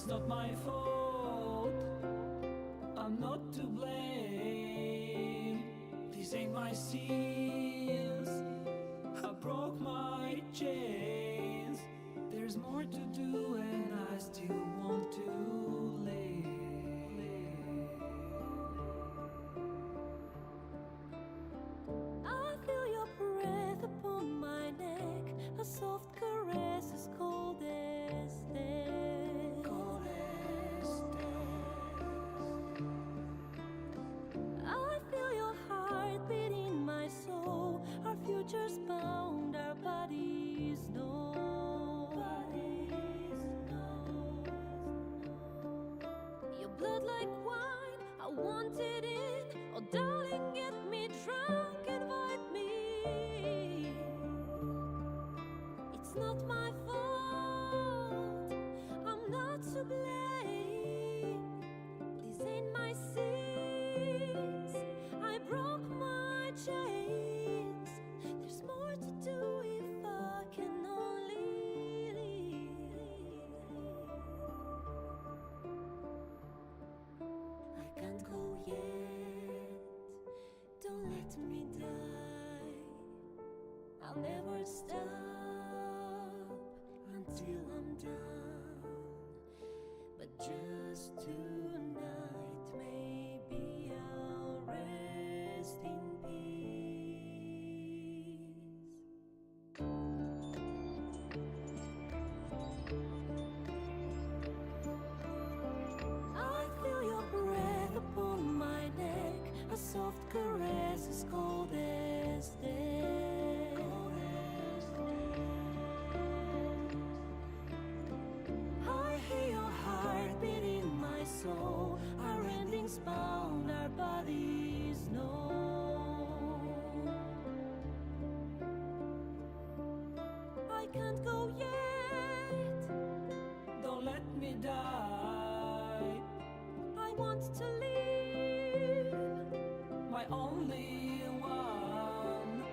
not my fault. I'm not to blame. These ain't my sins. I broke my chains. There's more to do and I still want to live. I feel your breath upon my neck, a soft caress as cold as death. Cold as death. I feel your heart beat in my soul, our futures bound, our bodies know. Your blood like wine, I want it in. Oh darling, get me drunk, invite me. It's not my fault, I'm not to blame. These ain't my sins, I broke my chains. There's more to do if I can only leave. I can't go yet, don't let me die. I'll never stop until I'm done. But just tonight, maybe I'll rest in peace. I feel your breath upon my neck, a soft caress as cold as death. I hear your heart beat in my soul, our endings bound, our bodies know. I can't go yet, Don't let me die. I want to live. My only one.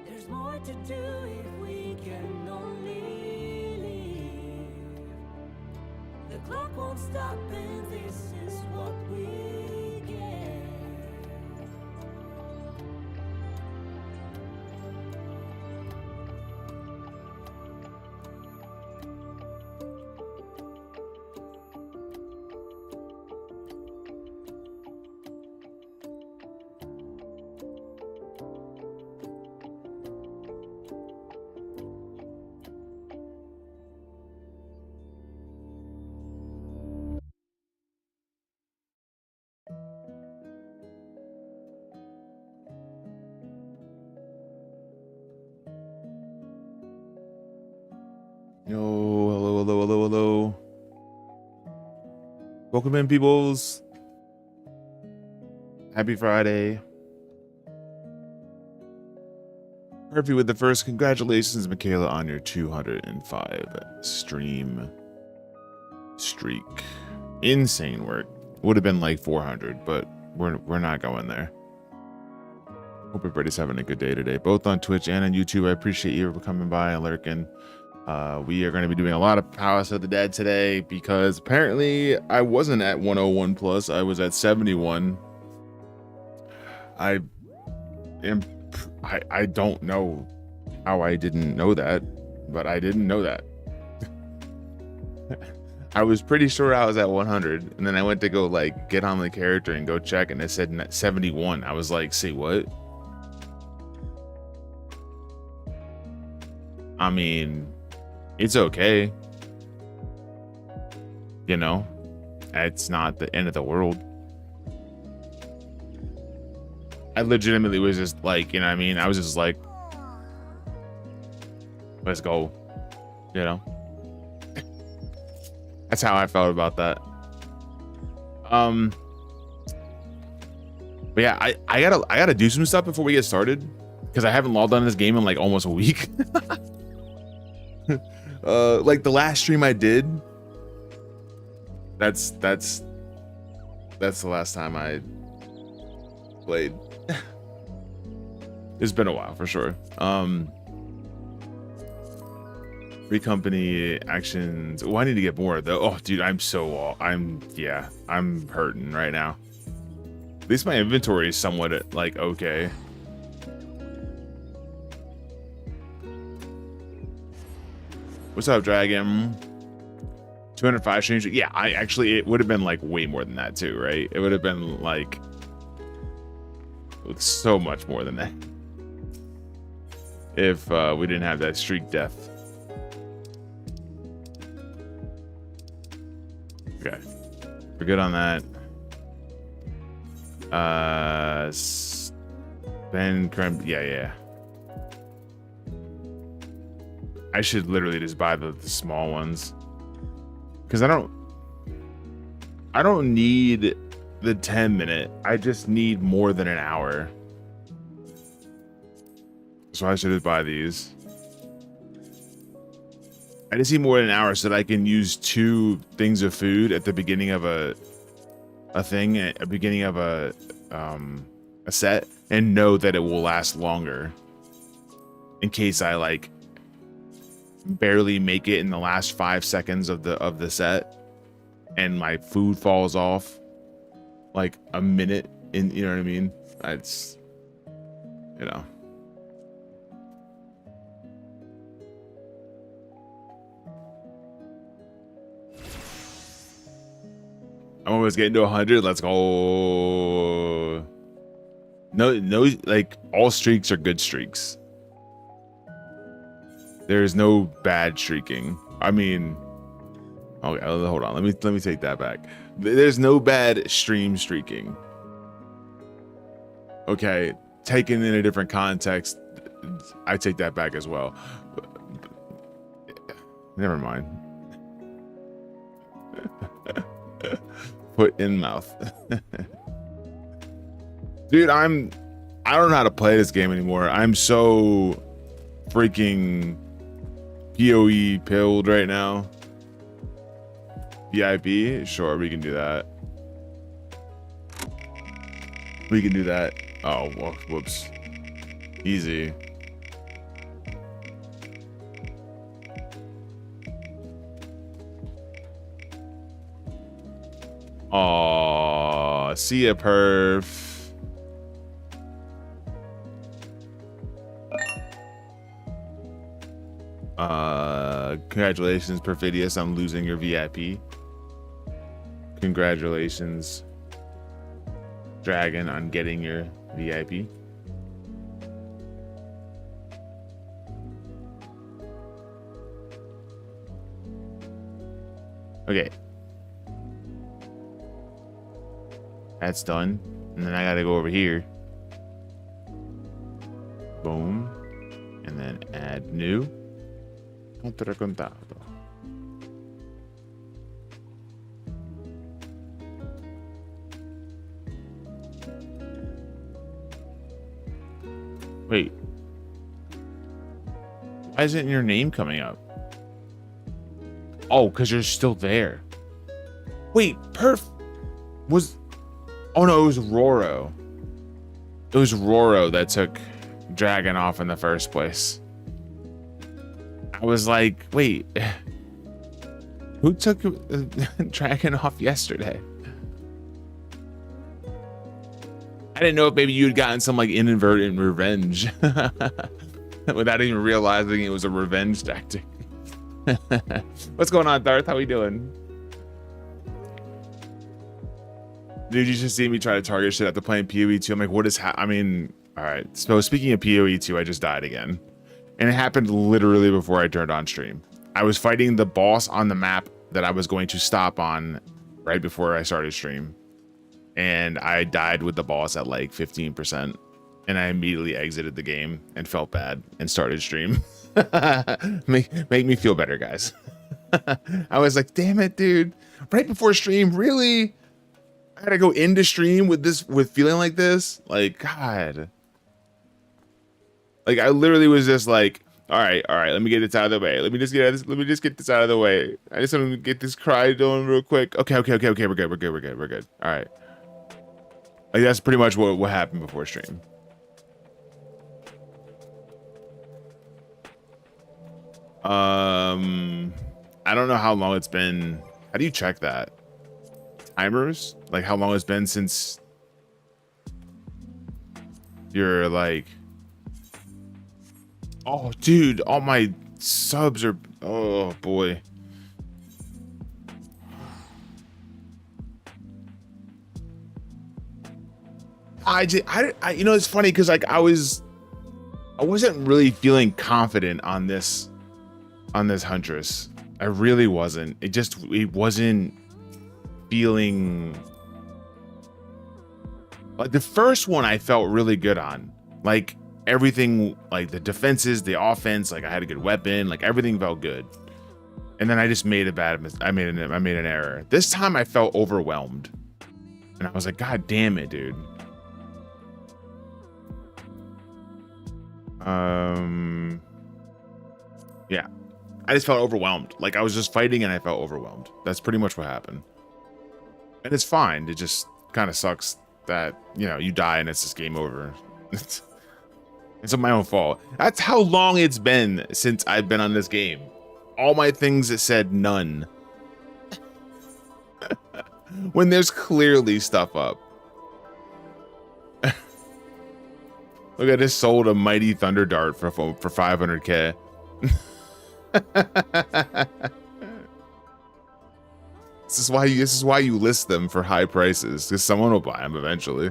There's more to do if we can only live. The clock won't stop and this is what we get. Yo, hello, hello, hello, hello. Welcome in, peoples. Happy Friday. Murphy with the first. Congratulations, Michaela, on your 205 stream streak. Insane work. Would have been like 400, but we're not going there. Hope everybody's having a good day today, both on Twitch and on YouTube. I appreciate you for coming by and lurking. We are going to be doing a lot of Palace of the Dead today because apparently I wasn't at 101 plus. I was at 71. I don't know how I didn't know that, but I didn't know that. I was pretty sure I was at 100, and then I went to go like get on the character and go check, and it said 71. I was like, say what? I mean, it's okay. You know, it's not the end of the world. I legitimately was just like, you know what I mean? I was just like, let's go, you know? That's how I felt about that. But yeah, I gotta do some stuff before we get started because I haven't logged on this game in like almost a week. Like the last stream I did, that's the last time I played. It's been a while for sure. Free company actions. Oh, I need to get more though. Oh, dude, I'm hurting right now. At least my inventory is somewhat like okay. What's up, Dragon? 205 streams. Yeah, it would have been like way more than that too, right? It would have been like so much more than that if we didn't have that streak death. Okay, we're good on that. Ben Creme, yeah. I should literally just buy the small ones because I don't need the 10-minute. I just need more than an hour, so I should just buy these. I just need more than an hour so that I can use 2 things of food at the beginning of a thing, at the beginning of a set, and know that it will last longer in case I like barely make it in the last 5 seconds of the set and my food falls off like a minute in, you know what I mean? It's, you know. I'm almost getting to 100. Let's go. No, like all streaks are good streaks. There's no bad streaking. I mean, okay, hold on. Let me take that back. There's no bad stream streaking. Okay, taken in a different context, I take that back as well. Never mind. Put in mouth. Dude, I don't know how to play this game anymore. I'm so freaking PoE pilled right now. VIP? Sure, we can do that. We can do that. Oh, well, whoops. Easy. Aw, see ya, perf. Congratulations, Perfidious, on losing your VIP. Congratulations, Dragon, on getting your VIP. Okay. That's done. And then I gotta go over here. Boom. And then add new. Punto raccontato. Wait. Why isn't your name coming up? Oh, because you're still there. Wait, perf was... Oh no, it was Roro. It was Roro that took Dragon off in the first place. I was like, wait, who took Dragon off yesterday? I didn't know if maybe you'd gotten some like inadvertent revenge without even realizing it was a revenge tactic. What's going on, Darth? How we doing? Dude, you just see me try to target shit after playing PoE 2. I'm like, what is I mean, all right. So speaking of PoE 2, I just died again. And it happened literally before I turned on stream. I was fighting the boss on the map that I was going to stop on right before I started stream. And I died with the boss at like 15%. And I immediately exited the game and felt bad and started stream. Make me feel better, guys. I was like, damn it, dude. Right before stream, really? I gotta go into stream with feeling like this? Like, God. Like, I literally was just like, all right, let me get this out of the way. Let me just get this out of the way. I just want to get this cry going real quick. Okay, we're good. All right. Like, that's pretty much what happened before stream. I don't know how long it's been. How do you check that? Timers? Like how long it's been since you're like, oh dude, all my subs are, oh boy. You know, it's funny because like I wasn't really feeling confident on this Huntress. I really wasn't. It wasn't feeling like the first one I felt really good on. Like everything, like the defenses, the offense, like I had a good weapon, like everything felt good. And then I just made I made an error. This time I felt overwhelmed. And I was like, God damn it, dude. Yeah. I just felt overwhelmed. Like I was just fighting and I felt overwhelmed. That's pretty much what happened. And it's fine. It just kind of sucks that, you know, you die and it's just game over. It's my own fault. That's how long it's been since I've been on this game. All my things that said none. When there's clearly stuff up. Look, I just sold a mighty thunder dart for 500k. This is why you list them for high prices, because someone will buy them eventually.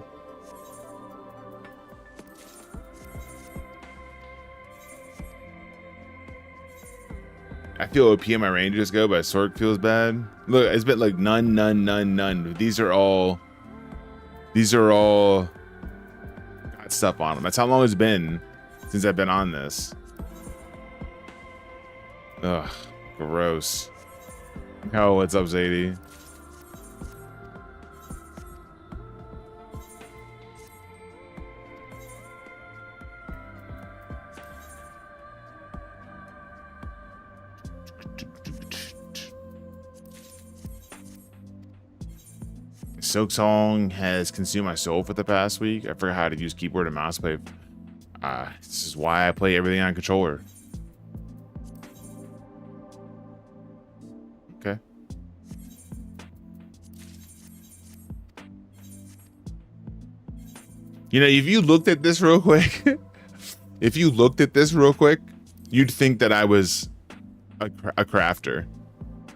I feel OP in my ranges go, but Sork feels bad. Look, it's been like none. These are all got stuff on them. That's how long it's been since I've been on this. Ugh, gross. Oh, what's up, Zadie? Silk Song has consumed my soul for the past week. I forgot how to use keyboard and mouse play. This is why I play everything on controller. Okay. You know, if you looked at this real quick, you'd think that I was a crafter.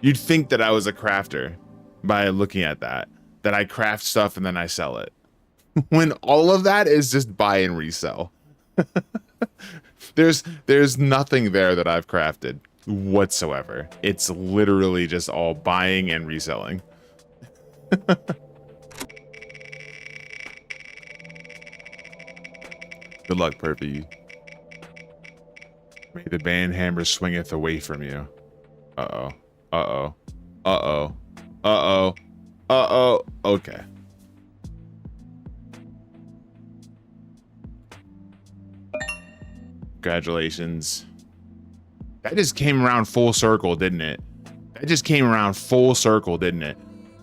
You'd think that I was a crafter by looking at that I craft stuff and then I sell it. When all of that is just buy and resell. There's nothing there that I've crafted whatsoever. It's literally just all buying and reselling. Good luck, Perpy. May the band hammer swingeth away from you. Uh-oh. Uh-oh. Uh-oh. Uh-oh. Uh-oh. Okay. Congratulations. That just came around full circle, didn't it?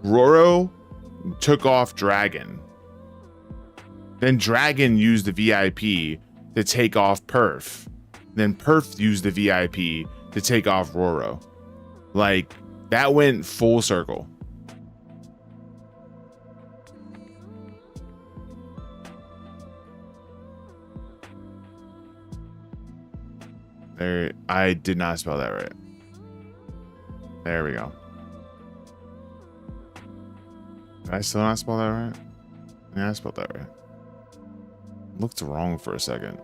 Roro took off Dragon. Then Dragon used the VIP to take off Perf. Then Perf used the VIP to take off Roro. Like, that went full circle. There, I did not spell that right. There we go. Did I still not spell that right? Yeah, I spelled that right. Looked wrong for a second.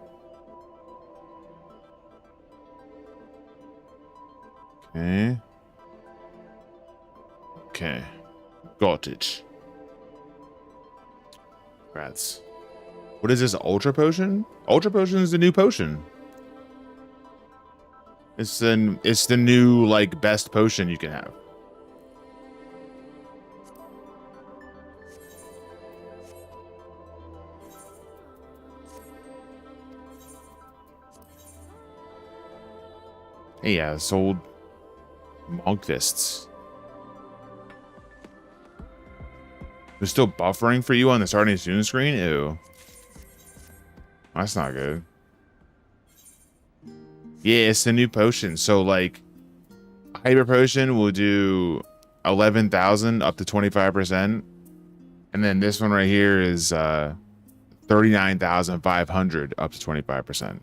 Okay. Okay. Got it. Rats. What is this, Ultra Potion? Ultra Potion is the new potion. It's the new, like, best potion you can have. Hey, yeah, sold Monk Fists. They're still buffering for you on the starting soon screen? Ew. That's not good. Yeah, it's the new potion. So like hyper potion will do 11,000 up to 25%. And then this one right here is 39,500 up to 25%.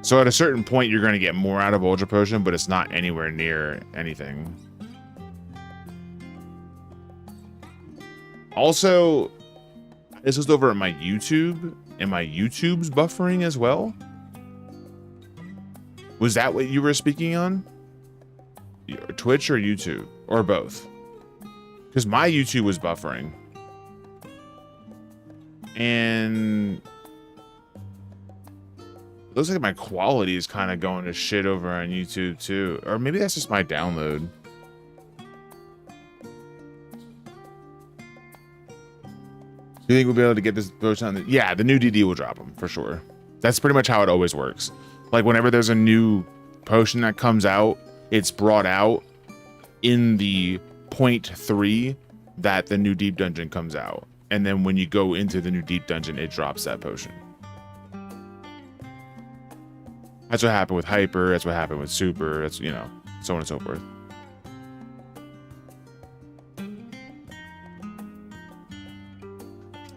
So at a certain point, you're going to get more out of Ultra Potion, but it's not anywhere near anything. Also, this was over at my YouTube, and my YouTube's buffering as well. Was that what you were speaking on? Twitch or YouTube? Or both? Because my YouTube was buffering. And it looks like my quality is kind of going to shit over on YouTube too. Or maybe that's just my download. Do you think we'll be able to get this potion? Yeah, the new DD will drop them for sure. That's pretty much how it always works. Like whenever there's a new potion that comes out, it's brought out in the 0.3 that the new deep dungeon comes out. And then when you go into the new deep dungeon, it drops that potion. That's what happened with Hyper. That's what happened with Super. That's, you know, so on and so forth.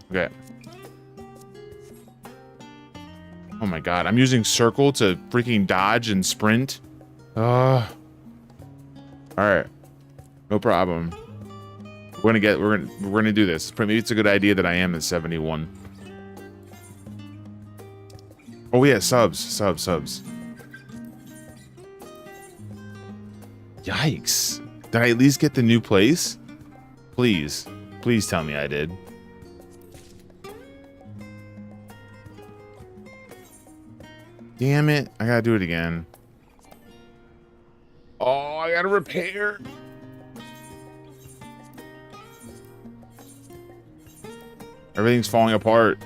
Okay. Oh my god, I'm using circle to freaking dodge and sprint. All right, no problem. We're gonna do this. Maybe it's a good idea that I am at 71. Oh yeah, subs. Yikes! Did I at least get the new place? Please tell me I did. Damn it! I gotta do it again. Oh, I gotta repair. Everything's falling apart.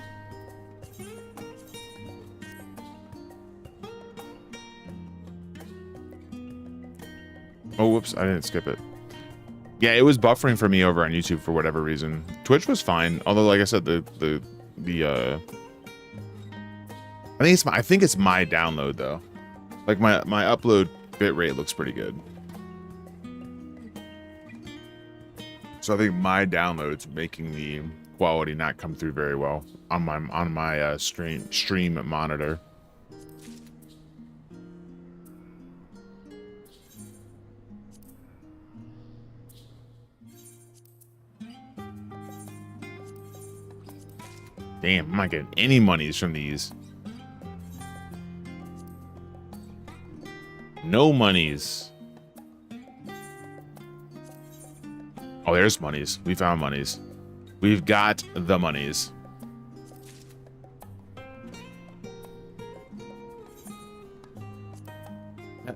Oh, whoops, I didn't skip it. Yeah, it was buffering for me over on YouTube for whatever reason. Twitch was fine, although like I said, I think it's my download though. Like my upload bitrate looks pretty good. So I think my download's making the quality not come through very well on my stream monitor. Damn, I'm not getting any monies from these. No monies. Oh, there's monies. We found monies. We've got the monies.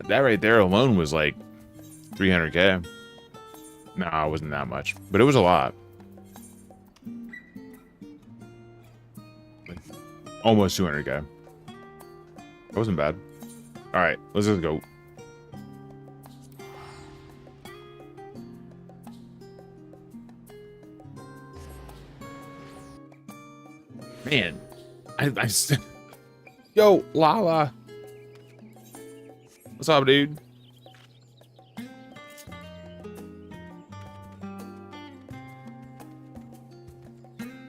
That right there alone was like 300k. No, it wasn't that much, but it was a lot. Almost 200k. That wasn't bad. All right, let's just go. Man, yo, Lala. What's up, dude?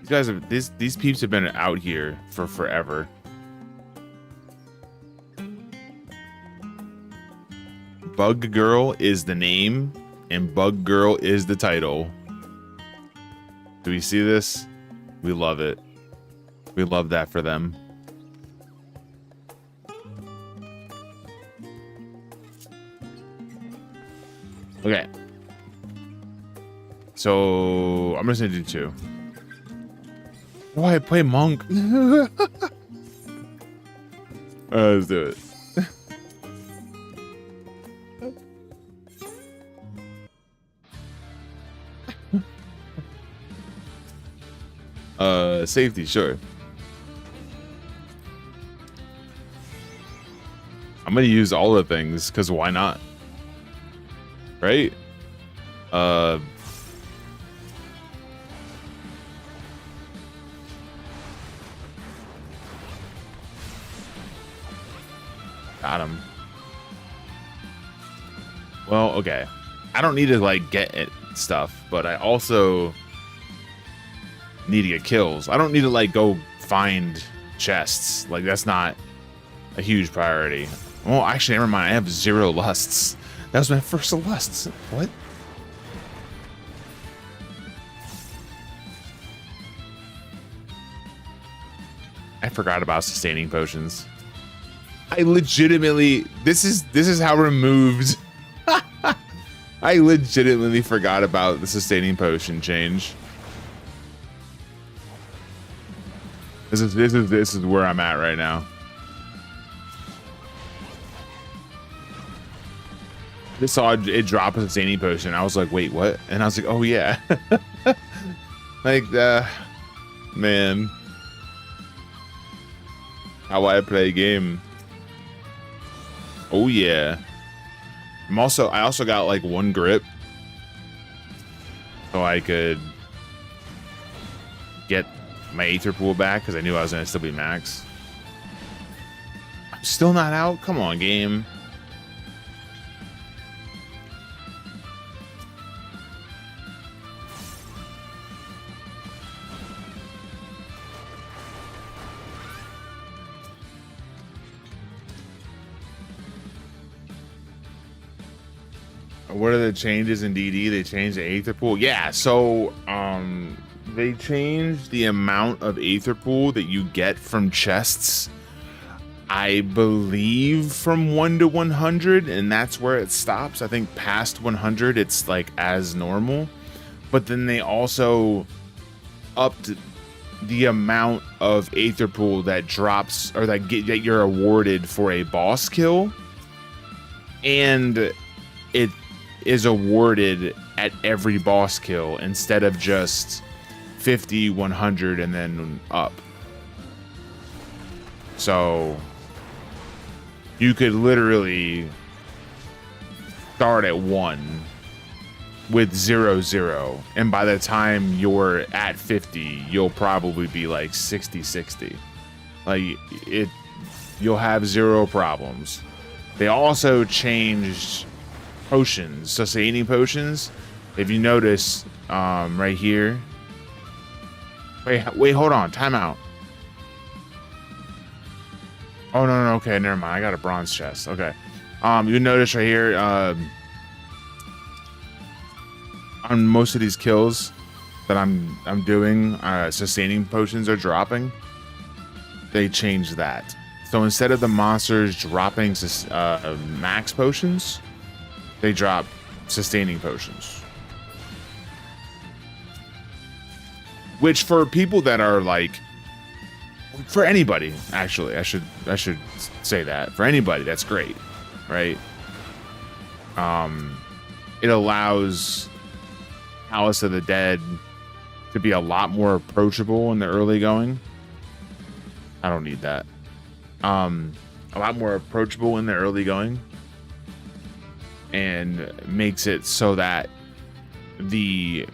These guys have these peeps have been out here for forever. Bug Girl is the name, and Bug Girl is the title. Do we see this? We love it. We love that for them. Okay. So I'm just gonna do 2. Oh, I play Monk. Let's do it. Safety, sure. I'm gonna use all the things because why not? Right? Got him. Well, okay. I don't need to like get it stuff, but I also need to get kills. I don't need to like go find chests. Like that's not a huge priority. Well, actually, never mind. I have 0 lusts. That was my first lusts. What? I forgot about sustaining potions. I legitimately, this is how removed. I legitimately forgot about the sustaining potion change. This is where I'm at right now. I just saw it drop a sustaining potion. I was like, wait, what? And I was like, oh yeah. Like, man. How I play a game. Oh yeah. I also got like 1 grip. So I could get my Aether Pool back because I knew I was gonna still be max. I'm still not out? Come on, game. What are the changes in DD? They changed the Aether Pool. Yeah, so they changed the amount of Aether Pool that you get from chests. I believe from 1 to 100, and that's where it stops. I think past 100, it's like as normal. But then they also upped the amount of Aether Pool that drops or that you're awarded for a boss kill, and it is awarded at every boss kill instead of just 50, 100, and then up. So you could literally start at 1 with 0, 0, and by the time you're at 50, you'll probably be like 60, 60. Like you'll have 0 problems. They also changed potions, sustaining potions. If you notice, right here. Wait, hold on. Time out. Oh no, okay, never mind. I got a bronze chest. Okay. You notice right here, on most of these kills that I'm doing, sustaining potions are dropping. They changed that. So instead of the monsters dropping max potions, they drop sustaining potions. Which for people that are like, for anybody, actually, I should say that. For anybody, that's great, right? It allows Palace of the Dead to be a lot more approachable in the early going. I don't need that. A lot more approachable in the early going. And makes it so that Aether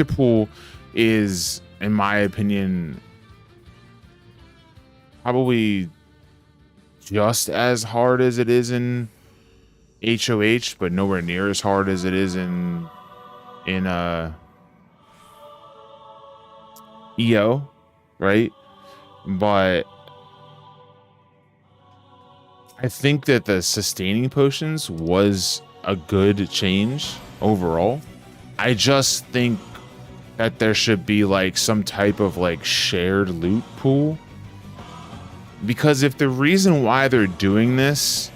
Pool is, in my opinion, probably just as hard as it is in HOH, but nowhere near as hard as it is in EO, right? But I think that the sustaining potions was a good change overall. I just think that there should be like some type of like shared loot pool. Because if the reason why they're doing this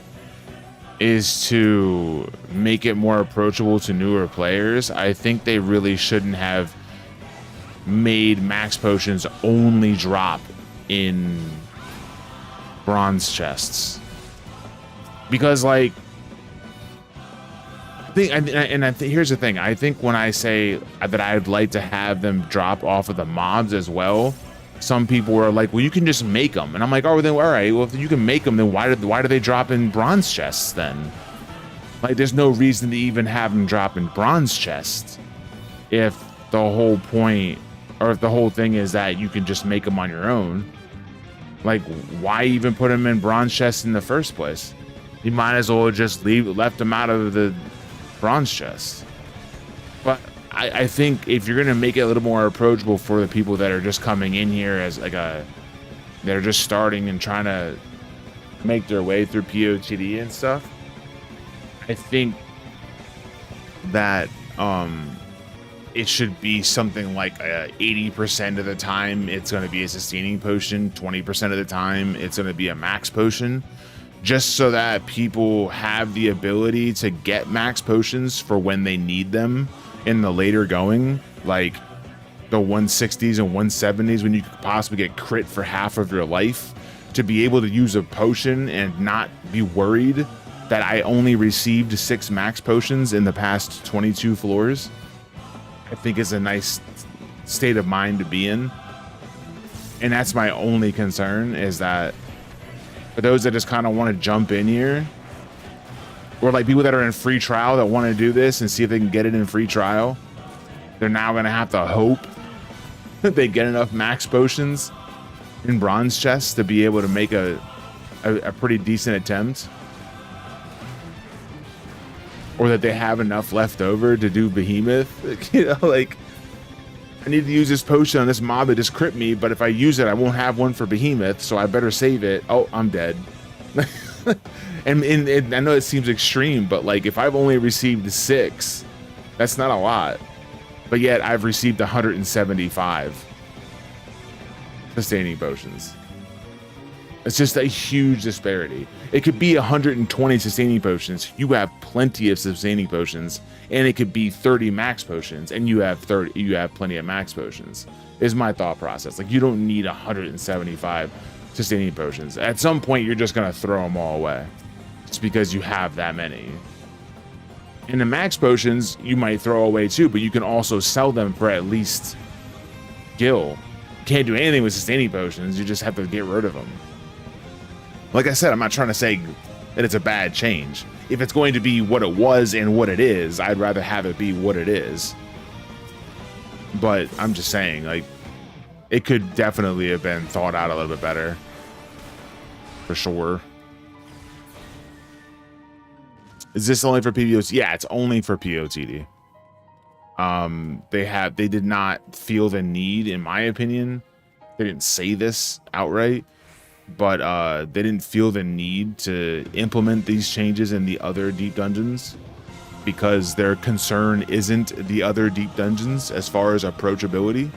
is to make it more approachable to newer players, I think they really shouldn't have made max potions only drop in bronze chests. Because like, here's the thing. I think when I say that I'd like to have them drop off of the mobs as well, some people were like, well, you can just make them. And I'm like, oh, then all right. Well, if you can make them, then why do they drop in bronze chests then? Like, there's no reason to even have them drop in bronze chests if the whole point, or if the whole thing is that you can just make them on your own. Like, why even put him in bronze chest in the first place? You might as well just left him out of the bronze chest. But I think if you're gonna make it a little more approachable for the people that are just coming in here as like they're just starting and trying to make their way through POTD and stuff, I think that it should be something like 80% of the time it's going to be a sustaining potion, 20% of the time it's going to be a max potion, just so that people have the ability to get max potions for when they need them in the later going, like the 160s and 170s, when you could possibly get crit for half of your life, to be able to use a potion and not be worried that I only received 6 max potions in the past 22 floors. I think is a nice state of mind to be in. And that's my only concern, is that for those that just kind of want to jump in here, or like people that are in free trial that want to do this and see if they can get it in free trial, they're now going to have to hope that they get enough max potions in bronze chests to be able to make a pretty decent attempt. Or that they have enough left over to do behemoth. You know, like, I need to use this potion on this mob that just crit me, but if I use it, I won't have one for behemoth, so I better save it. Oh, I'm dead. and I know it seems extreme, but like, if I've only received 6, that's not a lot. But yet I've received 175 sustaining potions. It's just a huge disparity. It could be 120 sustaining potions. You have plenty of sustaining potions, and it could be 30 max potions, and you have plenty of max potions. Is my thought process. Like, you don't need 175 sustaining potions. At some point, you're just gonna throw them all away, just because you have that many. And the max potions you might throw away too, but you can also sell them for at least gil. Can't do anything with sustaining potions. You just have to get rid of them. Like I said, I'm not trying to say that it's a bad change. If it's going to be what it was and what it is, I'd rather have it be what it is. But I'm just saying, like, it could definitely have been thought out a little bit better. For sure. Is this only for POTD? Yeah, it's only for POTD. They did not feel the need, in my opinion. They didn't say this outright, but they didn't feel the need to implement these changes in the other deep dungeons, because their concern isn't the other deep dungeons as far as approachability,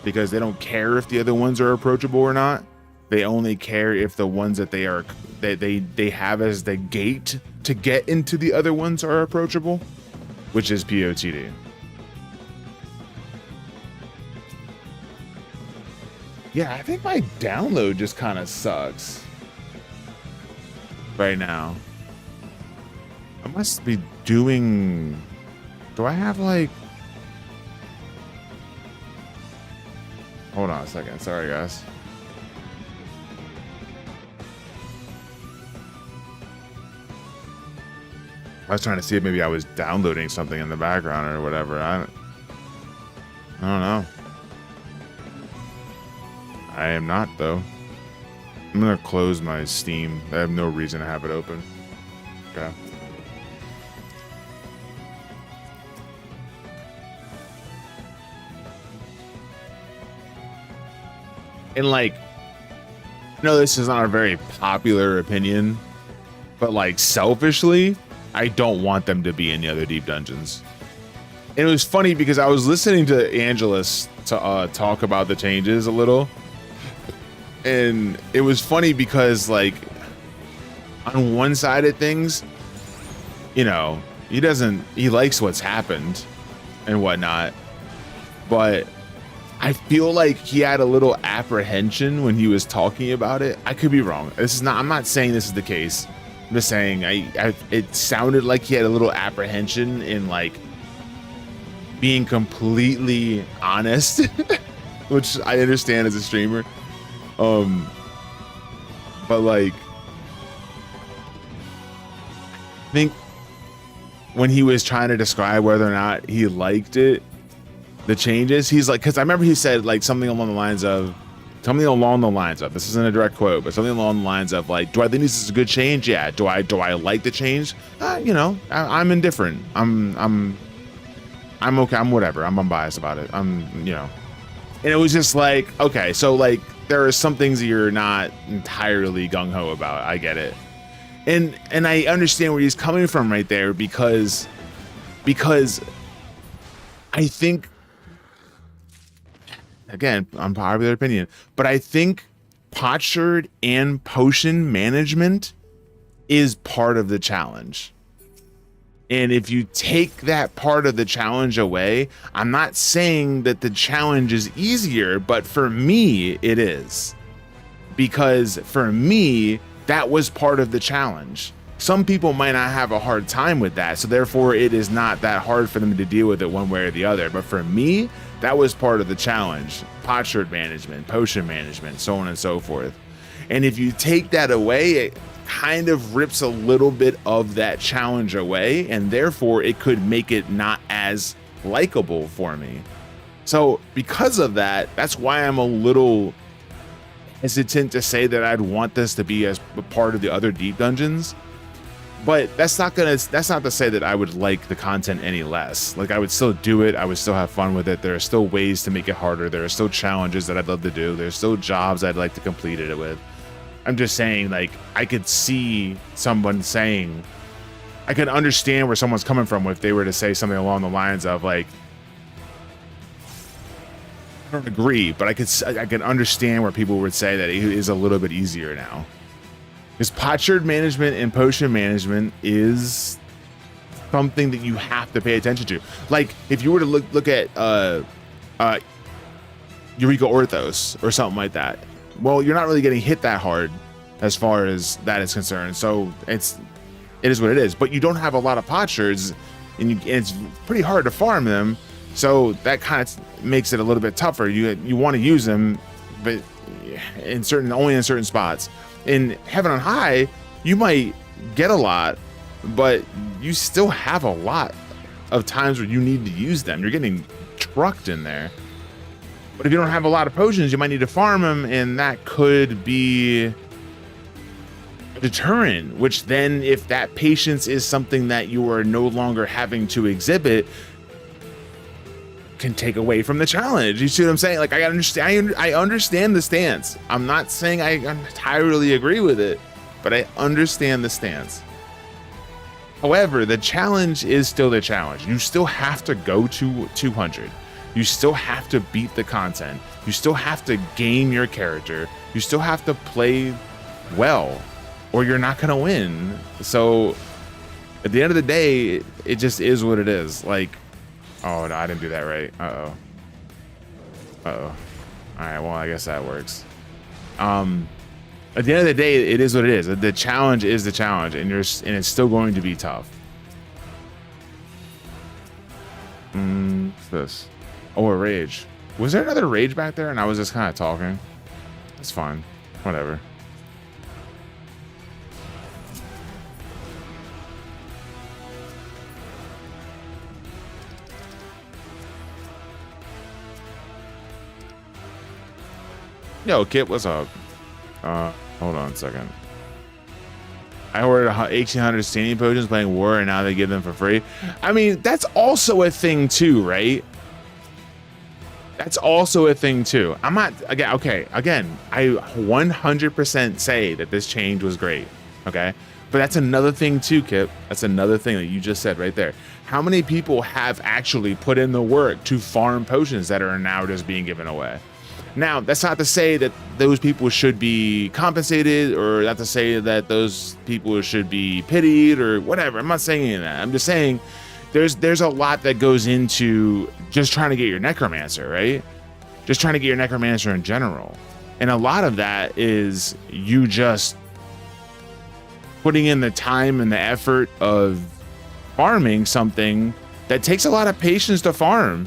because they don't care if the other ones are approachable or not. They only care if the ones that they have as the gate to get into the other ones are approachable, which is POTD. Yeah, I think my download just kind of sucks right now. I must be doing... Do I have like... Hold on a second. Sorry, guys. I was trying to see if maybe I was downloading something in the background or whatever. I don't know. I am not, though. I'm gonna close my Steam. I have no reason to have it open. Okay. And like, I know this is not a very popular opinion, but like, selfishly, I don't want them to be in the other deep dungeons. And it was funny because I was listening to Angelus to talk about the changes a little. And it was funny because, like, on one side of things, you know, he likes what's happened and whatnot, but I feel like he had a little apprehension when he was talking about it. I could be wrong. I'm not saying this is the case. I'm just saying it sounded like he had a little apprehension in, like, being completely honest, which I understand as a streamer. But like, I think when he was trying to describe whether or not he liked it, the changes, he's like, because I remember he said like something along the lines of, something along the lines of, this isn't a direct quote, but something along the lines of like, do I think this is a good change? Yeah. Do I like the change? You know, I'm indifferent. I'm okay. I'm whatever. I'm unbiased about it. You know, and it was just like, okay, so like there are some things that you're not entirely gung ho about. I get it. And I understand where he's coming from right there because I think, again, unpopular opinion, but I think potsherd and potion management is part of the challenge. And if you take that part of the challenge away, I'm not saying that the challenge is easier, but for me, it is. Because for me, that was part of the challenge. Some people might not have a hard time with that, so therefore it is not that hard for them to deal with it one way or the other. But for me, that was part of the challenge. Potsherd management, potion management, so on and so forth. And if you take that away, it kind of rips a little bit of that challenge away, and therefore it could make it not as likable for me. So because of that, that's why I'm a little hesitant to say that I'd want this to be as a part of the other deep dungeons. But that's not to say that I would like the content any less. Like, I would still do it. I would still have fun with it. There are still ways to make it harder. There are still challenges that I'd love to do. There's still jobs I'd like to complete it with. I'm just saying, like, I could see someone saying, I could understand where someone's coming from if they were to say something along the lines of like, I don't agree, but I could understand where people would say that it is a little bit easier now. Because potsherd management and potion management is something that you have to pay attention to. Like, if you were to look at Eureka Orthos or something like that, well, you're not really getting hit that hard as far as that is concerned. So it is what it is. But you don't have a lot of potsherds, and it's pretty hard to farm them. So that kind of makes it a little bit tougher. You want to use them, but only in certain spots. In Heaven on High, you might get a lot, but you still have a lot of times where you need to use them. You're getting trucked in there. But if you don't have a lot of potions, you might need to farm them, and that could be a deterrent, which then, if that patience is something that you are no longer having to exhibit, can take away from the challenge. You see what I'm saying? Like, I understand the stance. I'm not saying I entirely agree with it, but I understand the stance. However, the challenge is still the challenge. You still have to go to 200. You still have to beat the content. You still have to game your character. You still have to play well, or you're not gonna win. So at the end of the day, it just is what it is. Like, oh no, I didn't do that right. All right, well, I guess that works. At the end of the day, it is what it is. The challenge is the challenge, and it's still going to be tough. What's this? Oh, a rage. Was there another rage back there? And I was just kind of talking. It's fine. Whatever. Yo, Kit, what's up? Hold on a second. I ordered 1,800 standing potions playing War, and now they give them for free. I mean, that's also a thing too, right? That's also a thing too. I'm not, again, okay, again, I 100% say that this change was great, okay? But that's another thing too, Kip. That's another thing that you just said right there. How many people have actually put in the work to farm potions that are now just being given away? Now, that's not to say that those people should be compensated, or not to say that those people should be pitied or whatever. I'm not saying any of that. I'm just saying there's a lot that goes into just trying to get your necromancer, right? Just trying to get your necromancer in general. And a lot of that is you just putting in the time and the effort of farming something that takes a lot of patience to farm.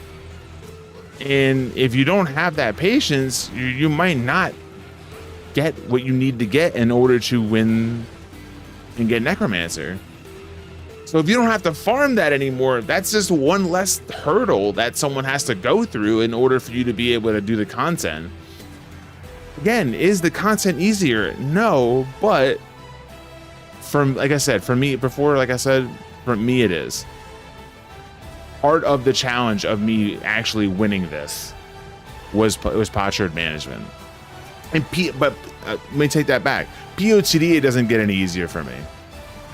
And if you don't have that patience, you might not get what you need to get in order to win and get necromancer. So if you don't have to farm that anymore, that's just one less hurdle that someone has to go through in order for you to be able to do the content. Again, is the content easier? No, but like I said, for me, for me it is. Part of the challenge of me actually winning this was potsherd management. But let me take that back. POTD, it doesn't get any easier for me.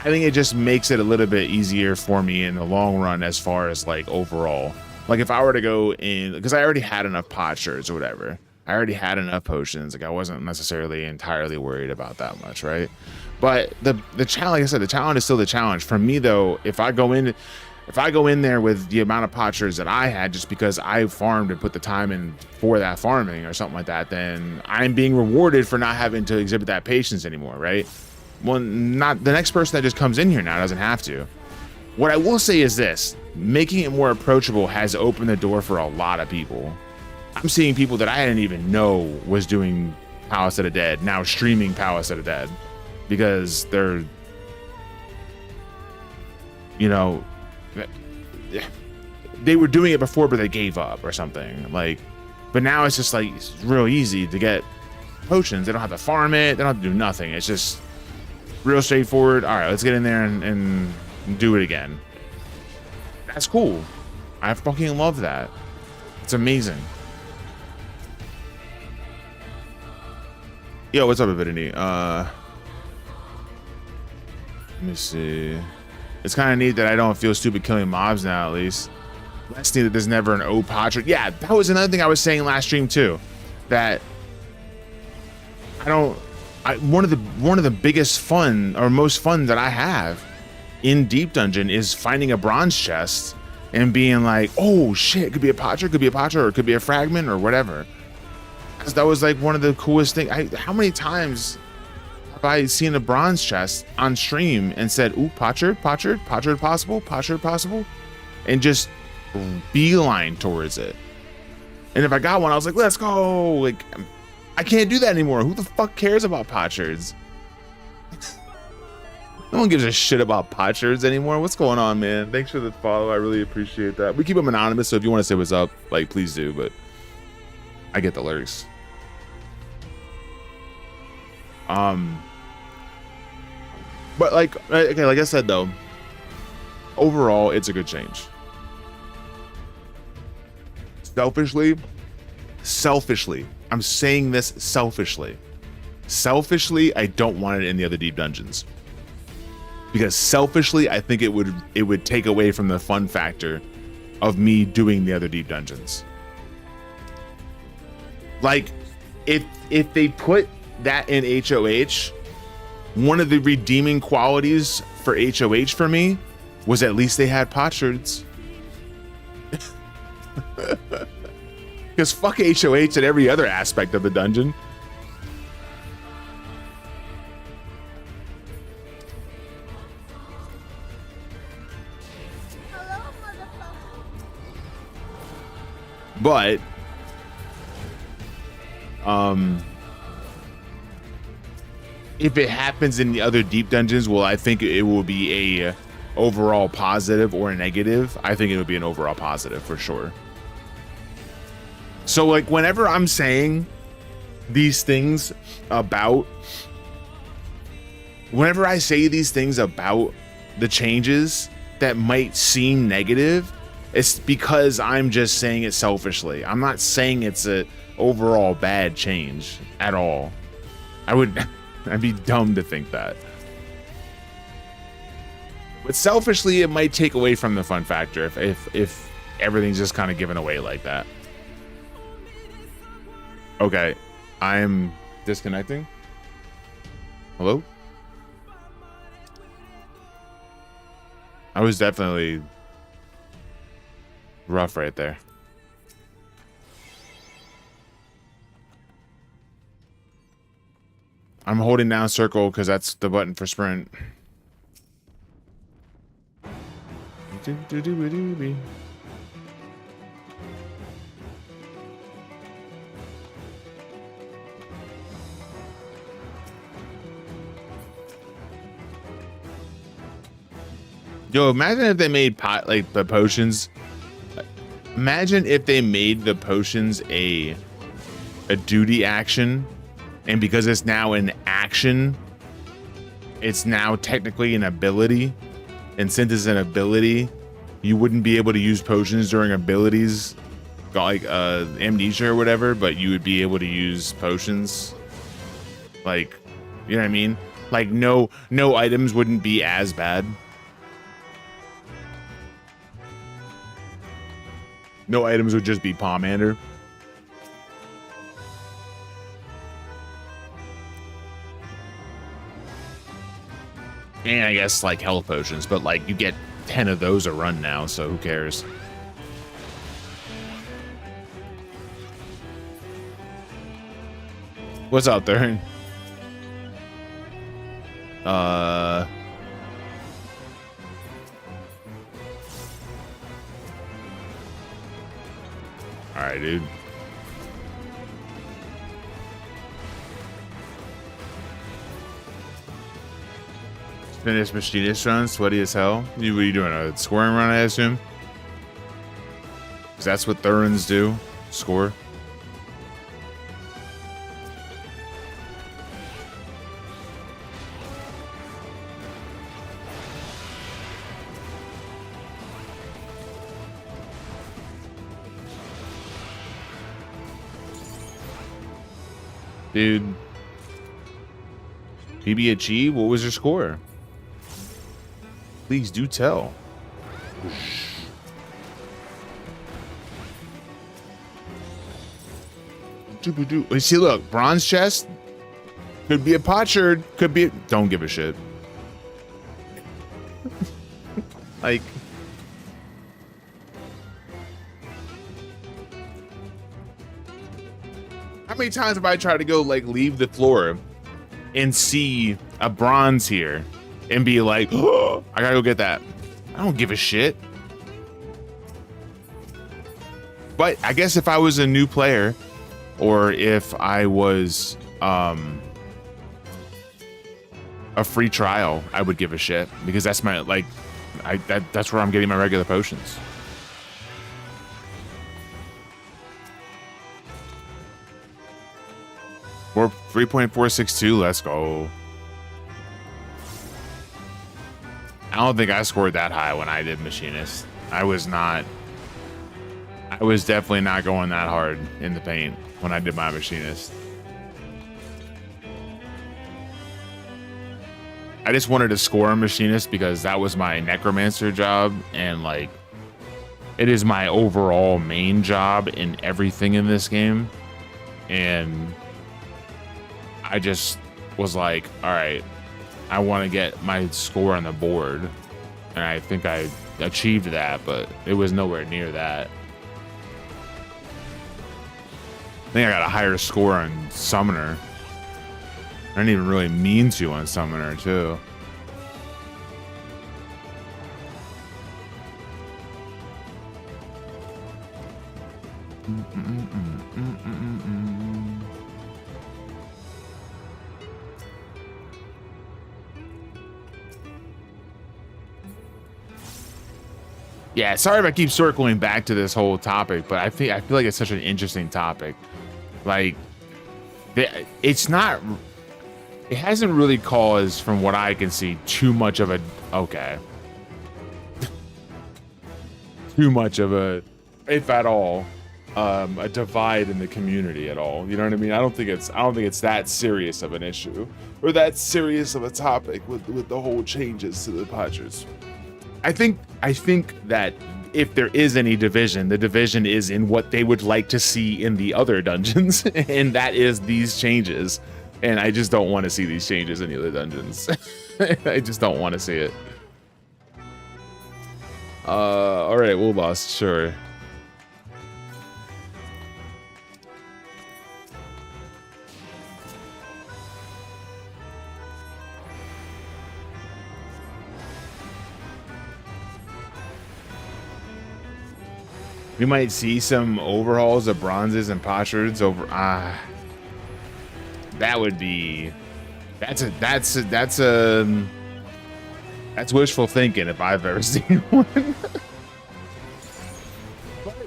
I think it just makes it a little bit easier for me in the long run as far as like overall. Like if I were to go in, because I already had enough potsherds or whatever. I already had enough potions. Like I wasn't necessarily entirely worried about that much, right? But the challenge, like I said, the challenge is still the challenge. For me though, if I go in there with the amount of potsherds that I had just because I farmed and put the time in for that farming or something like that, then I'm being rewarded for not having to exhibit that patience anymore, right? Well, not the next person that just comes in here now doesn't have to. What I will say is this, making it more approachable has opened the door for a lot of people. I'm seeing people that I didn't even know was doing Palace of the Dead now streaming Palace of the Dead because they're, you know, they were doing it before but they gave up or something, like, but now it's just like it's real easy to get potions. They don't have to farm it, they don't have to do nothing. It's just real straightforward. All right, let's get in there and do it again. That's cool. I fucking love that. It's amazing. Yo, what's up, Avidity? Let me see. It's kind of neat that I don't feel stupid killing mobs now, at least. Less neat that there's never an O potsherd. Yeah, that was another thing I was saying last stream too. That one of the biggest fun or most fun that I have in Deep Dungeon is finding a bronze chest and being like, oh shit, it could be a potsherd, or it could be a fragment or whatever. That was like one of the coolest things. How many times have I seen a bronze chest on stream and said, ooh, potsherd possible, and just beeline towards it. And if I got one, I was like, let's go. Like, I can't do that anymore. Who the fuck cares about potsherds? No one gives a shit about potsherds anymore. What's going on, man? Thanks for the follow. I really appreciate that. We keep them anonymous, so if you want to say what's up, like, please do, but I get the lurks. But like, okay, like I said though, overall, it's a good change. Selfishly, I'm saying this selfishly. Selfishly, I don't want it in the other deep dungeons. Because selfishly, I think it would take away from the fun factor of me doing the other deep dungeons. Like, if they put that in HOH, one of the redeeming qualities for HOH for me was at least they had potsherds. Because fuck HOH at every other aspect of the dungeon. Hello, motherfucker. But if it happens in the other deep dungeons, well, I think it will be a overall positive or a negative. I think it would be an overall positive for sure. So like whenever I'm saying these things about, whenever I say these things about the changes that might seem negative, it's because I'm just saying it selfishly. I'm not saying it's a overall bad change at all. I'd be dumb to think that. But selfishly, it might take away from the fun factor if everything's just kind of given away like that. Okay, I'm disconnecting. Hello? I was definitely rough right there. I'm holding down circle because that's the button for sprint. Yo, imagine if they made the potions. Imagine if they made the potions a duty action And because it's now an action, it's now technically an ability. And since it's an ability, you wouldn't be able to use potions during abilities like amnesia or whatever, but you would be able to use potions. Like, you know what I mean? Like no items wouldn't be as bad. No items would just be Pomander. And I guess like health potions, but like you get 10 of those a run now, so who cares? What's out there? All right, dude. Finished machinist run, sweaty as hell. What are you doing? A scoring run, I assume? Because that's what Thurans do. Score. Dude. PB what was your score? Please do tell. See, look, bronze chest could be a potsherd, could be. Don't give a shit. Like, how many times have I tried to go like leave the floor and see a bronze here and be like, oh, I gotta go get that. I don't give a shit. But I guess if I was a new player, or if I was a free trial, I would give a shit, because that's my like, that's where I'm getting my regular potions. Or 3.462. Let's go. I don't think I scored that high when I did machinist. I was definitely not going that hard in the paint when I did my machinist. I just wanted to score a machinist because that was my necromancer job, and like it is my overall main job in everything in this game. And I just was like, all right, I want to get my score on the board, and I think I achieved that, but it was nowhere near that. I think I got a higher score on Summoner. I didn't even really mean to on Summoner, too. Yeah, sorry if I keep circling back to this whole topic, but I feel like it's such an interesting topic. Like, it hasn't really caused, from what I can see, too much of a if at all, a divide in the community at all. You know what I mean? I don't think it's that serious of an issue, or that serious of a topic with the whole changes to the Padres. I think that if there is any division, the division is in what they would like to see in the other dungeons, and that is these changes. And I just don't want to see these changes in the other dungeons. I just don't want to see it. All right, we'll lost, sure. We might see some overhauls of bronzes and potsherds over. That would be. That's wishful thinking if I've ever seen one.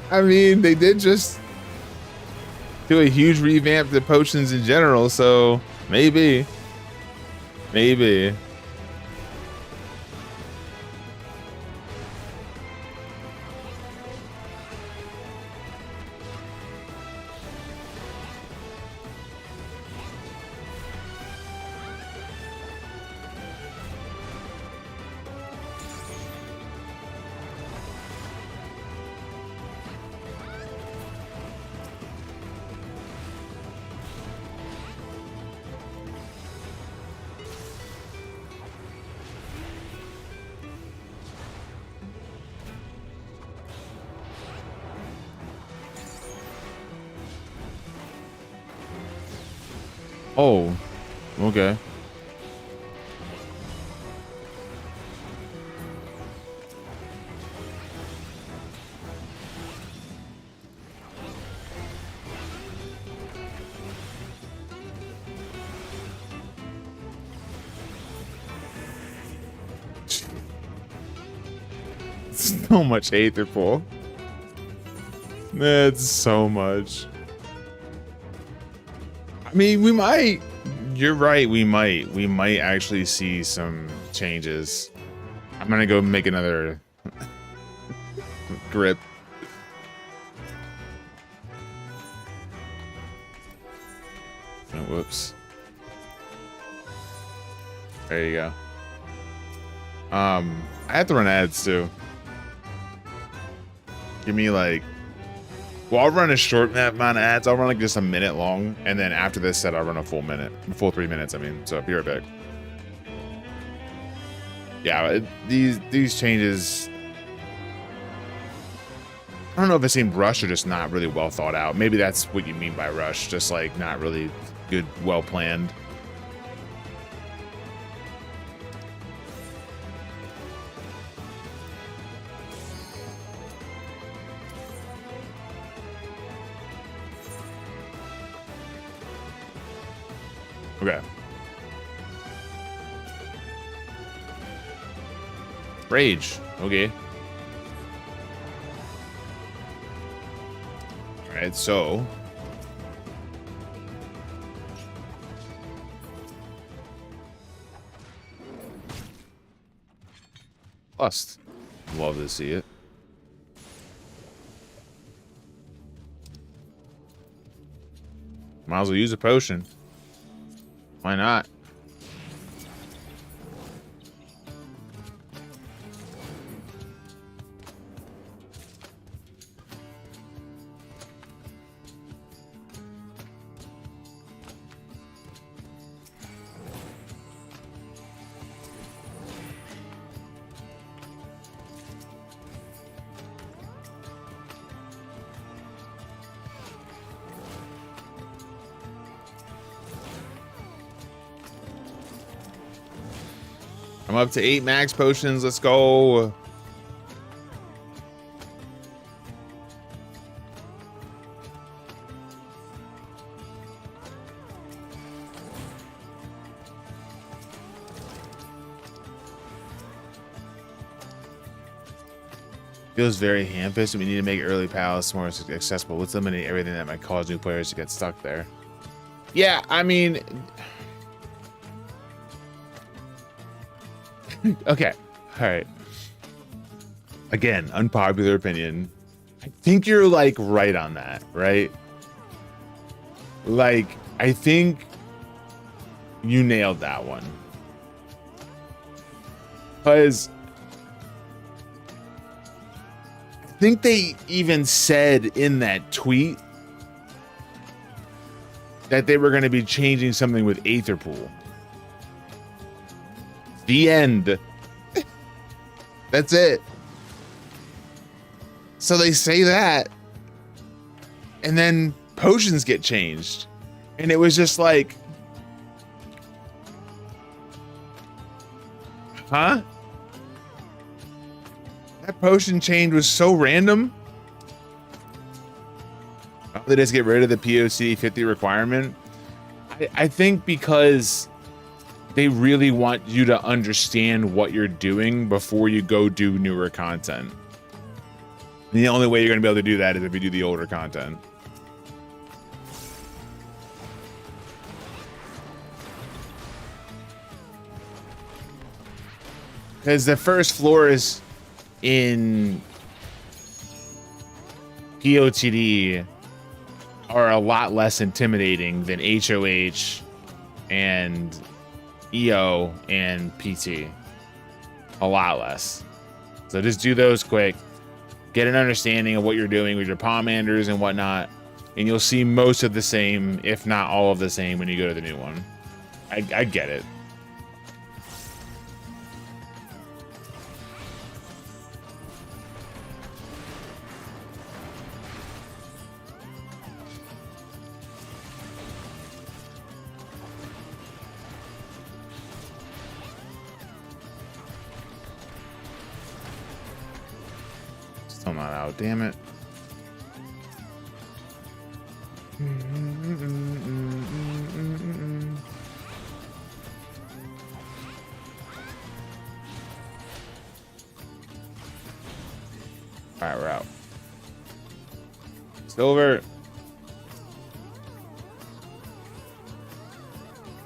I mean, they did just. do a huge revamp to potions in general, so maybe. Maybe. Oh, okay. So much Aether Pool. That's so much. I mean, we might. You're right. We might. We might actually see some changes. I'm gonna go make another grip. Oh, whoops. There you go. I have to run ads too. Give me like. Well, I'll run a short amount of ads. I'll run like just a minute long, and then after this set, I'll run a full 3 minutes. I mean, so be right back. Yeah, these changes. I don't know if it seemed rushed or just not really well thought out. Maybe that's what you mean by rush, just like not really good, well planned. Okay. Rage. Okay. All right, so Lust. Love to see it. Might as well use a potion. Why not? I'm up to 8 max potions. Let's go. Feels very ham-fisted. We need to make early palace more accessible. Let's eliminate everything that might cause new players to get stuck there. Yeah, I mean... Okay, all right. Again, unpopular opinion. I think you're like right on that, right? Like, I think you nailed that one. Because I think they even said in that tweet that they were going to be changing something with Aether Pool. The end. That's it. So they say that, and then potions get changed, and it was just like, huh? That potion change was so random. Oh, they just get rid of the POC 50 requirement. I think because they really want you to understand what you're doing before you go do newer content. And the only way you're going to be able to do that is if you do the older content. Because the first floors in POTD are a lot less intimidating than HOH and EO and PT. A lot less. So just do those quick. Get an understanding of what you're doing with your Pomanders and whatnot, and you'll see most of the same, if not all of the same, when you go to the new one. I get it. Still not out, damn it. All right, we're out. Silver.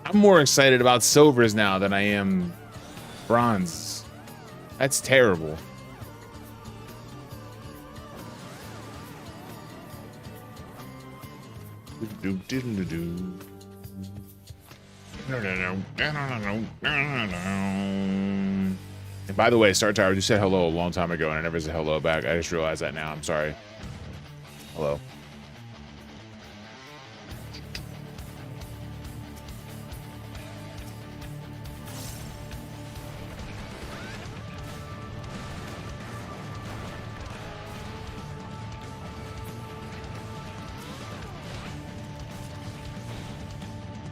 I'm more excited about silvers now than I am bronze. That's terrible. And by the way, Star Tower, you said hello a long time ago, and I never said hello back. I just realized that now. I'm sorry. Hello.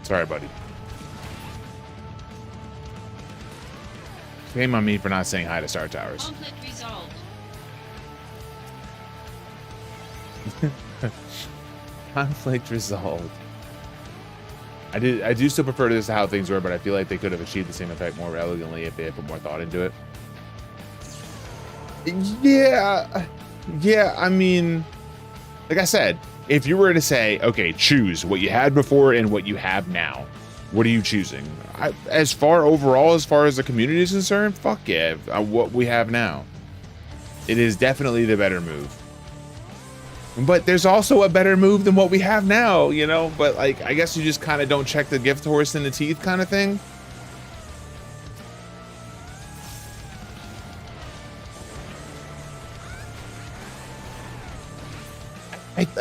Sorry, buddy. Shame on me for not saying hi to Star Towers. Conflict resolved. Conflict resolved. I do still prefer this to how things were, but I feel like they could have achieved the same effect more elegantly if they had put more thought into it. Yeah, I mean, like I said, if you were to say, okay, choose what you had before and what you have now, what are you choosing? As far as the community is concerned, fuck yeah, what we have now. It is definitely the better move. But there's also a better move than what we have now, you know? But like, I guess you just kind of don't check the gift horse in the teeth kind of thing.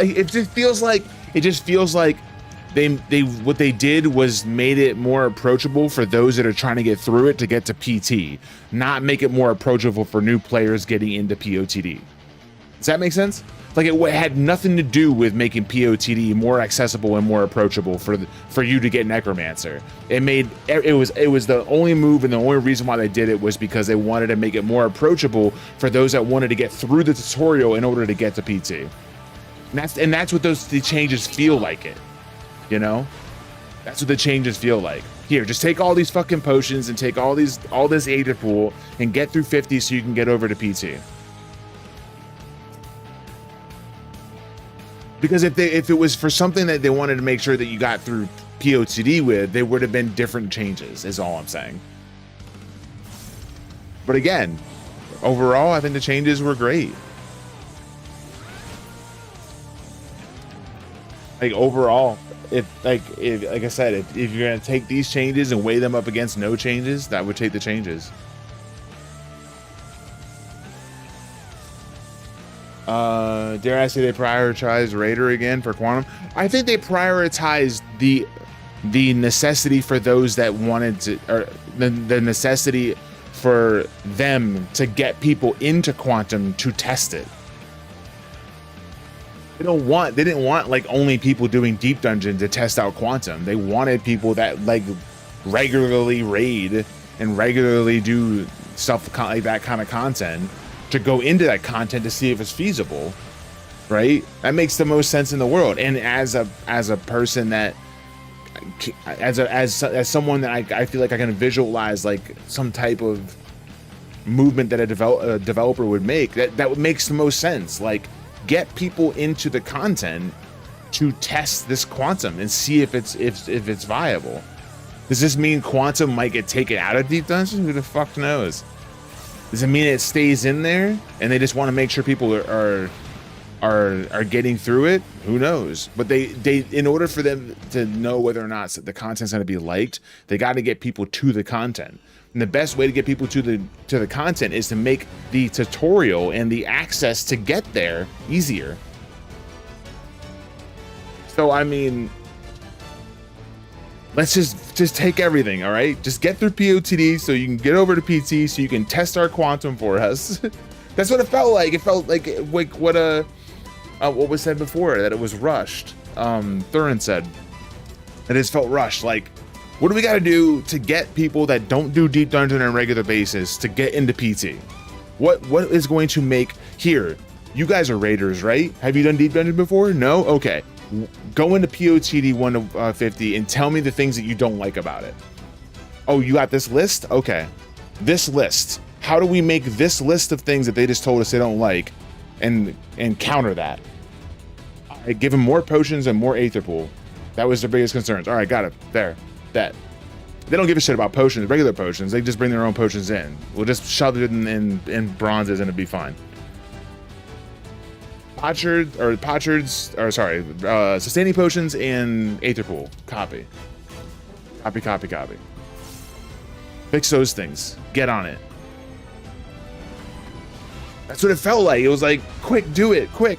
It just feels like they what they did was made it more approachable for those that are trying to get through it to get to PT, not make it more approachable for new players getting into POTD. Does that make sense? Like it had nothing to do with making POTD more accessible and more approachable for you to get Necromancer. It was the only move, and the only reason why they did it was because they wanted to make it more approachable for those that wanted to get through the tutorial in order to get to PT. And that's what the changes feel like it, you know? That's what the changes feel like. Here, just take all these fucking potions and take all this Aether Pool and get through 50 so you can get over to PT. Because if it was for something that they wanted to make sure that you got through POTD with, there would have been different changes, is all I'm saying. But again, overall, I think the changes were great. Like overall, like I said, if you're gonna take these changes and weigh them up against no changes, that would take the changes. Dare I say they prioritized Raider again for Quantum? I think they prioritized the necessity for those that wanted to, or the necessity for them to get people into Quantum to test it. They didn't want like only people doing deep dungeon to test out Quantum. They wanted people that like regularly raid and regularly do stuff like that kind of content to go into that content to see if it's feasible, right? That makes the most sense in the world. And as a person that, as someone that I feel like I can visualize like some type of movement that a developer would make, that makes the most sense. Like, get people into the content to test this Quantum and see if it's viable. Does this mean Quantum might get taken out of deep dungeon? Who the fuck knows? Does it mean it stays in there and they just want to make sure people are getting through it? Who knows? But they in order for them to know whether or not the content's going to be liked, they got to get people to the content. And the best way to get people to the content is to make the tutorial and the access to get there easier. So I mean, let's just take everything, all right? Just get through POTD so you can get over to PT so you can test our quantum for us. That's what it felt like. It felt like what was said before, that it was rushed. Thurin said that it felt rushed. Like, what do we got to do to get people that don't do Deep Dungeon on a regular basis to get into PT? What is going to make here? You guys are raiders, right? Have you done Deep Dungeon before? No? Okay. Go into POTD 1 to 50 and tell me the things that you don't like about it. Oh, you got this list? Okay. This list. How do we make this list of things that they just told us they don't like and counter that? I give them more potions and more Aether Pool. That was their biggest concerns. All right, got it. There. That. They don't give a shit about potions, regular potions. They just bring their own potions in. We'll just shove it in bronzes and it'll be fine. Sustaining potions and Aether Pool. Copy. Fix those things. Get on it. That's what it felt like. It was like, quick, do it, quick.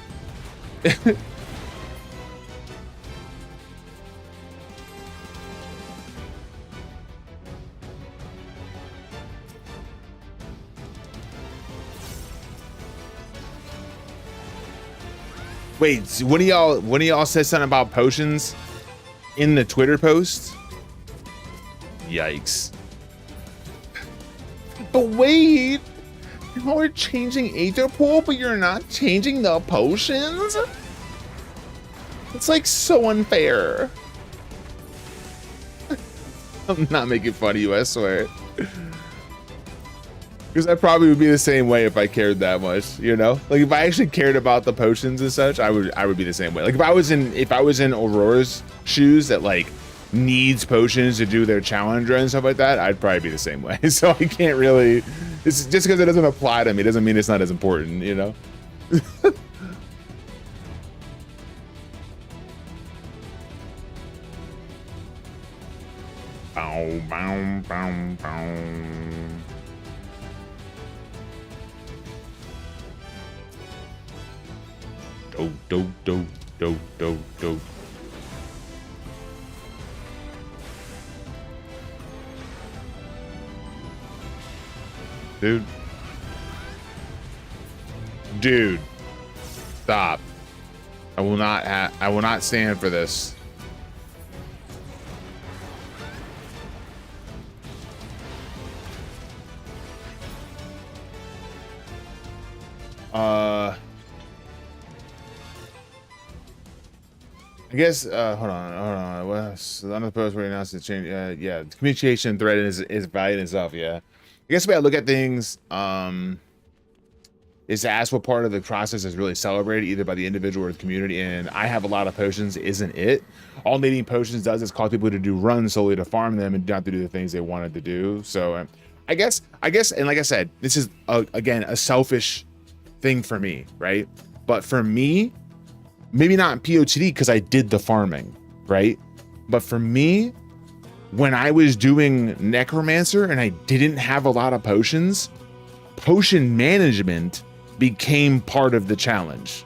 Wait, so one of y'all said something about potions in the Twitter post? Yikes. But wait, y'all are changing Aether Pool, but you're not changing the potions? It's like so unfair. I'm not making fun of you, I swear. Because I probably would be the same way if I cared that much, you know? Like if I actually cared about the potions and such, I would be the same way. Like if I was in Aurora's shoes that like needs potions to do their challenge run and stuff like that, I'd probably be the same way. So I can't really, it's just because it doesn't apply to me doesn't mean it's not as important, you know? Bow, bow, bow, bow. Do. Dude, stop. I will not stand for this. I guess, hold on. What's on the post where he announced the change? Yeah, the communication thread is valid in itself. Yeah, I guess the way I look at things, is to ask what part of the process is really celebrated, either by the individual or the community. And I have a lot of potions, isn't it? All needing potions does is cause people to do runs solely to farm them and not to do the things they wanted to do. So I guess, and like I said, this is again a selfish thing for me, right? But for me, maybe not in POTD because I did the farming, right? But for me, when I was doing Necromancer and I didn't have a lot of potions, potion management became part of the challenge.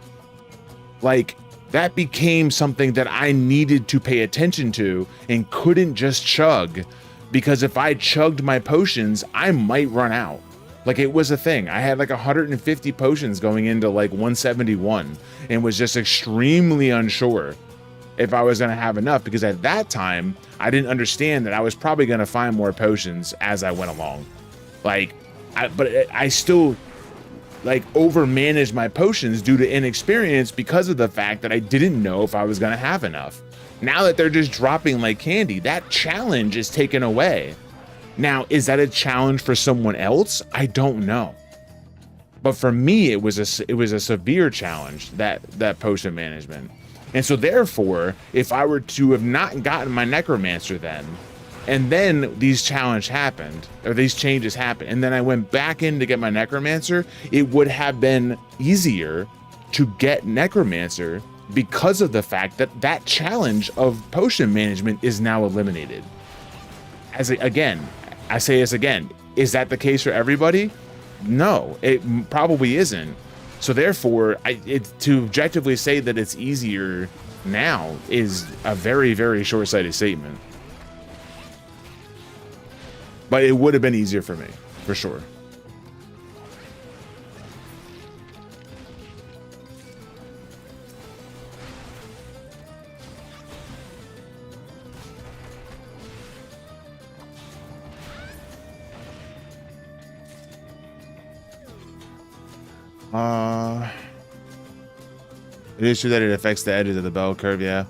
Like that became something that I needed to pay attention to and couldn't just chug, because if I chugged my potions, I might run out. Like it was a thing. I had like 150 potions going into like 171 and was just extremely unsure if I was going to have enough, because at that time I didn't understand that I was probably going to find more potions as I went along. Like, I still like overmanaged my potions due to inexperience because of the fact that I didn't know if I was going to have enough. Now that they're just dropping like candy, that challenge is taken away. Now, is that a challenge for someone else? I don't know. But for me, it was a severe challenge, that potion management. And so therefore, if I were to have not gotten my Necromancer then, And then these changes happened, and then I went back in to get my Necromancer. It would have been easier to get Necromancer because of the fact that that challenge of potion management is now eliminated. Again, I say this again, is that the case for everybody? No, it probably isn't. So therefore, to objectively say that it's easier now is a very, very short-sighted statement. But it would have been easier for me, for sure. It is true that it affects the edges of the bell curve, yeah.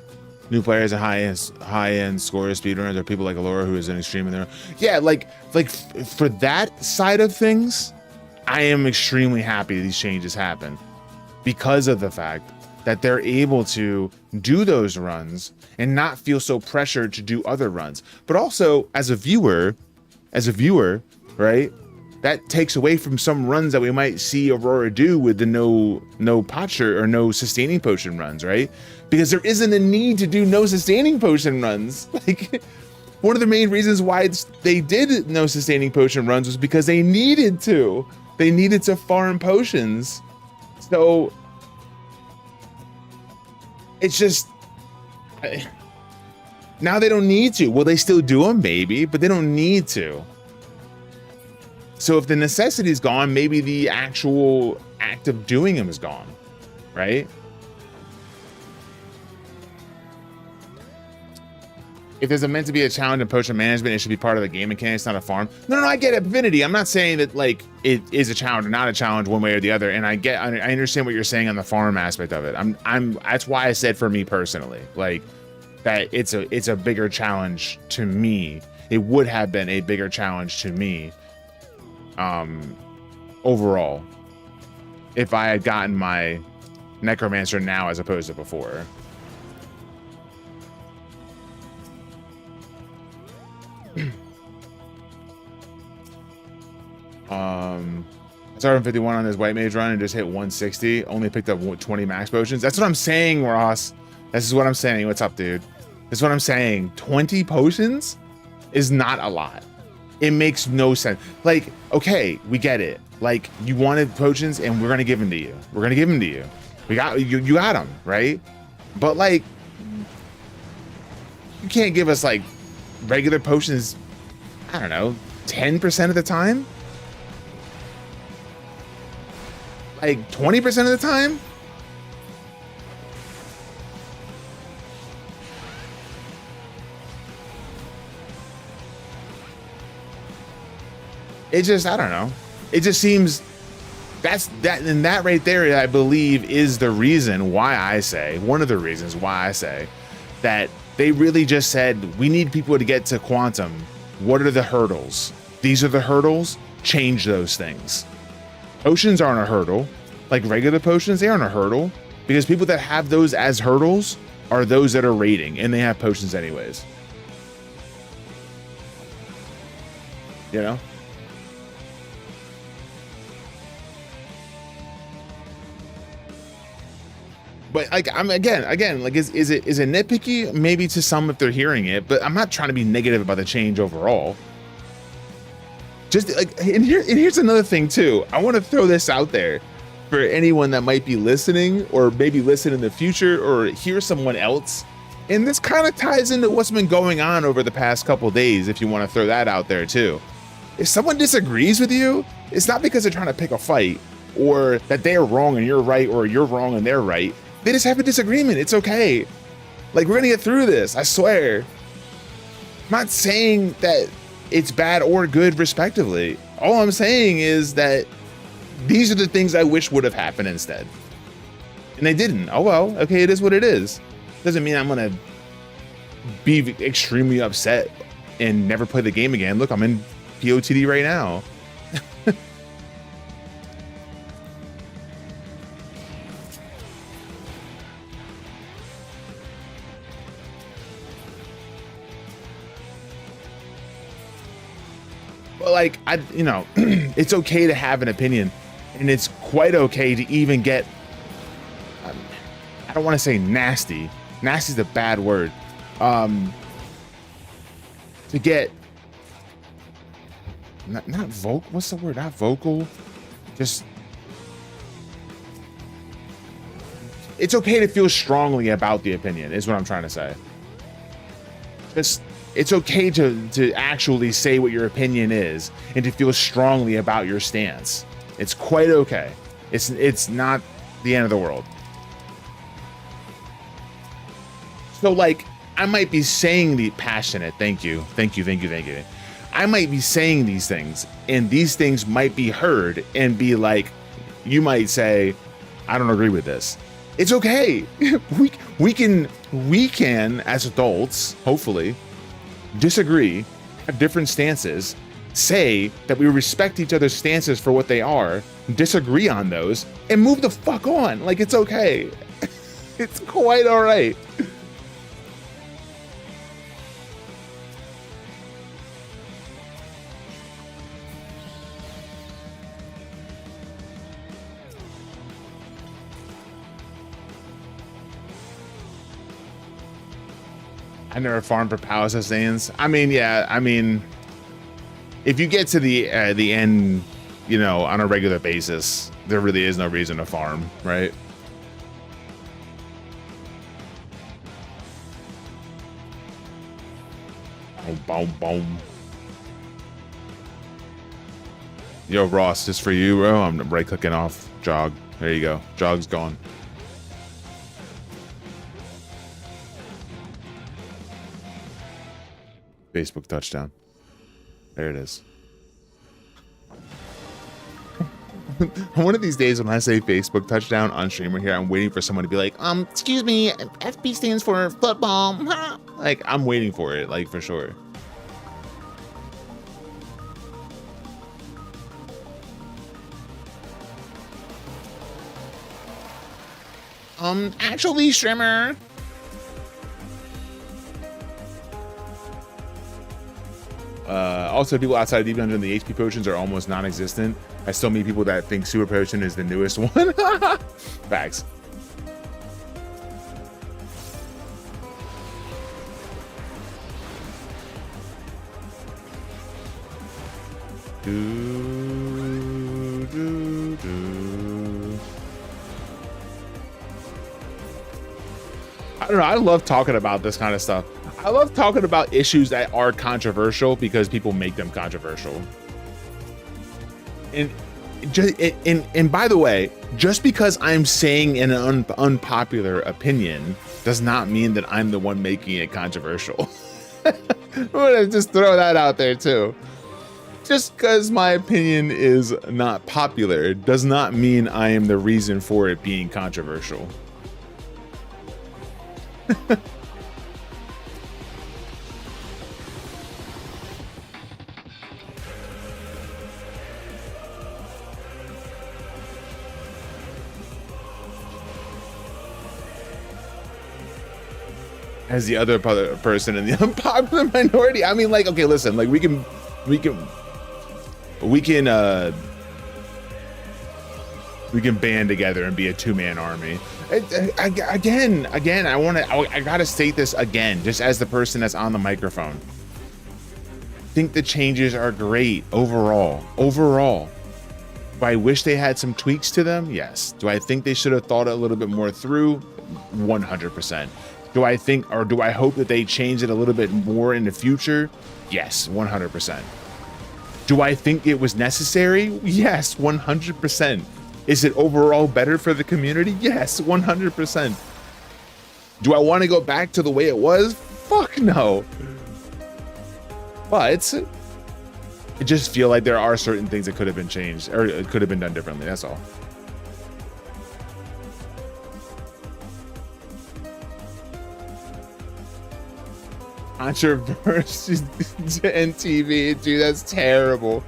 New players and high-end scorers, speedrunners, or people like Alora who is an extreme in their... Yeah, like for that side of things, I am extremely happy these changes happen because of the fact that they're able to do those runs and not feel so pressured to do other runs. But also, as a viewer, right? That takes away from some runs that we might see Aurora do with the no potcher or no sustaining potion runs, right? Because there isn't a need to do no sustaining potion runs. Like, one of the main reasons why they did no sustaining potion runs was because they needed to. They needed to farm potions. So it's just now they don't need to. Will they still do them? Maybe, but they don't need to. So if the necessity is gone, maybe the actual act of doing them is gone, right? If there's meant to be a challenge in potion management, it should be part of the game mechanics, not a farm. No, I get it, Divinity. I'm not saying that like it is a challenge or not a challenge one way or the other. And I understand what you're saying on the farm aspect of it. That's why I said for me personally, like that it's a bigger challenge to me. It would have been a bigger challenge to me. Overall, if I had gotten my Necromancer now as opposed to before. I started on 51 on this White Mage run and just hit 160. Only picked up 20 max potions. That's what I'm saying, Ross. This is what I'm saying. What's up, dude? This is what I'm saying. 20 potions is not a lot. It makes no sense. Like, okay, we get it. Like, you wanted potions and we're gonna give them to you. We're gonna give them to you. We got you got them, right? But like, you can't give us like regular potions, I don't know, 10% of the time? Like 20% of the time? It just, I don't know. It just seems that right there, I believe, is the reason why I say, one of the reasons why I say that they really just said, we need people to get to quantum. What are the hurdles? These are the hurdles. Change those things. Potions aren't a hurdle. Like regular potions, they aren't a hurdle because people that have those as hurdles are those that are raiding and they have potions anyways. You know? But like, I'm again, like, is it nitpicky? Maybe to some if they're hearing it, but I'm not trying to be negative about the change overall. Just like, and here's another thing too. I want to throw this out there for anyone that might be listening or maybe listen in the future or hear someone else. And this kind of ties into what's been going on over the past couple days, if you want to throw that out there too. If someone disagrees with you, it's not because they're trying to pick a fight or that they're wrong and you're right or you're wrong and they're right. They just have a disagreement. It's okay. Like, we're gonna get through this, I swear. I'm not saying that it's bad or good respectively. All I'm saying is that these are the things I wish would have happened instead. And they didn't. Oh well, okay, it is what it is. Doesn't mean I'm gonna be extremely upset and never play the game again. Look, I'm in POTD right now. But like, it's okay to have an opinion, and it's quite okay to even get, I don't want to say nasty. Nasty is a bad word. To get not vocal. What's the word? Not vocal. Just, it's okay to feel strongly about the opinion, is what I'm trying to say. Just, it's okay to actually say what your opinion is and to feel strongly about your stance. It's quite okay. It's not the end of the world. So like, I might be saying the passionate, thank you. I might be saying these things, and these things might be heard and be like, you might say, I don't agree with this. It's okay. We can as adults, hopefully, disagree, have different stances, say that we respect each other's stances for what they are, disagree on those, and move the fuck on. Like, it's okay. It's quite all right. I never farmed for power sustains. I mean, yeah, if you get to the end, on a regular basis, there really is no reason to farm, right? Boom, boom. Yo, Ross, just for you, bro. I'm right clicking off jog. There you go. Jog's gone. Facebook touchdown. There it is. One of these days when I say Facebook touchdown on streamer here, I'm waiting for someone to be like, excuse me, FB stands for football. Like, I'm waiting for it, like, for sure. Actually, streamer. Also, people outside of Deep Dungeon, the HP potions are almost non-existent. I still meet people that think Super Potion is the newest one. Facts. I don't know. I love talking about this kind of stuff. I love talking about issues that are controversial because people make them controversial. And by the way, just because I'm saying an unpopular opinion does not mean that I'm the one making it controversial. I'm gonna just throw that out there too. Just because my opinion is not popular does not mean I am the reason for it being controversial. As the other person in the unpopular minority. I mean, like, okay, listen, like we can band together and be a two-man army. Again, I gotta state this again, just as the person that's on the microphone. I think the changes are great overall. Do I wish they had some tweaks to them? Yes. Do I think they should have thought it a little bit more through? 100%. Do I think, or do I hope that they change it a little bit more in the future? Yes, 100%. Do I think it was necessary? Yes, 100%. Is it overall better for the community? Yes, 100%. Do I want to go back to the way it was? Fuck no. But I just feel like there are certain things that could have been changed, or it could have been done differently, that's all. Controversy and TV, dude, that's terrible.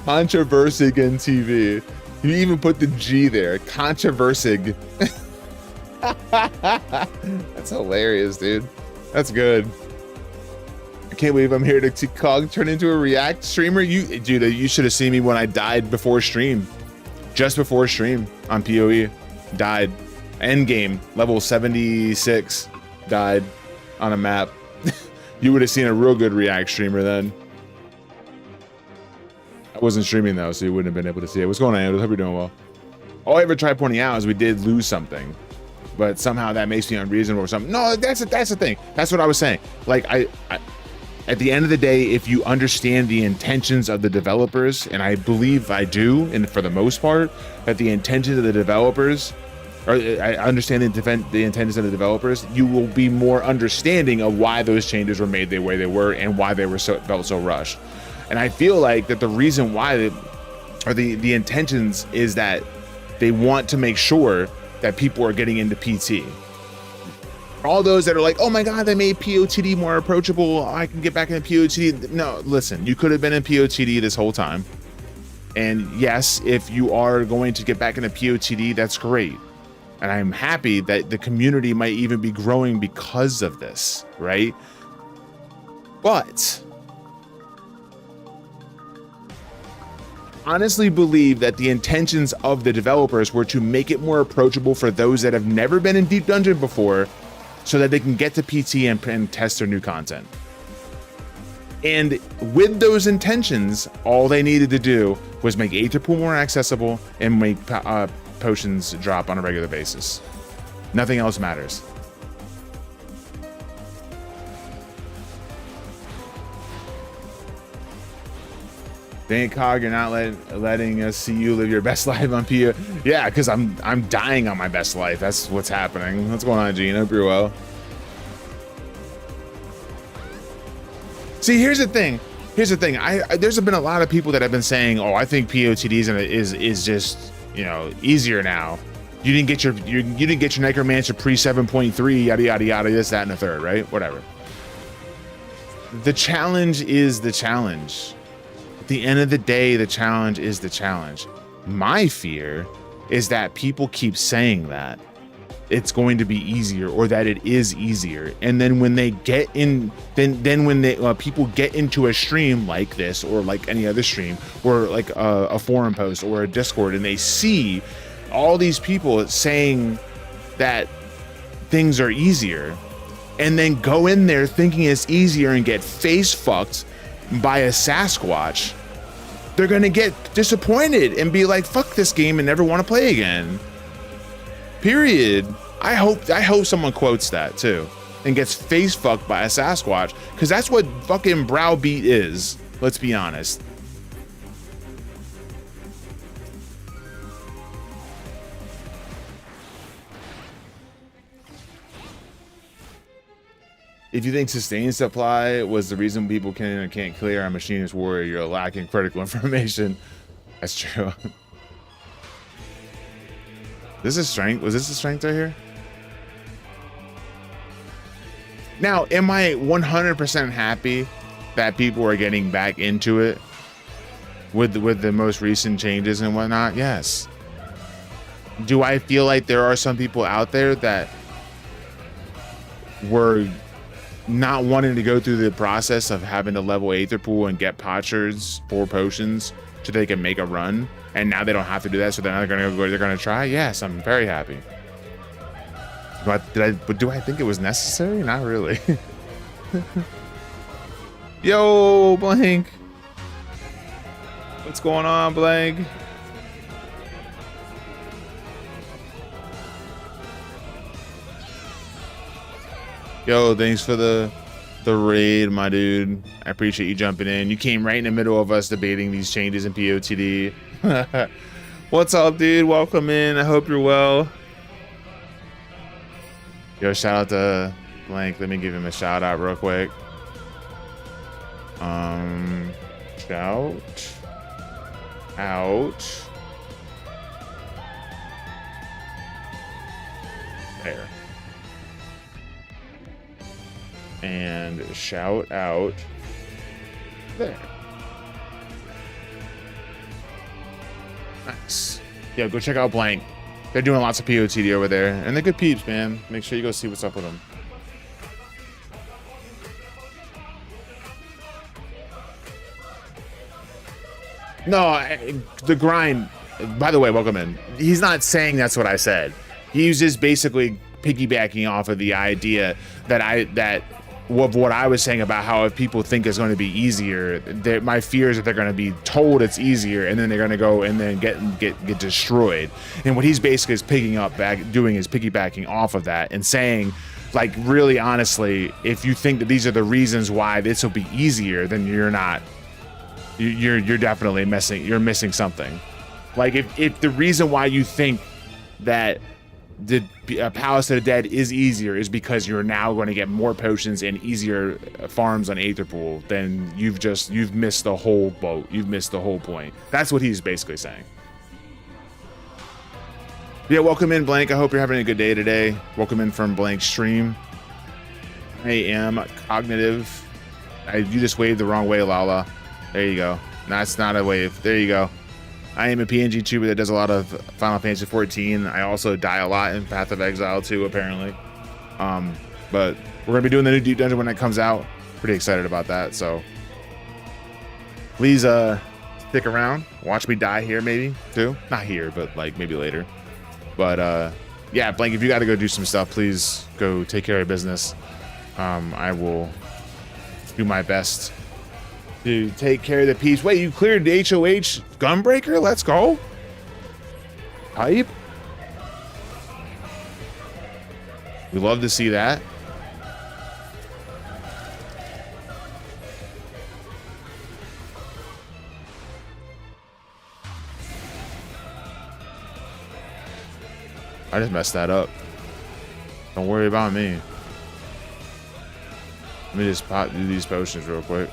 Controversy and TV. You even put the G there. Controversy. That's hilarious, dude. That's good. I can't believe I'm here to see Cog turn into a React streamer. Dude, you should have seen me when I died before stream. Just before stream on PoE. Died. End game, level 76. Died on a map. You would have seen a real good React streamer then. I wasn't streaming though, so you wouldn't have been able to see it. What's going on, I hope you're doing well. All I ever tried pointing out is we did lose something. But somehow that makes me unreasonable or something. No, that's the thing. That's what I was saying. Like, I at the end of the day, if you understand the intentions of the developers, and I believe I do, and for the most part, that the intentions of the developers, or I understand the intentions of the developers, you will be more understanding of why those changes were made the way they were and why they were felt so rushed. And I feel like that the reason why, the intentions is that they want to make sure that people are getting into PT. All those that are like, oh my God, they made POTD more approachable. I can get back into POTD. No, listen, you could have been in POTD this whole time. And yes, if you are going to get back into POTD, that's great. And I'm happy that the community might even be growing because of this, right? But honestly believe that the intentions of the developers were to make it more approachable for those that have never been in Deep Dungeon before, so that they can get to PT and test their new content. And with those intentions, all they needed to do was make Aether Pool more accessible and make potions drop on a regular basis. Nothing else matters. Dang Cog, you're not letting us see you live your best life on PO. Yeah, because I'm dying on my best life. That's what's happening. What's going on, Gene? Hope you're well. See, here's the thing. There's been a lot of people that have been saying, "Oh, I think POTD is just, you know, easier now. You didn't get your Necromancer pre 7.3, yada yada yada, this, that, and the third, right? Whatever." The challenge is the challenge. At the end of the day, the challenge is the challenge. My fear is that people keep saying that it's going to be easier or that it is easier, and then when they get in, then when they people get into a stream like this or like any other stream or like a forum post or a Discord, and they see all these people saying that things are easier, and then go in there thinking it's easier and get face fucked by a Sasquatch, they're gonna get disappointed and be like, fuck this game, and never want to play again. Period. I hope someone quotes that too and gets face fucked by a Sasquatch, because that's what fucking browbeat is. Let's be honest. If you think sustained supply was the reason people can or can't clear a machinist warrior, you're lacking critical information. That's true. This is strength. Was this a strength right here? Now, am I 100% happy that people are getting back into it with the most recent changes and whatnot? Yes. Do I feel like there are some people out there that were not wanting to go through the process of having to level Aether Pool and get potsherds for potions so they can make a run, and now they don't have to do that, so they're not gonna go, they're gonna try? Yes, I'm very happy. But do I think it was necessary? Not really. Yo, Blank. What's going on, Blank? Yo, thanks for the raid, my dude. I appreciate you jumping in. You came right in the middle of us debating these changes in POTD. What's up, dude? Welcome in. I hope you're well. Yo, shout out to Blank. Let me give him a shout out real quick. Shout out. There. And shout out there. Nice. Yo, go check out Blank. They're doing lots of POTD over there, and they're good peeps, man. Make sure you go see what's up with them. No, the grind. By the way, welcome in. He's not saying that's what I said. He's just basically piggybacking off of the idea that what I was saying about how if people think it's going to be easier, that my fear is that they're going to be told it's easier and then they're going to go and then get destroyed. And what he's basically is piggybacking off of that and saying, like, really honestly, if you think that these are the reasons why this will be easier, then you're not. You're definitely missing something. Like if the reason why you think that the Palace of the Dead is easier is because you're now going to get more potions and easier farms on Aether Pool, then you've missed the whole boat. You've missed the whole point. That's what he's basically saying. Yeah, welcome in, Blank. I hope you're having a good day today. Welcome in from Blank Stream. I am cognitive. You just waved the wrong way, Lala. There you go. That's not a wave. There you go. I am a PNG tuber that does a lot of Final Fantasy 14. I also die a lot in Path of Exile too, apparently. But we're gonna be doing the new Deep Dungeon when it comes out. Pretty excited about that. So please stick around. Watch me die here, maybe too. Not here, but like maybe later. But yeah, Blank, if you got to go do some stuff, please go take care of business. I will do my best to take care of the piece. Wait, you cleared the HOH Gunbreaker? Let's go. Hype. We love to see that. I just messed that up. Don't worry about me. Let me just do these potions real quick.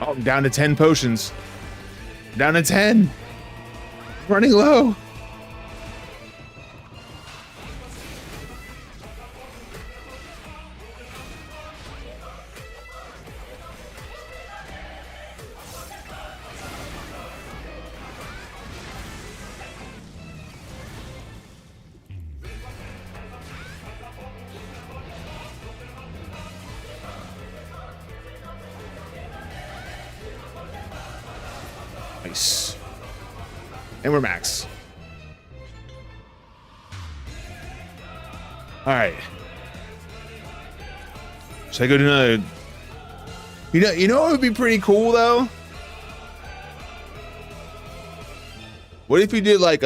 Oh, I'm down to 10 potions. Down to 10. Running low. Nice. And we're max. All right. Should I go to another? You know what would be pretty cool though? What if you did like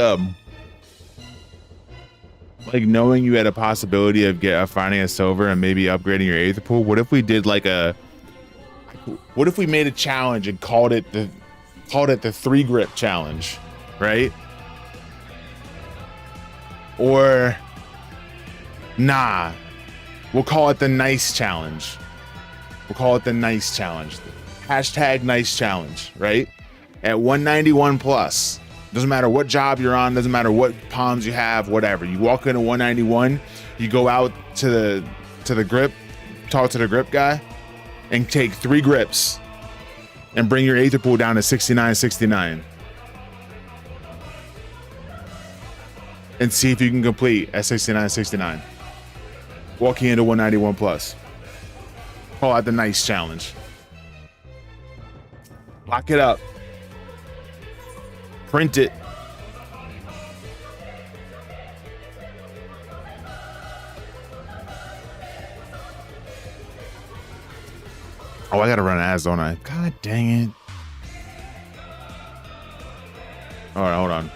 knowing you had a possibility of finding a silver and maybe upgrading your Aether Pool? What if we did what if we made a challenge and called it the 3 grip challenge, right? Or nah, we'll call it the nice challenge. We'll call it the nice challenge. Hashtag nice challenge, right? At 191 plus, doesn't matter what job you're on, doesn't matter what palms you have, whatever. You walk into 191, you go out to the grip, talk to the grip guy, and take 3 grips and bring your Aether Pool down to 69.69 and see if you can complete at 69.69 walking into 191 plus. Call out the nice challenge. Lock it up, print it, oh, I gotta run ads, don't I? God dang it. All right, hold on.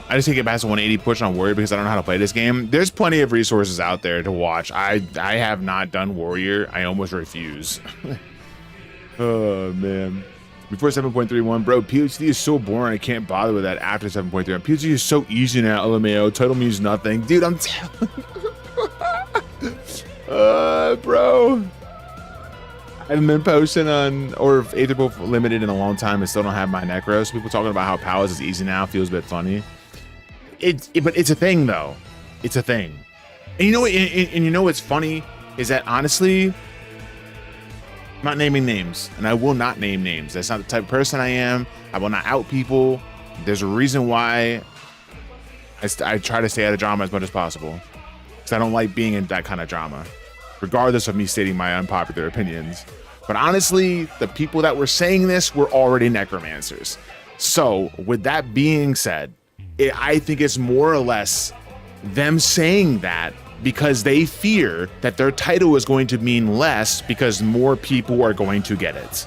I just take it past 180 push on Warrior because I don't know how to play this game. There's plenty of resources out there to watch. I have not done Warrior. I almost refuse. Oh man. Before 7.31, bro, PhD is so boring. I can't bother with that after 7.31. PhD is so easy now, LMAO. Title means nothing. Dude, I'm telling you. Bro. I haven't been posting on or Aetherpool Limited in a long time and still don't have my Necros. People talking about how Powers is easy now feels a bit funny. But it's a thing, though. It's a thing. And you know what? And you know what's funny is that honestly, I'm not naming names, and I will not name names. That's not the type of person I am. I will not out people. There's a reason why I try to stay out of drama as much as possible, because I don't like being in that kind of drama, regardless of me stating my unpopular opinions. But honestly, the people that were saying this were already necromancers. So with that being said, I think it's more or less them saying that because they fear that their title is going to mean less because more people are going to get it.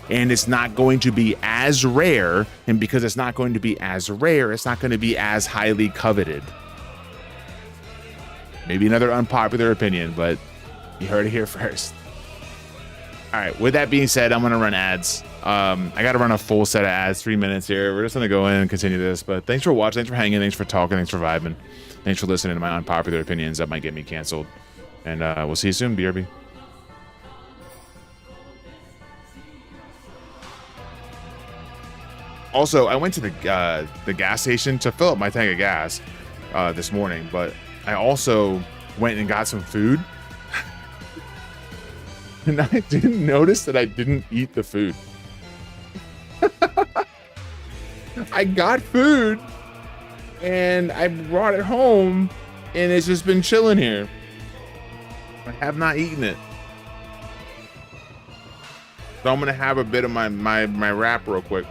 And it's not going to be as rare. And because it's not going to be as rare, it's not going to be as highly coveted. Maybe another unpopular opinion, but you heard it here first. All right, with that being said, I'm going to run ads. I got to run a full set of ads, 3 minutes here. We're just going to go in and continue this. But thanks for watching. Thanks for hanging. Thanks for talking. Thanks for vibing. Thanks for listening to my unpopular opinions that might get me canceled. And we'll see you soon, BRB. Also, I went to the gas station to fill up my tank of gas this morning, but I also went and got some food. And I didn't notice that I didn't eat the food. I got food and I brought it home and it's just been chilling here. I have not eaten it. So I'm gonna have a bit of my wrap real quick.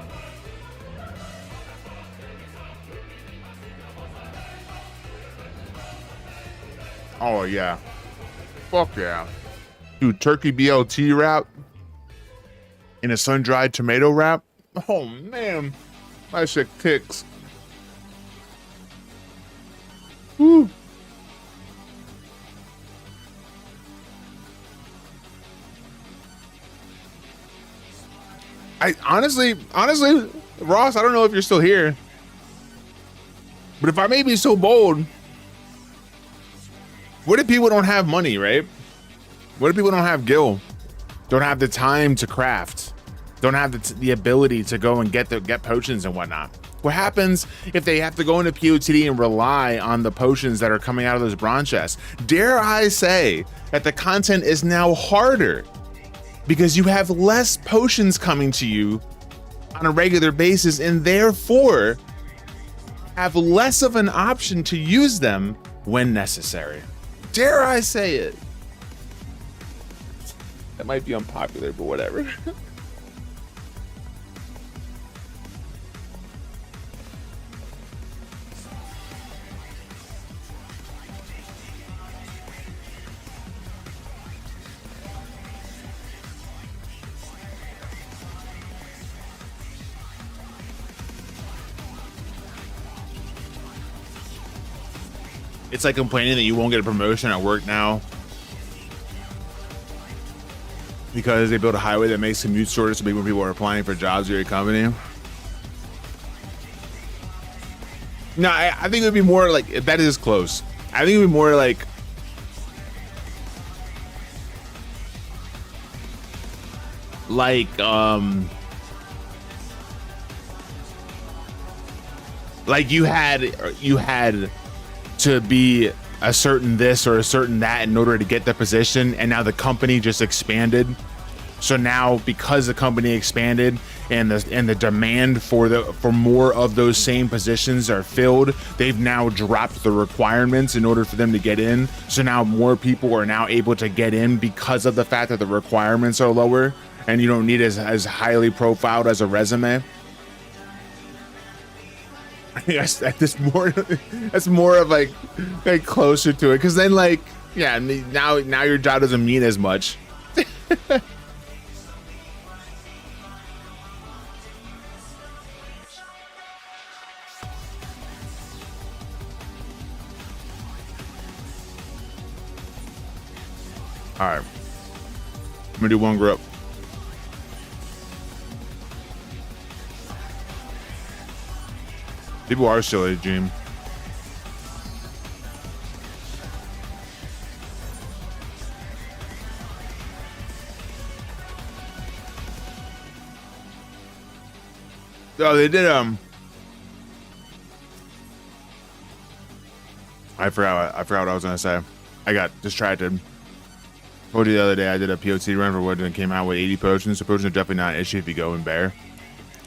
Oh yeah. Fuck yeah. Dude, turkey BLT wrap in a sun-dried tomato wrap. Oh man, my shit kicks. Woo. I honestly, Ross, I don't know if you're still here, but if I may be so bold, what if people don't have money, right? What if people don't have gil, don't have the time to craft, don't have the ability to go and get potions and whatnot? What happens if they have to go into POTD and rely on the potions that are coming out of those bronze chests? Dare I say that the content is now harder because you have less potions coming to you on a regular basis and therefore have less of an option to use them when necessary. Dare I say it? That might be unpopular, but whatever. It's like complaining that you won't get a promotion at work now because they built a highway that makes commute shorter so when people are applying for jobs at your company. No, I think it would be more like, that is close. I think it would be more like you had to be a certain this or a certain that in order to get the position, and now the company just expanded. So now because the company expanded and the demand for more of those same positions are filled, they've now dropped the requirements in order for them to get in. So now more people are now able to get in because of the fact that the requirements are lower and you don't need as highly profiled as a resume. Yes, that's more of like closer to it, because then like, yeah, now your job doesn't mean as much. All right, I'm gonna do one group. People are silly, Jim. Oh, they did, I forgot what I was gonna say. I got distracted. Told you the other day I did a POT run for Wood and came out with 80 potions. So potions are definitely not an issue if you go in bear.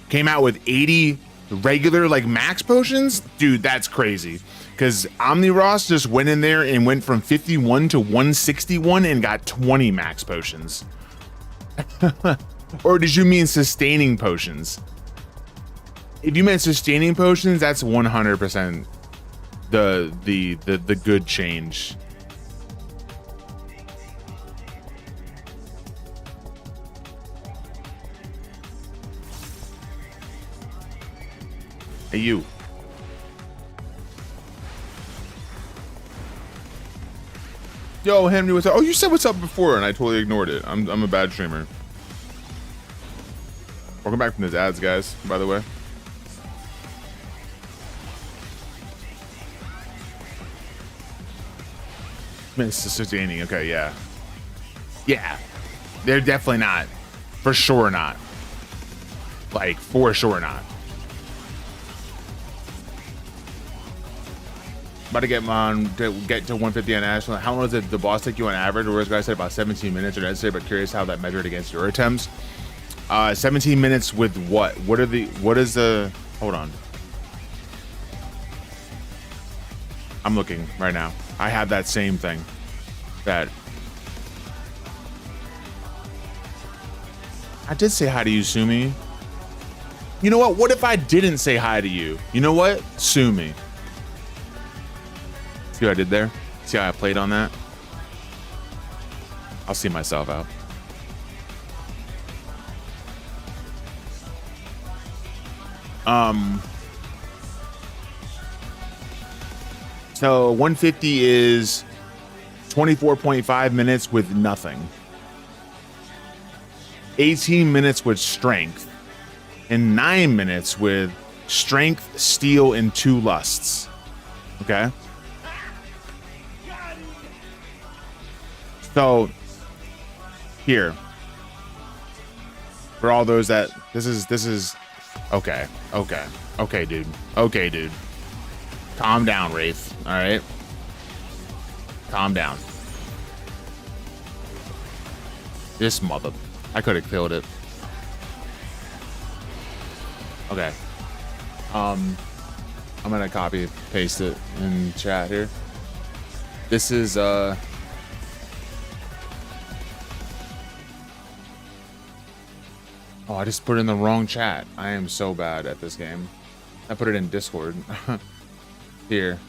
Came out with 80 regular, like, max potions? Dude, that's crazy. Because Omniross just went in there and went from 51 to 161 and got 20 max potions. Or did you mean sustaining potions? If you meant sustaining potions, that's 100% the good change. Hey, you. Yo, Henry, what's up? Oh, you said what's up before, and I totally ignored it. I'm a bad streamer. Welcome back from those ads, guys, by the way. It's sustaining. Okay, yeah. Yeah. They're definitely not. For sure not. Like, for sure not. About to get to 150 on National. How long does the boss take you on average? Or was guys said about 17 minutes or necessary, but curious how that measured against your attempts. 17 minutes with what? What is the, hold on. I'm looking right now. I have that same thing. That I did say hi to you, Sumi. You know what? What if I didn't say hi to you? You know what? Sue me. See what I did there? See how I played on that? I'll see myself out. So 150 is 24.5 minutes with nothing. 18 minutes with strength. And 9 minutes with strength, steel, and 2 lusts. Okay? So, here. For all those that, this is, okay, dude. Calm down, Wraith. All right. Calm down. This mother. I could have killed it. Okay. I'm gonna copy paste it in chat here. This is oh, I just put it in the wrong chat. I am so bad at this game. I put it in Discord. Here.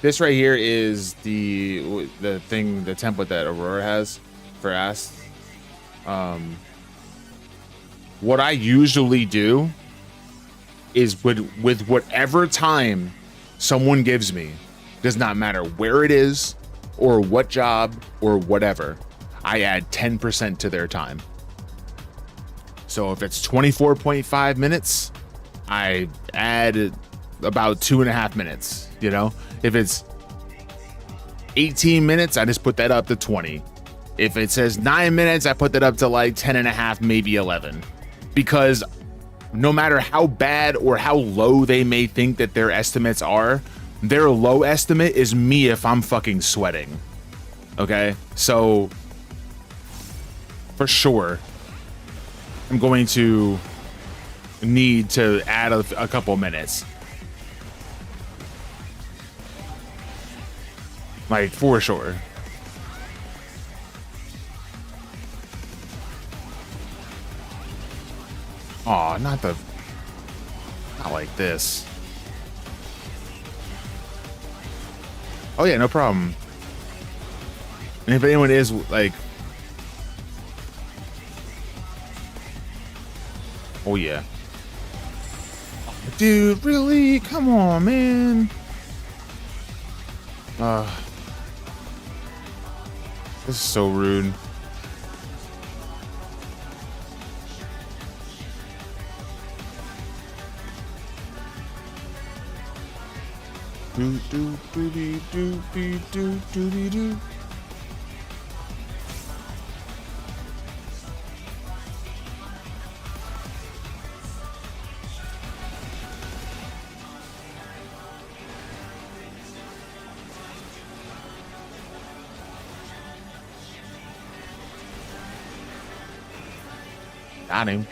This right here is the thing, the template that Aurora has for Ask. What I usually do is with whatever time someone gives me, does not matter where it is or what job or whatever, I add 10% to their time. So if it's 24.5 minutes, I add about 2.5 minutes, you know? If it's 18 minutes, I just put that up to 20. If it says 9 minutes, I put that up to like 10.5, maybe 11. Because no matter how bad or how low they may think that their estimates are, their low estimate is me if I'm fucking sweating. Okay? So, for sure, I'm going to need to add a couple minutes. Like, for sure. Aw, not like this. Oh yeah, no problem. And if anyone is like, oh yeah. Dude, really? Come on, man. This is so rude. Do do do dee do dee do do dee do. Got him.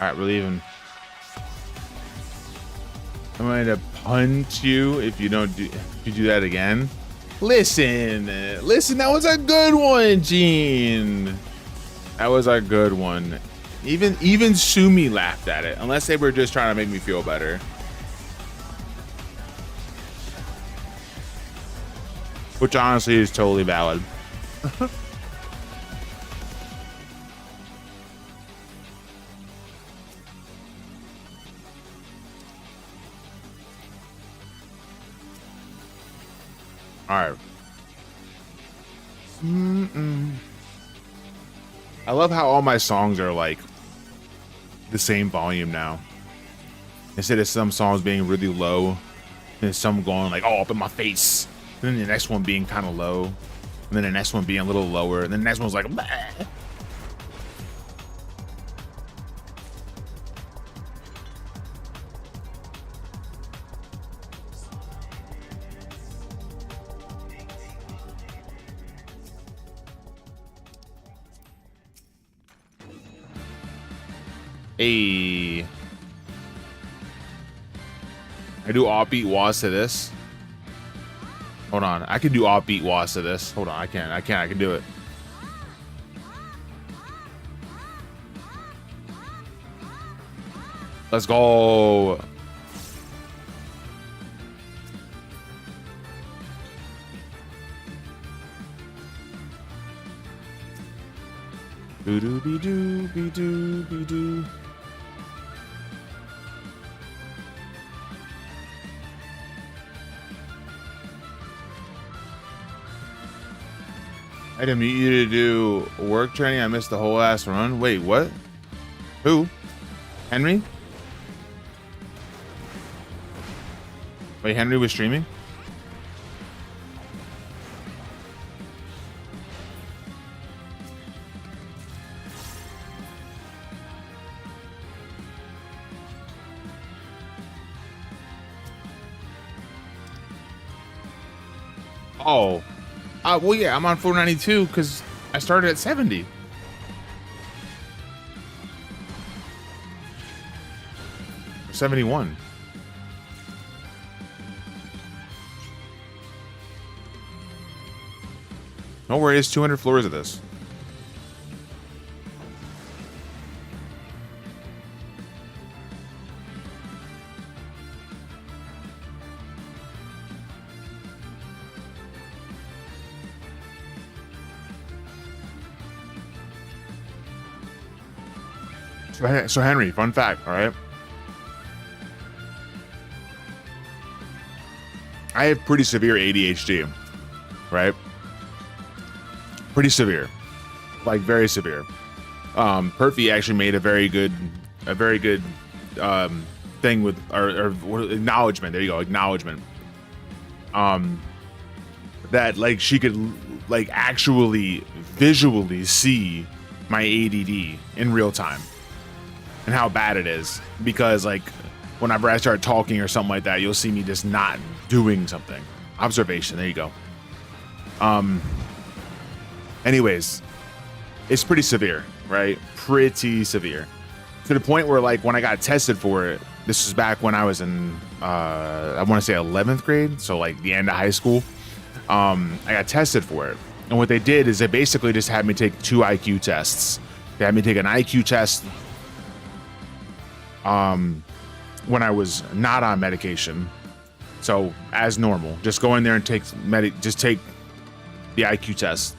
All right, we're leaving. I'm going to punch you if you don't do if you do that again. Listen, that was a good one, Gene. That was a good one. Even Sumi laughed at it, unless they were just trying to make me feel better. Which honestly is totally valid. All right. I love how all my songs are like the same volume now. Instead of some songs being really low, and some going like all up in my face, and then the next one being kind of low, and then the next one being a little lower, and then the next one's like, bah. Hey, I do offbeat was to this. Hold on, I can do offbeat was to this. Hold on, I can do it. Let's go. Do do be do be do be do. I didn't meet you to do work training. I missed the whole ass run. Wait, what? Who? Henry? Wait, Henry was streaming? Oh. Well, yeah, I'm on 492 because I started at 70. Or 71. No worries, 200 floors of this. So Henry, fun fact, all right? I have pretty severe ADHD, right? Pretty severe, like very severe. Perfy actually made a very good thing with or acknowledgement. There you go, acknowledgement. That like she could like actually visually see my ADD in real time. And how bad it is, because like whenever I start talking or something like that, you'll see me just not doing something. Observation, there you go. Anyways, it's pretty severe, right? Pretty severe, to the point where like when I got tested for it, this was back when I was in I want to say 11th grade, so like the end of high school. I got tested for it, and what they did is they basically just had me take 2 IQ tests. They had me take an IQ test when I was not on medication, so as normal, just go in there and take take the IQ test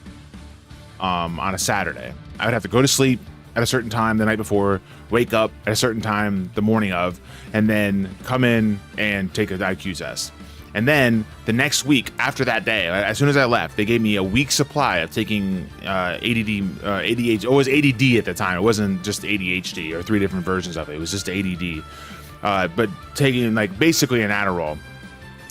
on a Saturday. I would have to go to sleep at a certain time the night before, wake up at a certain time the morning of, and then come in and take an IQ test. And then the next week after that day, as soon as I left, they gave me a week's supply of taking ADD, ADHD. It was ADD at the time. It wasn't just ADHD or 3 different versions of it. It was just ADD. But taking like basically an Adderall,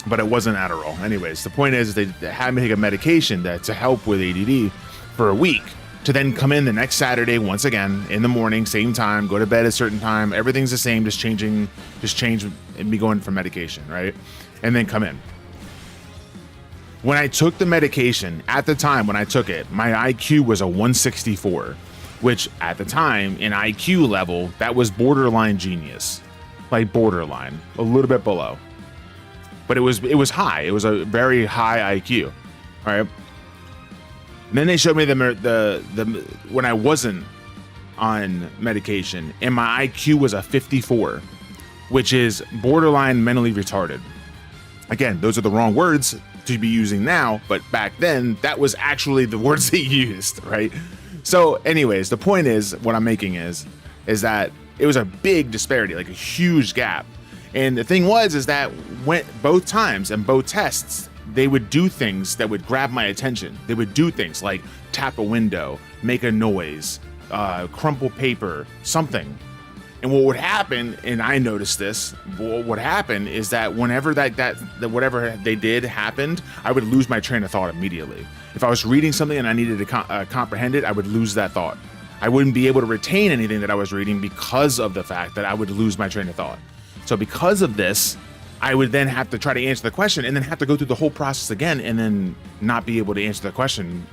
but it wasn't Adderall. Anyways, the point is they had me take a medication to help with ADD for a week, to then come in the next Saturday once again in the morning, same time, go to bed at a certain time. Everything's the same, just change me going for medication, right? And then come in. When I took the medication, at the time when I took it, my IQ was a 164, which at the time in IQ level, that was borderline genius, like borderline, a little bit below. But it was high. It was a very high IQ, all right? And then they showed me the when I wasn't on medication, and my IQ was a 54, which is borderline mentally retarded. Again, those are the wrong words to be using now, but back then that was actually the words they used, right? So anyways, the point is, what I'm making is that it was a big disparity, like a huge gap. And the thing is that when both times and both tests, they would do things that would grab my attention. They would do things like tap a window, make a noise, crumple paper, something. And what would happen, and I noticed this, what would happen is that whenever that whatever they did happened, I would lose my train of thought immediately. If I was reading something and I needed to comprehend it, I would lose that thought. I wouldn't be able to retain anything that I was reading because of the fact that I would lose my train of thought. So because of this, I would then have to try to answer the question and then have to go through the whole process again and then not be able to answer the question.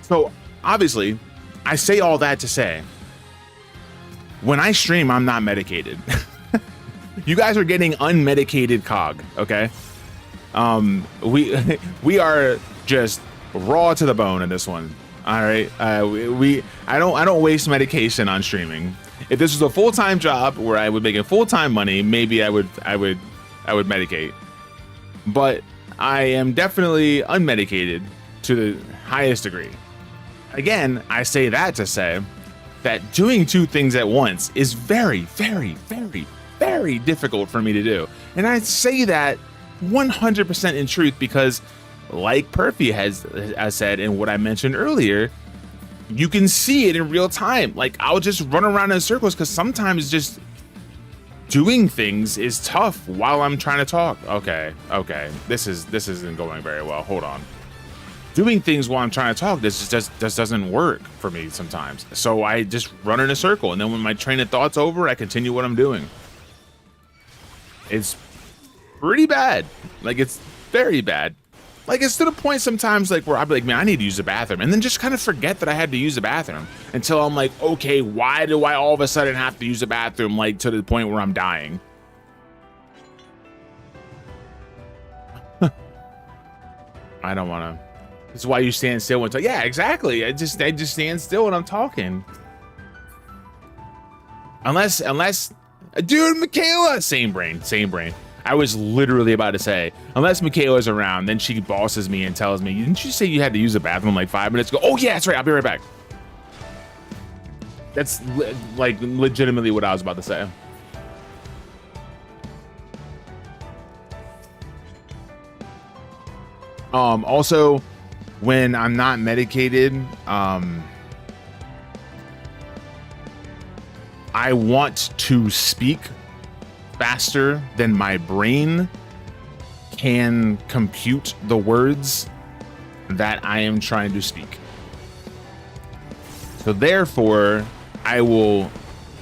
So obviously, I say all that to say, when I stream, I'm not medicated. You guys are getting unmedicated cog, okay? We are just raw to the bone in this one. All right, I don't waste medication on streaming. If this was a full-time job where I would make a full-time money, maybe I would medicate. But I am definitely unmedicated to the highest degree. Again, I say that to say that doing 2 things at once is very, very, very, very difficult for me to do. And I say that 100% in truth because, like Perfy has said and what I mentioned earlier, you can see it in real time. Like, I'll just run around in circles because sometimes just doing things is tough while I'm trying to talk. Okay, this isn't going very well. Hold on. Doing things while I'm trying to talk, this just doesn't work for me sometimes. So I just run in a circle, and then when my train of thought's over, I continue what I'm doing. It's pretty bad. Like, it's very bad. Like, it's to the point sometimes, like, where I'll be like, man, I need to use the bathroom, and then just kind of forget that I had to use the bathroom until I'm like, okay, why do I all of a sudden have to use the bathroom, like, to the point where I'm dying? I don't want to. This is why you stand still when talking. Yeah, exactly. I just stand still when I'm talking. Unless, dude, Michaela, same brain. I was literally about to say, unless Michaela's around, then she bosses me and tells me, didn't you say you had to use the bathroom like 5 minutes ago? Oh yeah, that's right. I'll be right back. That's like legitimately what I was about to say. Also, when I'm not medicated, I want to speak faster than my brain can compute the words that I am trying to speak. So therefore, I will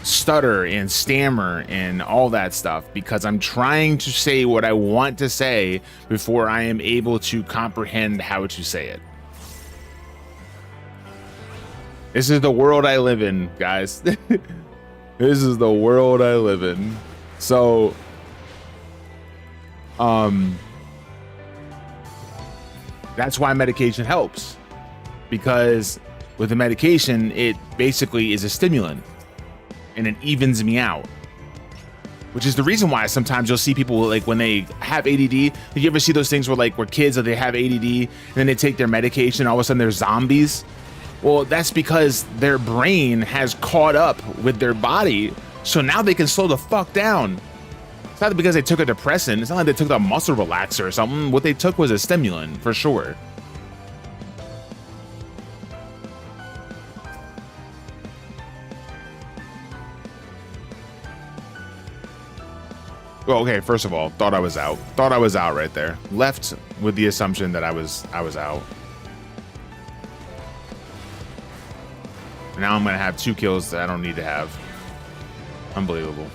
stutter and stammer and all that stuff because I'm trying to say what I want to say before I am able to comprehend how to say it. This is the world I live in, guys. This is the world I live in. So, that's why medication helps, because with the medication, it basically is a stimulant and it evens me out, which is the reason why sometimes you'll see people like when they have ADD, you ever see those things where kids, they have ADD and then they take their medication, all of a sudden they're zombies. Well, that's because their brain has caught up with their body. So now they can slow the fuck down. It's not because they took a depressant. It's not like they took a muscle relaxer or something. What they took was a stimulant, for sure. Well, okay, first of all, thought I was out. Thought I was out right there. Left with the assumption that I was out. Now I'm gonna have 2 kills that I don't need to have. Unbelievable.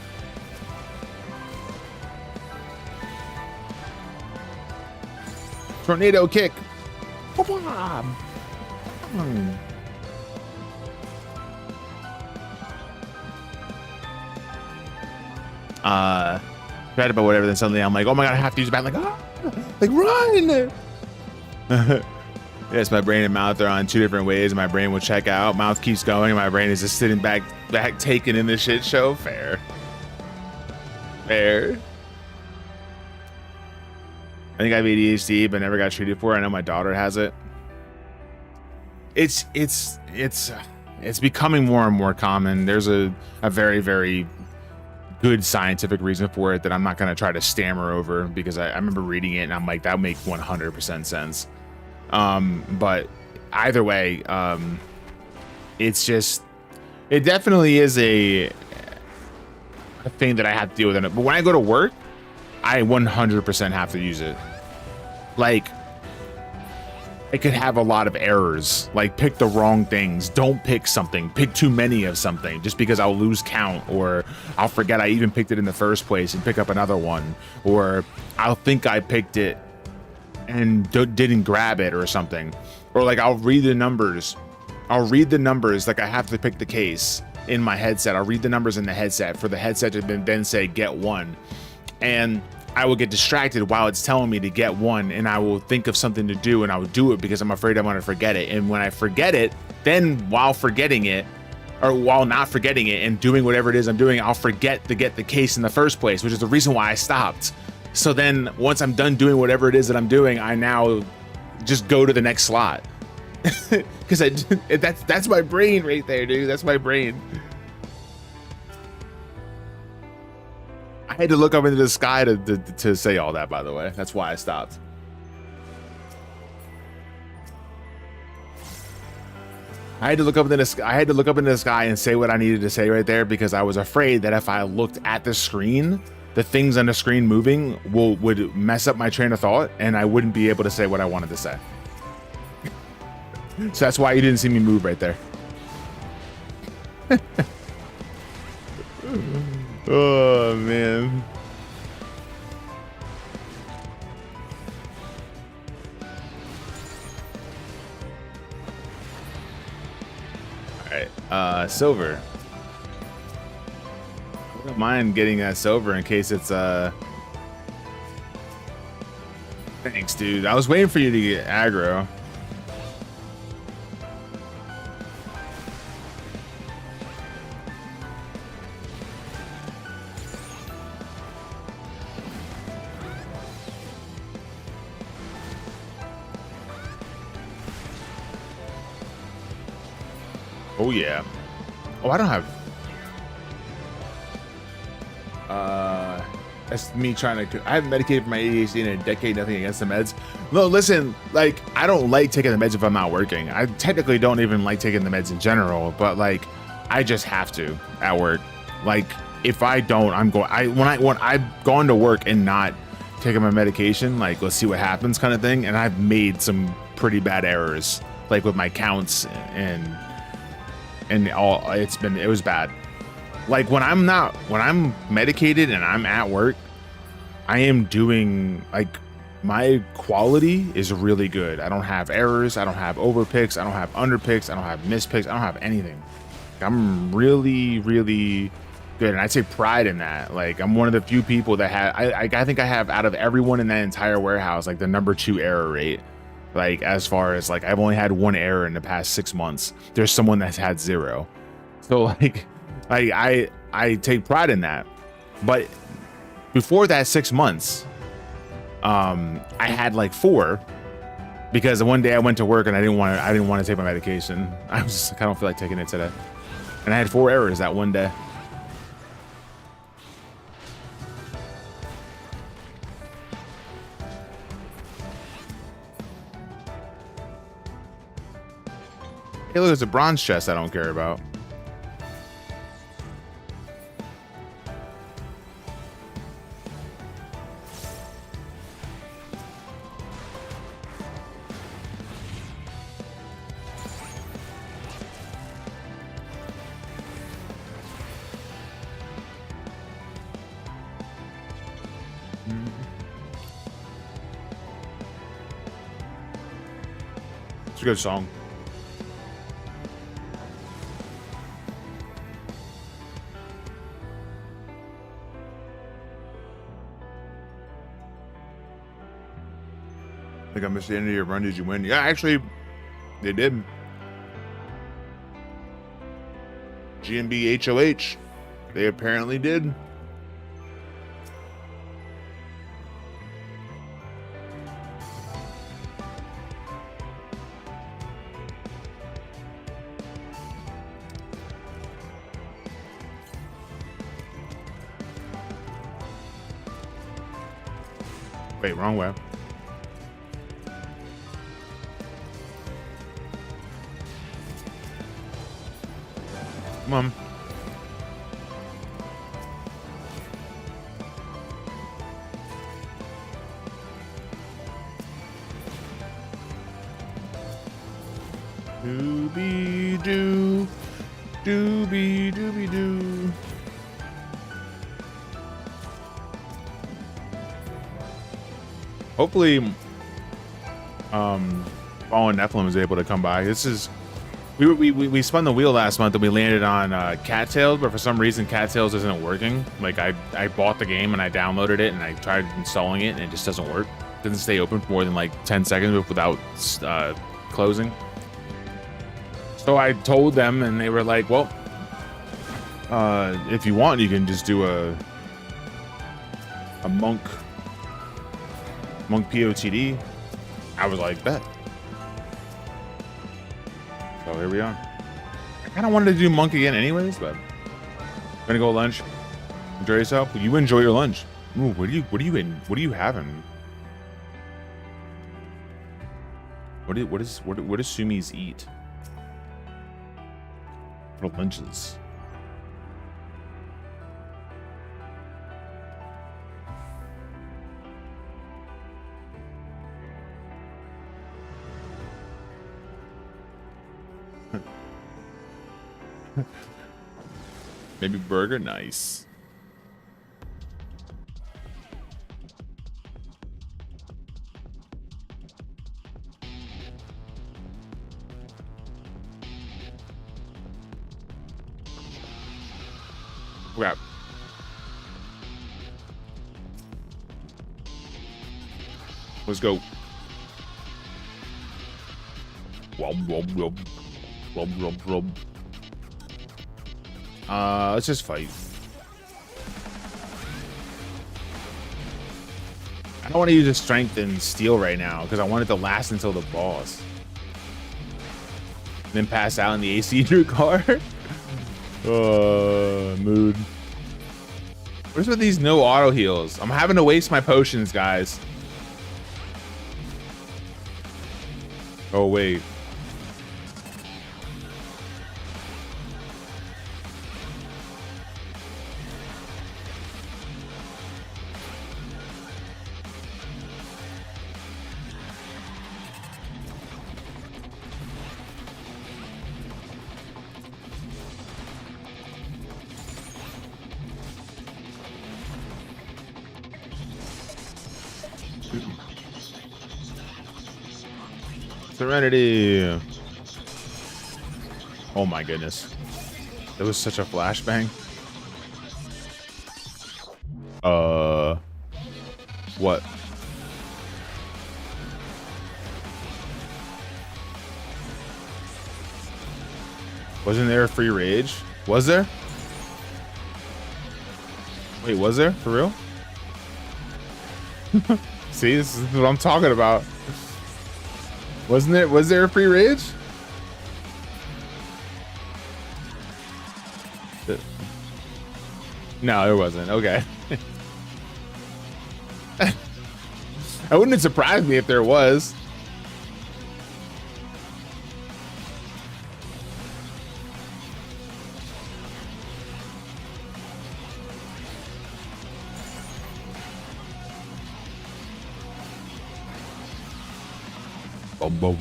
Tornado kick. Forgot about whatever, then suddenly I'm like, oh my god, I have to use the bat. Like, ah, like run. Yes, my brain and mouth are on 2 different ways. My brain will check out. Mouth keeps going. And my brain is just sitting back taking in the shit show. Fair. I think I have ADHD, but never got treated for it. I know my daughter has it. It's becoming more and more common. There's a very, very good scientific reason for it that I'm not going to try to stammer over, because I remember reading it and I'm like, that would make 100% sense. But either way, it definitely is a thing that I have to deal with. But when I go to work, I 100% have to use it. Like, I could have a lot of errors, like pick the wrong things, don't pick something, pick too many of something, just because I'll lose count, or I'll forget I even picked it in the first place and pick up another one, or I'll think I picked it and didn't grab it or something. Or like I'll read the numbers, like I have to pick the case in my headset. I'll read the numbers in the headset for the headset to then say get 1, and I will get distracted while it's telling me to get 1, and I will think of something to do, and I will do it because I'm afraid I'm going to forget it. And when I forget it, then while forgetting it, or while not forgetting it and doing whatever it is I'm doing, I'll forget to get the case in the first place, which is the reason why I stopped. So then once I'm done doing whatever it is that I'm doing, I now just go to the next slot. Because that's my brain right there, dude. That's my brain. I had to look up into the sky to say all that, by the way. That's why I stopped. I had to look up into the sky and say what I needed to say right there, because I was afraid that if I looked at the screen, the things on the screen moving would mess up my train of thought, and I wouldn't be able to say what I wanted to say. So that's why you didn't see me move right there. Oh man. All right, silver. I don't mind getting that silver in case it's thanks, dude. I was waiting for you to get aggro. Oh yeah. Oh, I don't have. That's me trying to. I haven't medicated for my ADHD in a decade. Nothing against the meds. No, listen. Like, I don't like taking the meds if I'm not working. I technically don't even like taking the meds in general. But like, I just have to at work. Like, if I don't, I'm going. When I've gone to work and not taking my medication, like, let's see what happens, kind of thing. And I've made some pretty bad errors, like with my counts and all. It was bad. Like when I'm medicated and I'm at work, I am doing, like, my quality is really good. I don't have errors. I don't have overpicks. I don't have underpicks. I don't have mispicks. I don't have anything. I'm really, really good. And I take pride in that. Like, I'm one of the few people that I think I have, out of everyone in that entire warehouse, like the #2 error rate. Like, as far as, like, I've only had 1 error in the past 6 months. There's someone that's had 0. So like, I take pride in that. But before that 6 months, I had like 4, because one day I went to work and I didn't want to take my medication. I was just like, I don't feel like taking it today. And I had 4 errors that one day. Hey, look, it's a bronze chest I don't care about. It's a good song. I think I missed the end of your run. Did you win? Yeah, actually, they did. GMB HOH. They apparently did. Wait, wrong way. Come on. Doobie doo, doobie doobie doo. Hopefully, Fallen Nephilim was able to come by. This is we spun the wheel last month and we landed on Cattails, but for some reason Cattails isn't working. Like I bought the game and I downloaded it and I tried installing it and it just doesn't work. It doesn't stay open for more than like 10 seconds without closing. So I told them and they were like, well, if you want, you can just do a monk POTD. I was like, bet. So here we are. I kind of wanted to do monk again anyways, but I'm gonna go lunch. Enjoy yourself. You enjoy your lunch. Ooh, what are you having? What do Sumis eat? What are lunches? Maybe burger, nice. Crap. Let's go. Wub, wub, wub. Wub, wub, wub. Let's just fight. I don't want to use a strength and steel right now because I want it to last until the boss. And then pass out in the AC in your car. Mood. What's with these no auto heals? I'm having to waste my potions, guys. Oh, wait. Serenity. Oh my goodness. It was such a flashbang. What? Wasn't there a free rage? Was there? Wait, was there? For real? See, this is what I'm talking about. Wasn't there? Was there a free rage? No, there wasn't. Okay. I wouldn't have surprised me if there was. Boom, boom.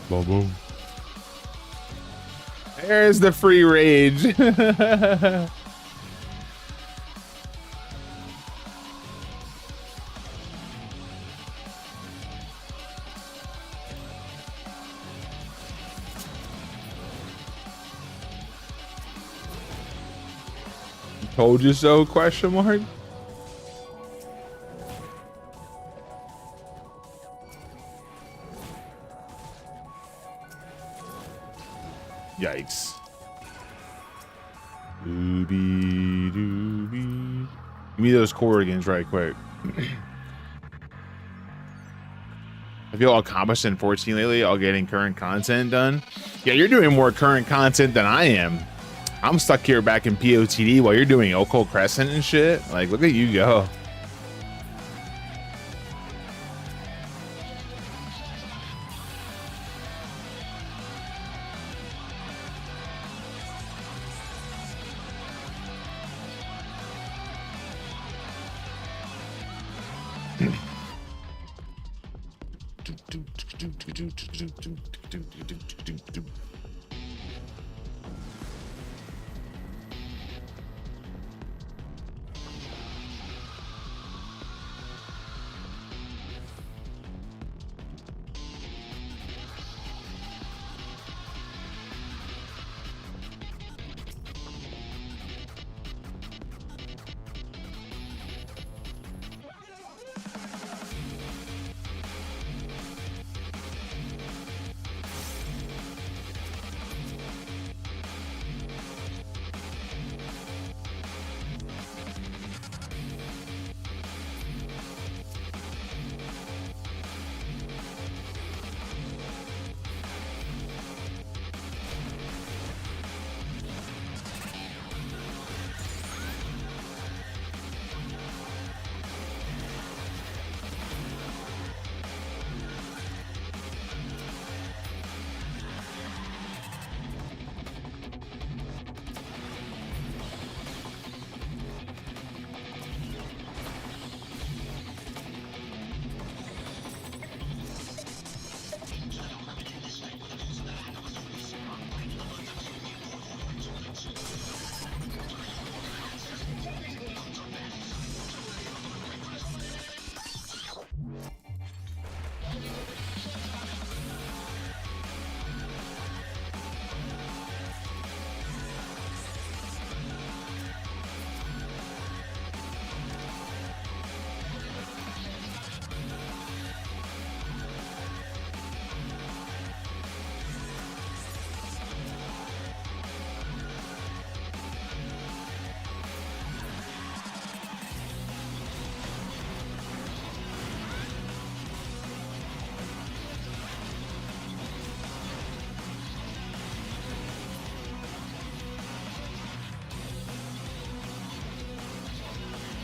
Boom, boom. There's the free rage. Told you so, question mark? Yikes. Doobie doobie. Give me those Corrigans right quick. I feel accomplished in 14 lately, all getting current content done. Yeah, you're doing more current content than I am. I'm stuck here back in POTD while you're doing Occult Crescent and shit. Like, look at you go.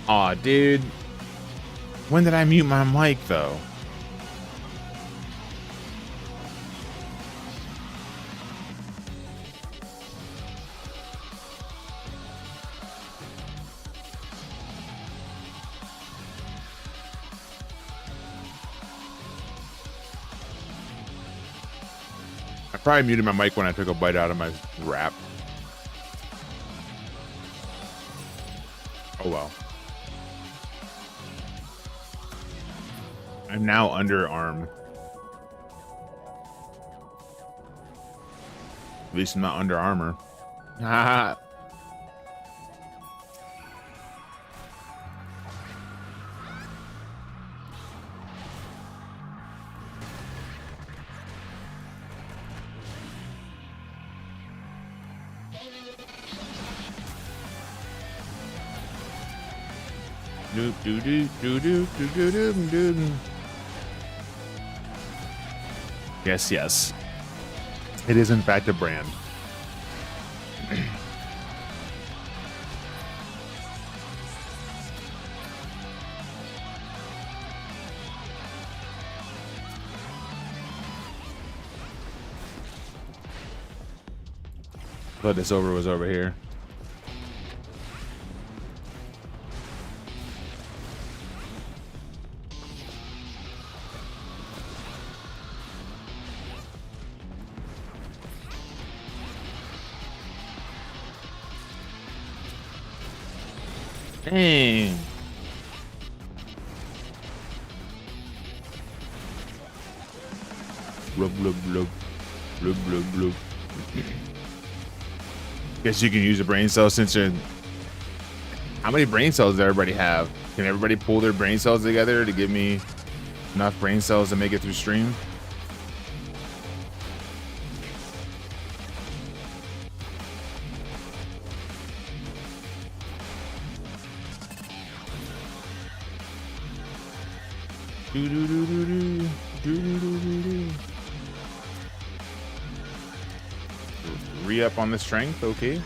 Aw, dude. When did I mute my mic, though? I probably muted my mic when I took a bite out of my wrap. Oh well. I'm now underarmed. At least I'm not under armor. Haha. Doop doo doo doo doo doo doo doo doo. Yes, yes. It is in fact a brand. I thought this was over here. Dang. Blub, blub, blub. Blub, blub, blub. Guess you can use a brain cell since you're... How many brain cells does everybody have? Can everybody pull their brain cells together to give me enough brain cells to make it through stream? Do do do do do do do do do. Re-up on the strength, okay.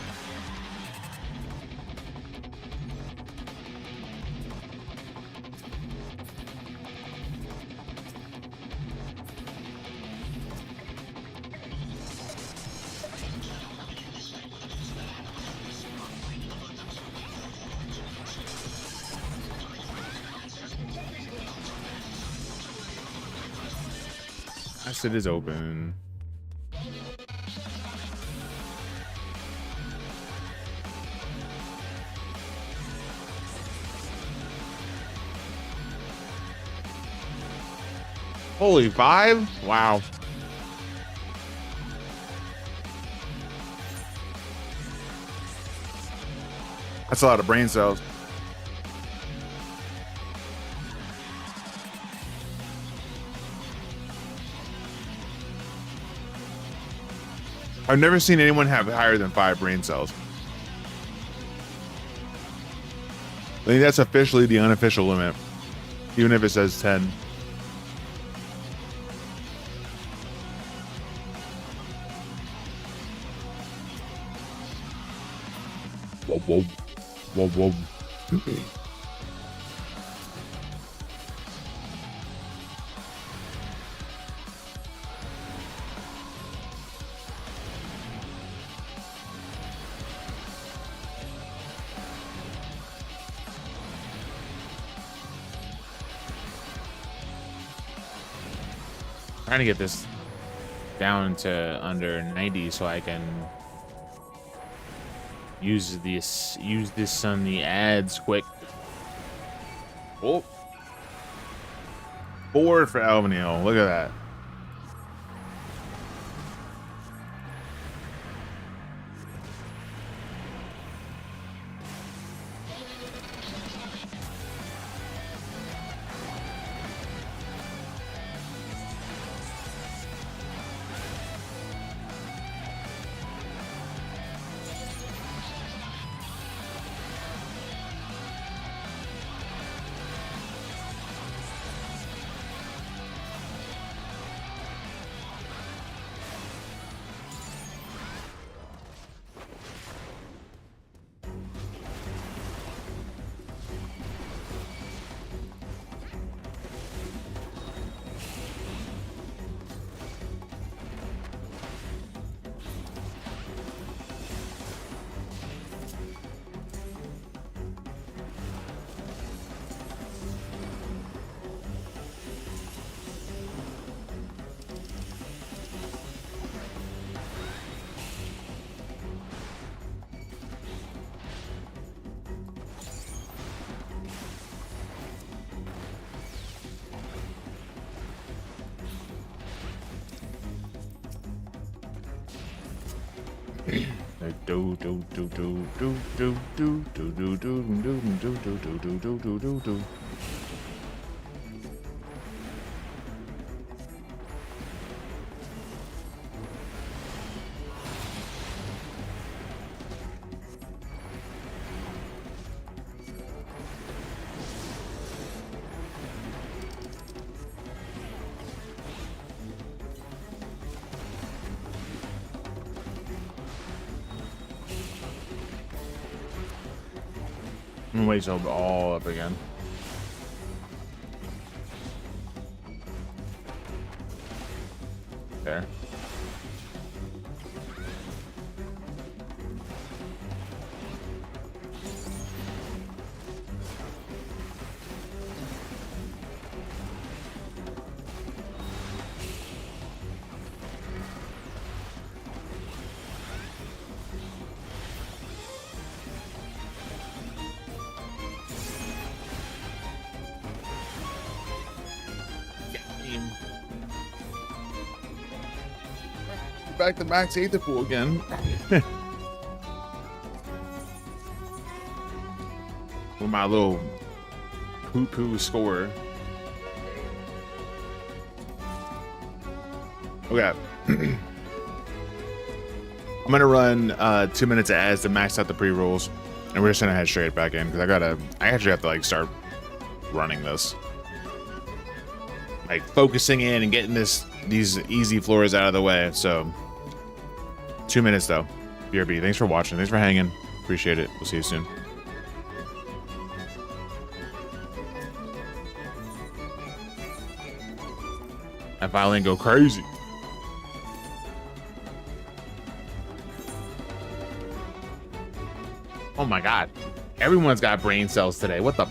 Acid is open. Holy 5? Wow. That's a lot of brain cells. I've never seen anyone have higher than 5 brain cells. I think that's officially the unofficial limit, even if it says 10. Whoa, whoa, whoa, whoa. Trying to get this down to under 90 so I can use this on the ads quick. Oh, 4 for Alvanil. Look at that. Do do do do do do do do do do do do do do do do do. I'm gonna wait till all up again. There. back to max Aether pool again. With my little poo-poo score. Okay. I'm gonna run 2 minutes of ads to max out the pre-rolls, and we're just gonna head straight back in because I actually have to like start running this, like focusing in and getting these easy floors out of the way. So 2 minutes though. BRB, thanks for watching, thanks for hanging, appreciate it. We'll see you soon. That violin go crazy. Oh my god. Everyone's got brain cells today. What the?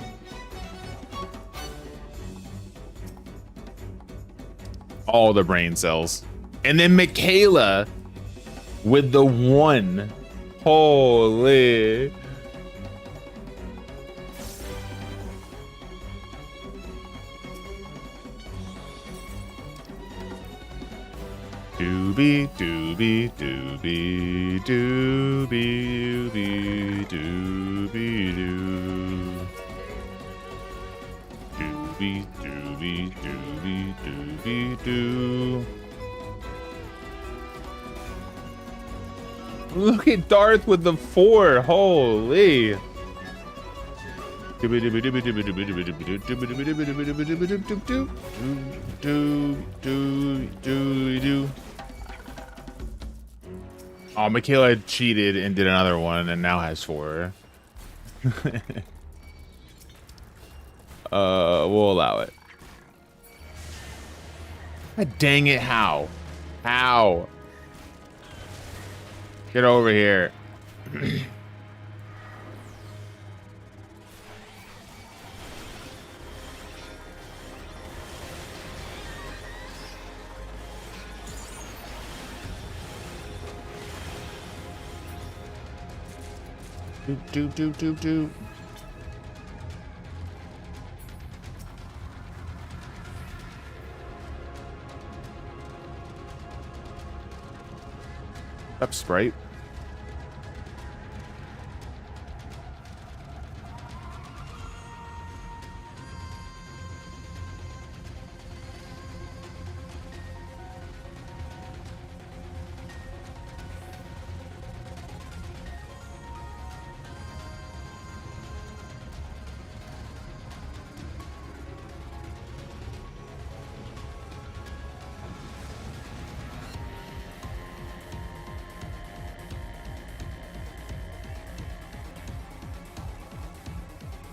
All the brain cells. And then Michaela with the one. Holy. Doobie doobie doobie doobie doobie doobie doo. Doobie doobie doobie doobie doo. Look at Darth with the 4. Holy. Oh, Michaela cheated and did another one and now has 4. We'll allow it. God dang it, how? How? Get over here. Do. Up, Sprite.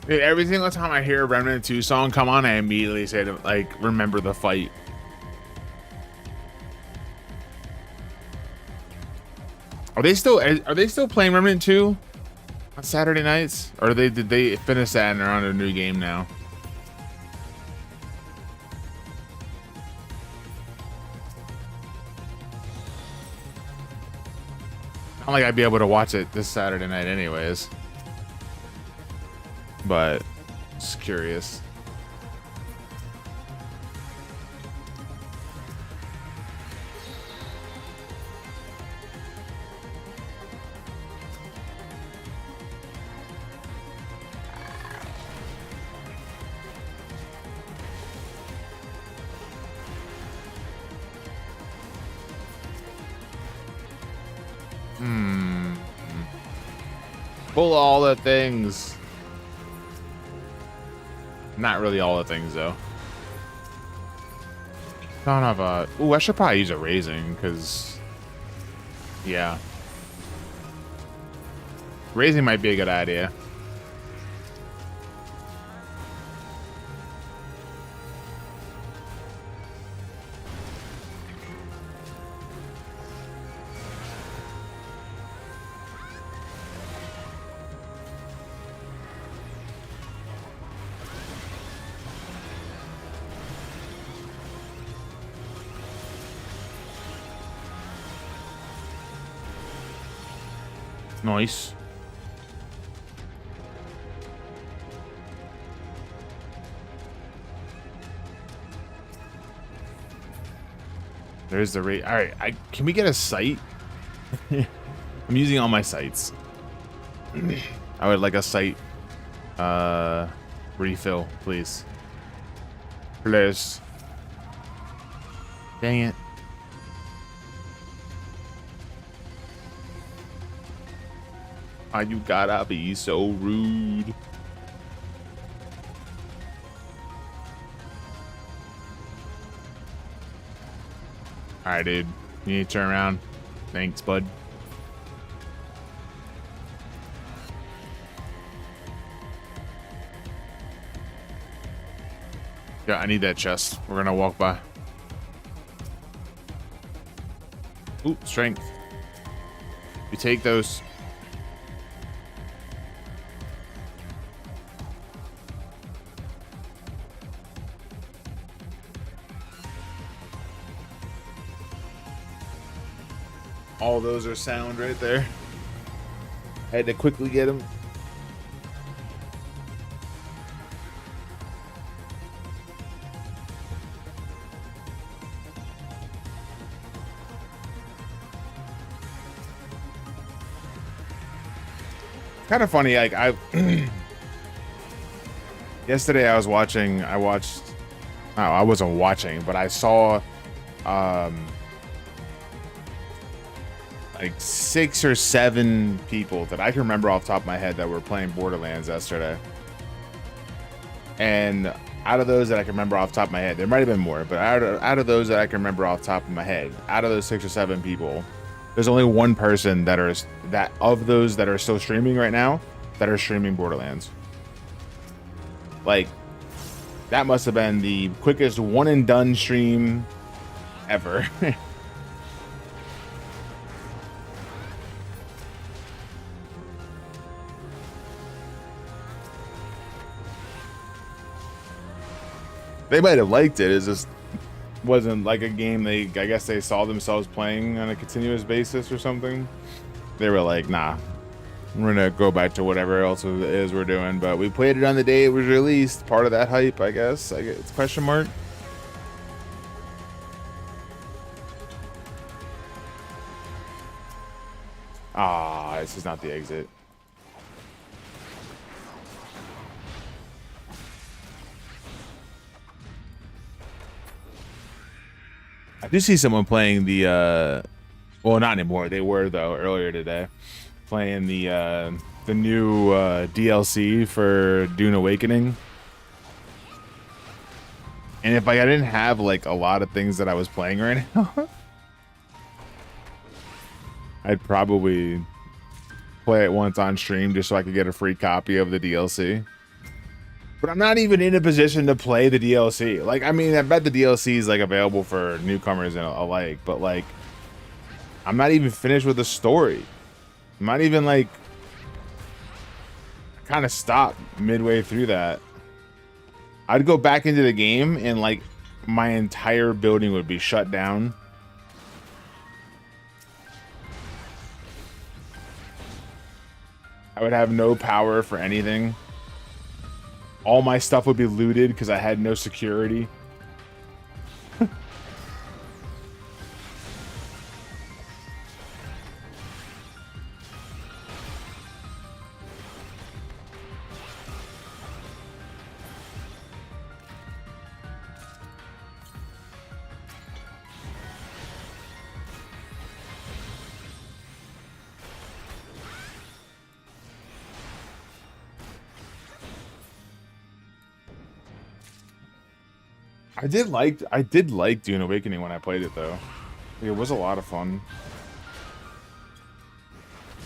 Dude, every single time I hear a Remnant 2 song come on, I immediately say to, like, remember the fight. Are they still playing Remnant 2 on Saturday nights? Or did they finish that and are on a new game now? Not like I'd be able to watch it this Saturday night anyways. But just curious. Pull all the things. Not really all the things though. Don't have a. Ooh, I should probably use a raising because. Yeah. Raising might be a good idea. Nice. There's the rate. All right, can we get a sight? I'm using all my sights. I would like a sight refill, please. Please. Dang it. Why you gotta be so rude? Alright, dude. You need to turn around. Thanks, bud. Yeah, I need that chest. We're gonna walk by. Ooh, strength. You take those. All those are sound right there. I had to quickly get them. Kind of funny, like yesterday I watched no, I wasn't watching, but I saw like 6 or 7 people that I can remember off the top of my head that were playing Borderlands yesterday. And out of those that I can remember off the top of my head, there might have been more, but out of those that I can remember off the top of my head, out of those 6 or 7 people, there's only one person that of those that are still streaming right now that are streaming Borderlands. Like, that must have been the quickest one and done stream ever. They might have liked it. It just wasn't like a game I guess they saw themselves playing on a continuous basis or something. They were like, nah, we're gonna go back to whatever else it is we're doing. But we played it on the day it was released. Part of that hype, I guess. It's question mark. Ah, this is not the exit. I do see someone playing the well, not anymore. They were though earlier today, playing the new DLC for Dune Awakening. And if I didn't have like a lot of things that I was playing right now, I'd probably play it once on stream just so I could get a free copy of the DLC. But I'm not even in a position to play the DLC. Like, I mean, I bet the DLC is like available for newcomers and alike, but like, I'm not even finished with the story. I'm not even like, I kind of stopped midway through that. I'd go back into the game and like my entire building would be shut down. I would have no power for anything. All my stuff would be looted because I had no security. I did like Dune Awakening when I played it though. It was a lot of fun.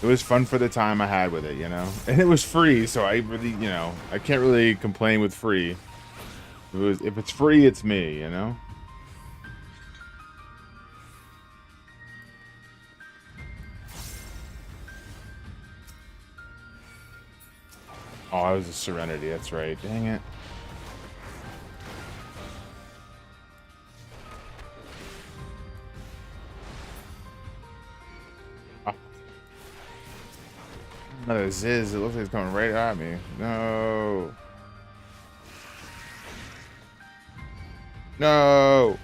It was fun for the time I had with it, you know? And it was free, so I really, you know, I can't really complain with free. If it's free, it's me, you know? Oh, I was a Serenity, that's right. Dang it. Another Ziz, it looks like it's coming right at me. No. No.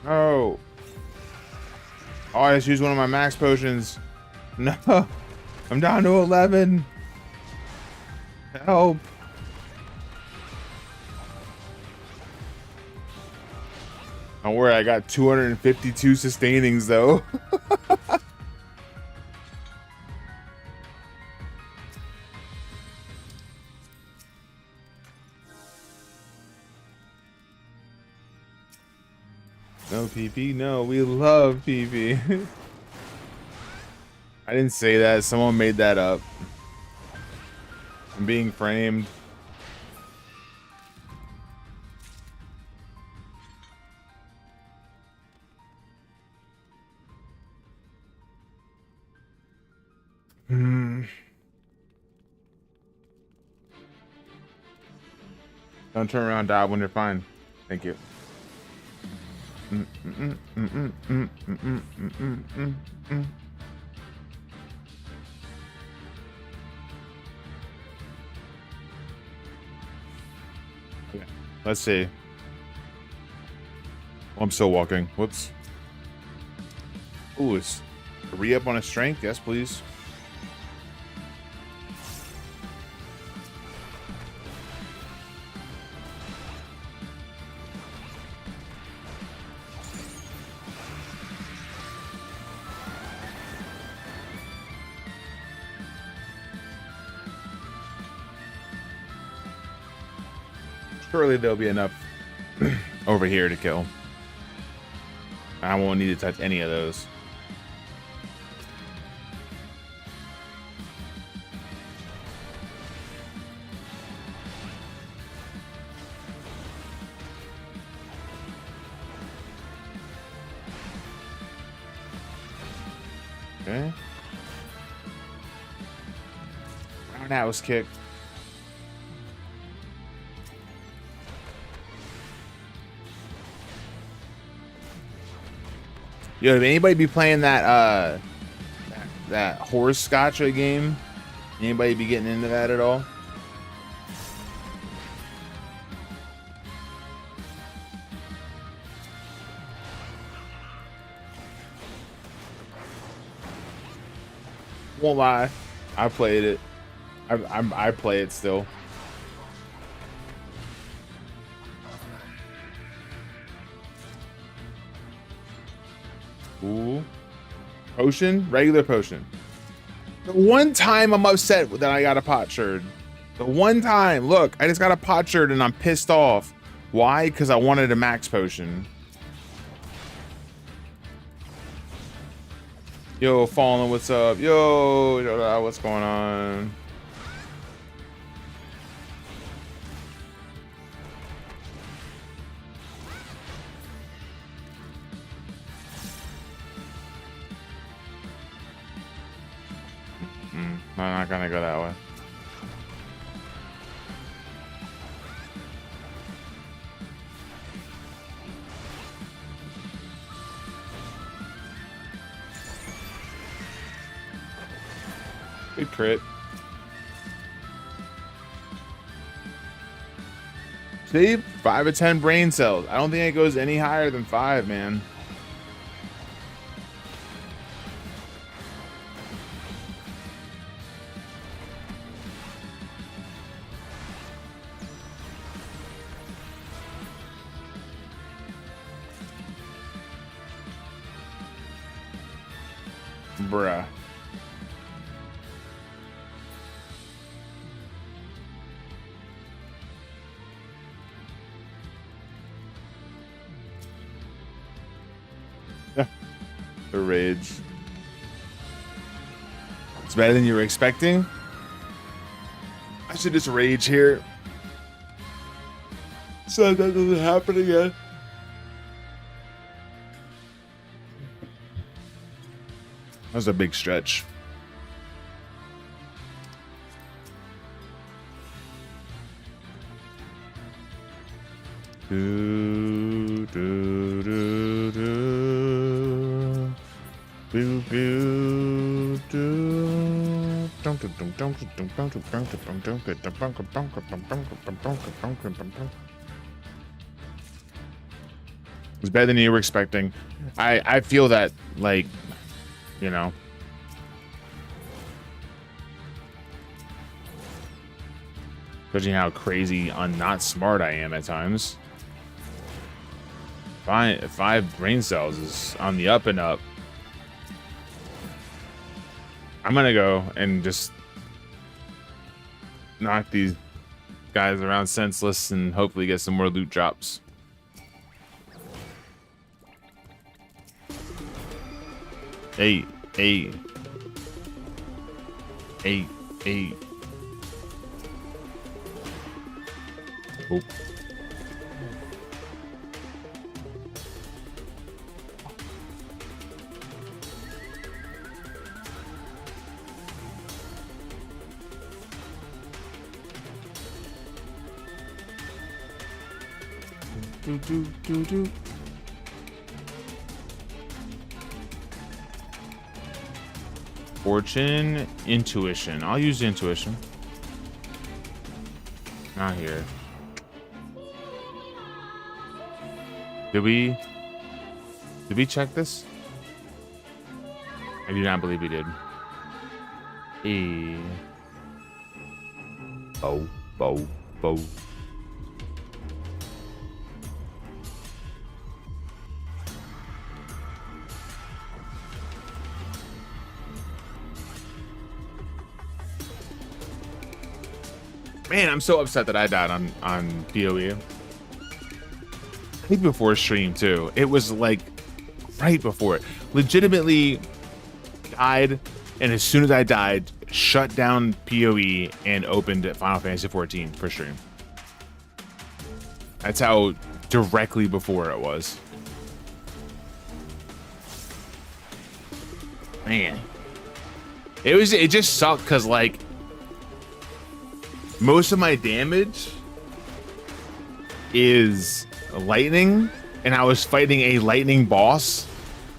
Oh. Oh, I just used one of my max potions. No. I'm down to 11. Help. Don't worry, I got 252 sustainings though. No PP, no, we love PP. I didn't say that, someone made that up. I'm being framed. Don't turn around, dial when you're fine. Thank you. Okay, let's see. Oh, I'm still walking. Whoops. Ooh, is a re-up on a strength? Yes, please. Surely there'll be enough over here to kill. I won't need to touch any of those. Okay. Roundhouse kick. Yo, if anybody be playing that that horse gotcha game, anybody be getting into that at all? Won't lie, I played it. I play it still. Ooh. Potion? Regular potion. The one time I'm upset that I got a potsherd. The one time. Look, I just got a potsherd and I'm pissed off. Why? Because I wanted a max potion. Yo, Fallen, what's up? Yo, what's going on? I'm not gonna go that way. Good crit. See? 5 of 10 brain cells. I don't think it goes any higher than 5, man. Bruh. The rage. It's better than you were expecting. I should just rage here, so that doesn't happen again. That was a big stretch. Do, do, do, do. Boo, boo, do. Dum, dum, dum, dum, dum, dum, dum, dum, dum, dum, dum, dum, dum, dum, dum, dum, dum, dum. was better than you were expecting. I feel that, like, you know. Judging how crazy not smart I am at times. 5 brain cells is on the up and up. I'm gonna go and just knock these guys around senseless and hopefully get some more loot drops. Hey. Oh. Do. Fortune, intuition. I'll use intuition. Not here. Did we check this? I do not believe we did. Hey. Bow. Man, I'm so upset that I died on PoE. I think before stream too. It was like right before it. Legitimately died, and as soon as I died, shut down PoE and opened Final Fantasy 14 for stream. That's how directly before it was. Man. It just sucked because, like, most of my damage is lightning, and I was fighting a lightning boss,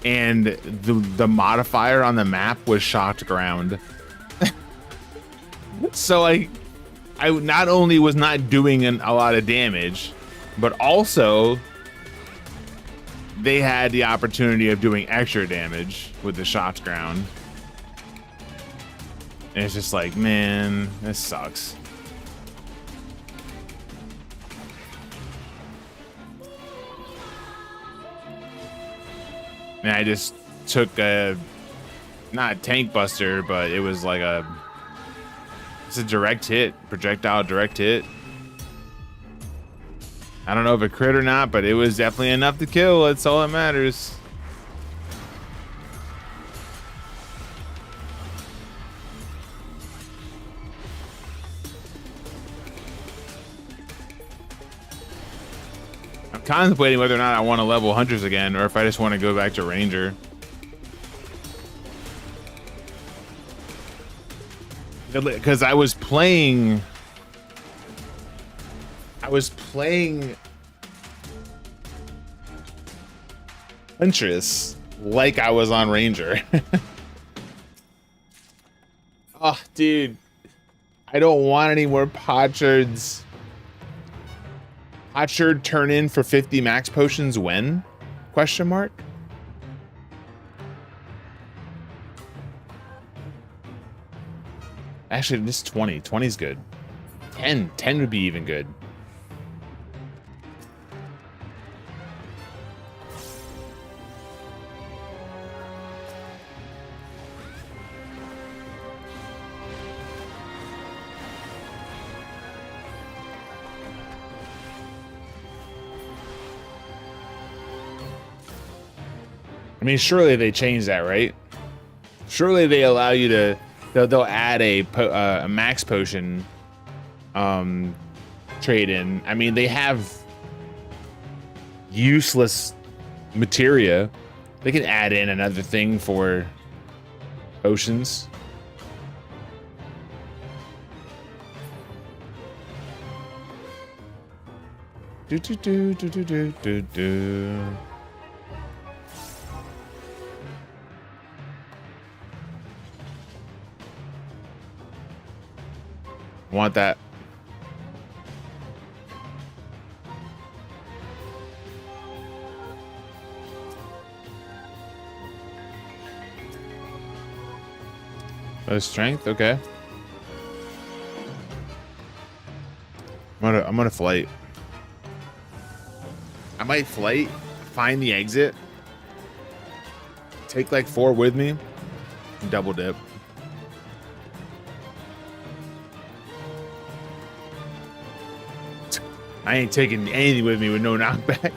and the modifier on the map was shocked ground. So I not only was not doing a lot of damage, but also they had the opportunity of doing extra damage with the shocked ground. And it's just like, man, this sucks. And I just took not a tank buster, but it was like it's a direct hit, projectile direct hit. I don't know if it crit or not, but it was definitely enough to kill. That's all that matters. I'm contemplating whether or not I want to level hunters again, or if I just want to go back to ranger. Because I was playing Huntress like I was on ranger. Oh, dude, I don't want any more potsherds. Potsherd turn in for 50 max potions when? Question mark. Actually, this 20. 20 is good. 10 would be even good. I mean, surely they changed that, right? Surely they allow you to. They'll add a max potion trade in. I mean, they have useless materia. They can add in another thing for potions. Do. Want that. Strength, okay. I'm gonna flight. I might flight, find the exit, take like 4 with me, and double dip. I ain't taking anything with me with no knockback.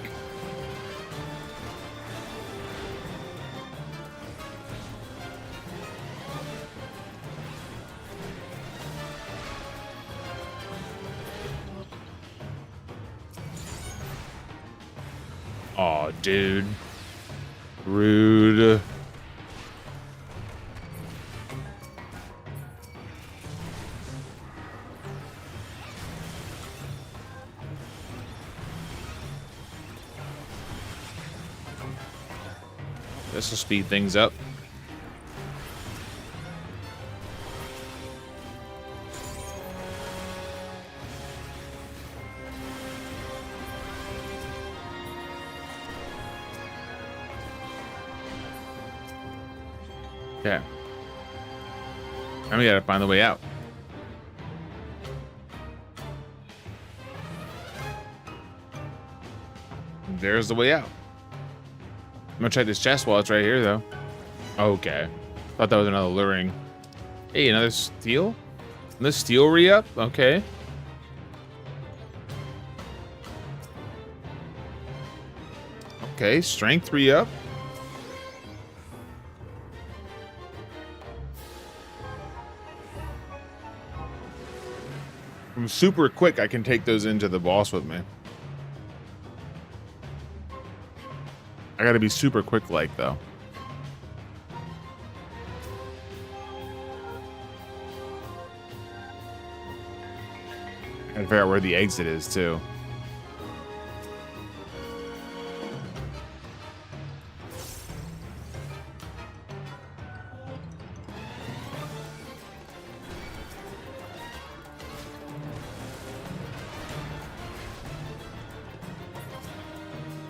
Oh, dude. Rude. This will speed things up. Okay. And we gotta find the way out. There's the way out. I'm gonna check this chest while it's right here, though. Okay. Thought that was another luring. Hey, another steel? Another steel re-up? Okay. Okay, strength re-up. I'm super quick. I can take those into the boss with me. I gotta be super quick like though. I gotta figure out where the exit is too.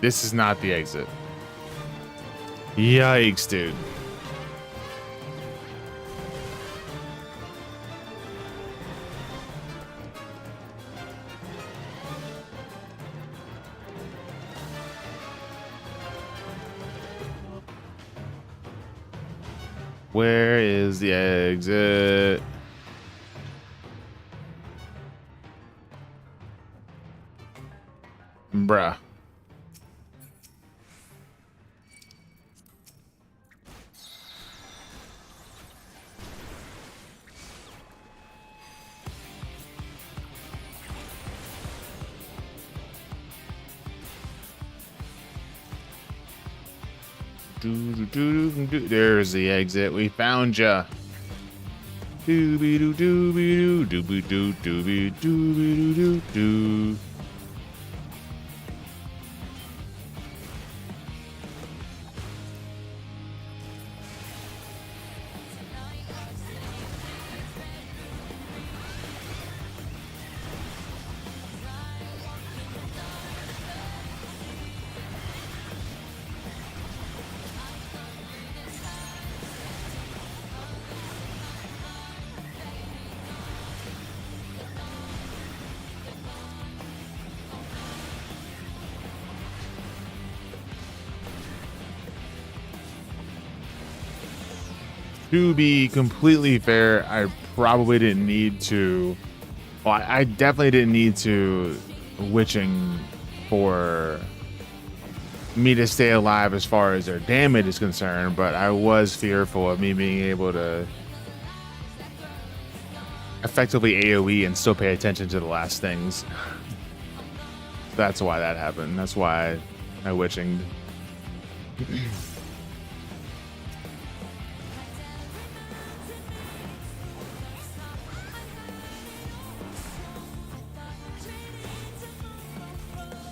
This is not the exit. Yikes, dude. Where is the exit? Bruh. There's the exit. We found ya. Dooby doo dooby doo dooby doo dooby dooby doo doo. To be completely fair, I probably didn't need to. Well, I definitely didn't need to witching for me to stay alive as far as their damage is concerned, but I was fearful of me being able to effectively AoE and still pay attention to the last things. That's why that happened. That's why I witching.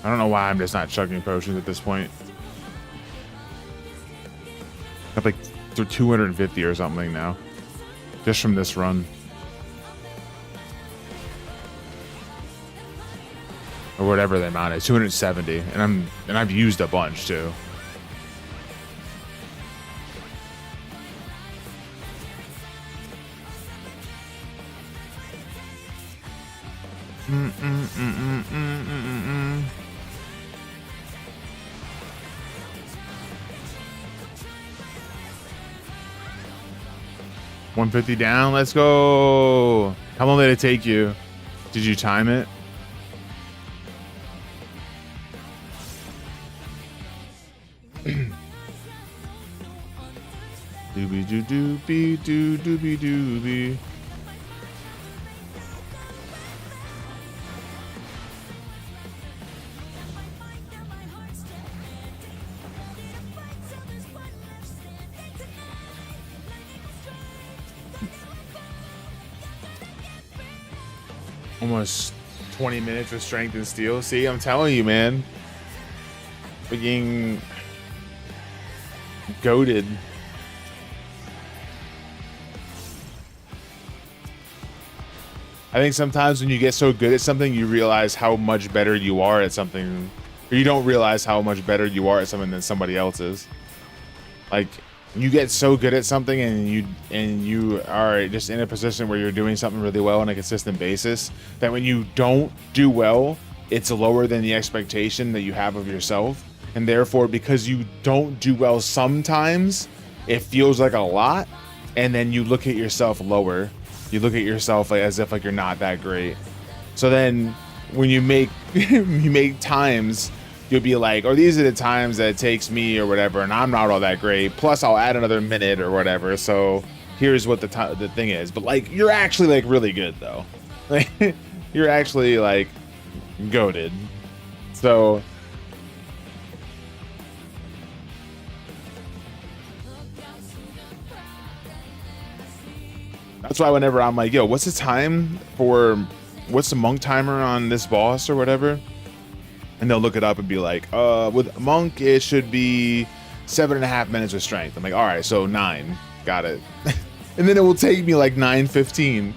I don't know why I'm just not chugging potions at this point. I'm like they're 250 or something now, just from this run, or whatever the amount is. 270, and I've used a bunch too. Mm, mm, mm, mm, mm, mm, mm. 150 down. Let's go. How long did it take you? Did you time it? Doobie doo doobie doo doobie doobie. Almost 20 minutes with strength and steel. See, I'm telling you, man. Freaking goated. I think sometimes when you get so good at something, you realize how much better you are at something, or you don't realize how much better you are at something than somebody else is. Like, you get so good at something and you are just in a position where you're doing something really well on a consistent basis, that when you don't do well, it's lower than the expectation that you have of yourself. And therefore, because you don't do well sometimes, it feels like a lot, and then you look at yourself lower. You look at yourself like, as if like you're not that great. So then when you make you make times, you'll be like, oh, these are the times that it takes me or whatever, and I'm not all that great. Plus I'll add another minute or whatever. So here's what the thing is. But like, you're actually like really good though. Like, you're actually like goated. So that's why whenever I'm like, yo, what's the time for, what's the monk timer on this boss or whatever? And they'll look it up and be like, with monk, it should be 7.5 minutes of strength. I'm like, all right, so 9. Got it. And then it will take me like 9:15.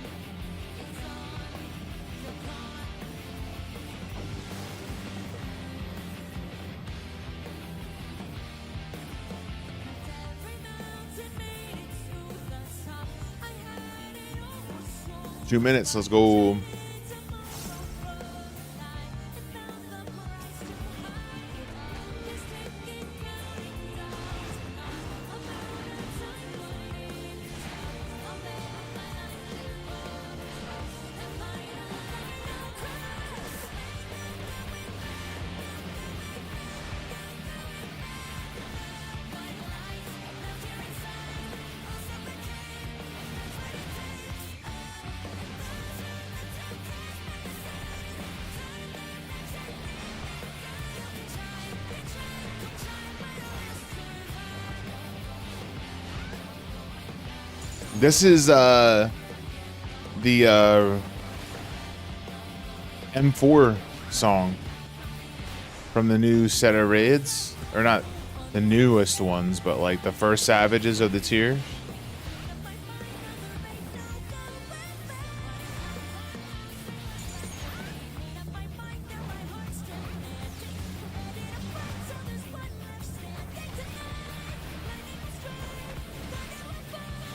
Two minutes, let's go. This is the M4 song from the new set of raids, or not the newest ones, but like the first Savages of the tier.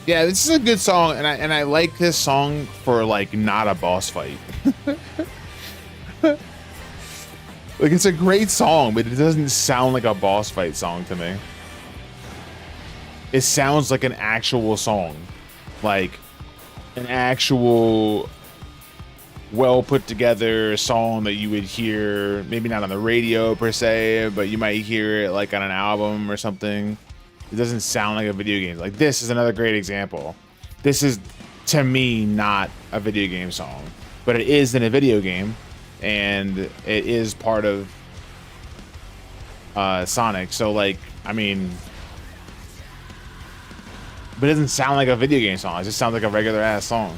Yeah, this is a good song, and I like this song for like not a boss fight. Like, it's a great song, but it doesn't sound like a boss fight song to me. It sounds like an actual song, like an actual well put together song that you would hear, maybe not on the radio per se, but you might hear it like on an album or something. It doesn't sound like a video game. Like, this is another great example. This is, to me, not a video game song, but it is in a video game, and it is part of Sonic. So, like, I mean, but it doesn't sound like a video game song. It just sounds like a regular ass song.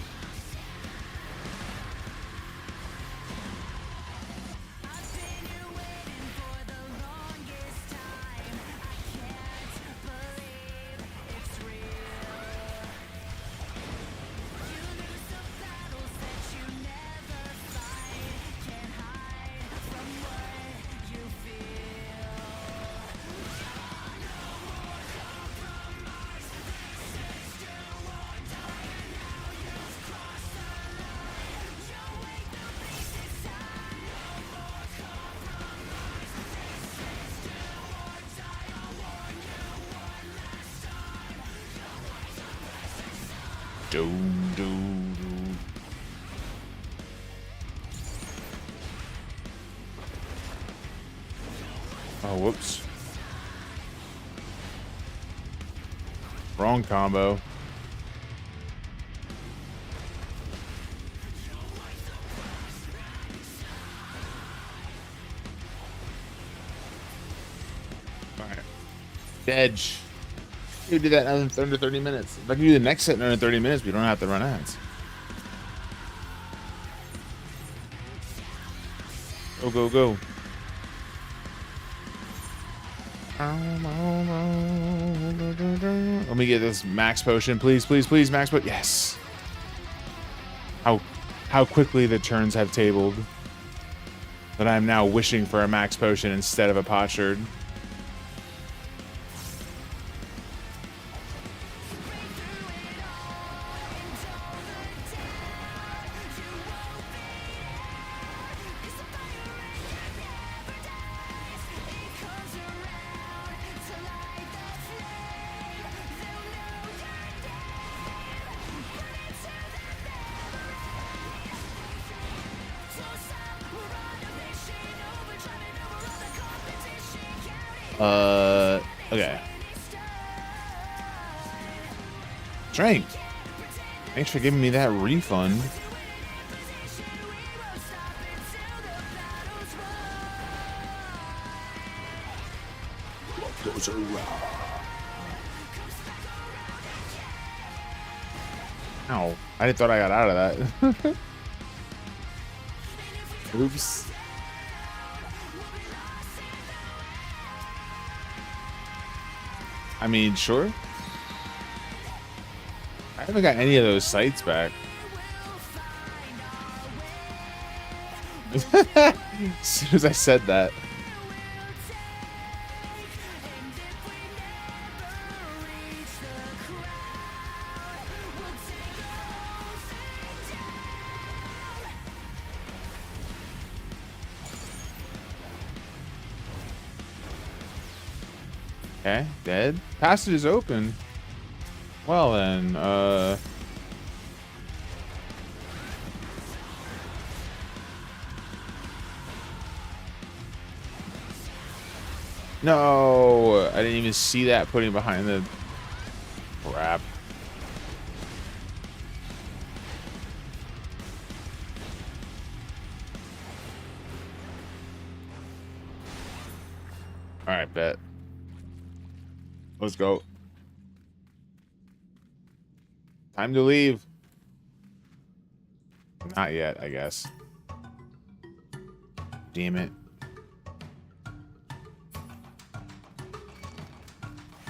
Doom, doom, doom. Oh, whoops. Wrong combo. Alright. Edge. You do that in under 30 minutes. If I can do the next set in under 30 minutes, we don't have to run ads. Go, go, go. Let me get this max potion, please, please, please, max potion. Yes. How quickly the turns have tabled. That I'm now wishing for a max potion instead of a potsherd. Okay. Strength. Thanks for giving me that refund. Those are raw. Ow. I thought I got out of that. Oops. I mean, sure. I haven't got any of those sights back. As soon as I said that. Okay, dead. Passage is open. Well then, no, I didn't even see that putting behind the crap. All right, bet. Let's go. Time to leave. Not yet, I guess. Damn it.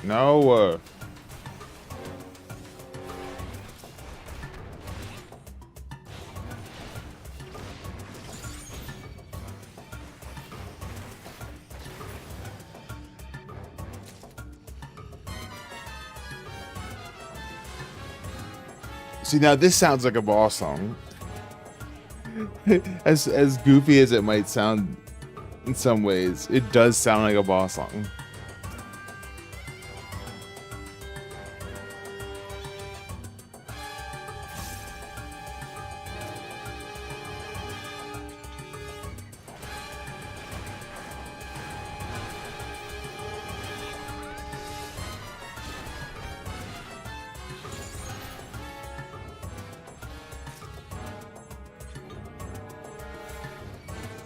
No. See, now this sounds like a boss song. As goofy as it might sound in some ways, it does sound like a boss song.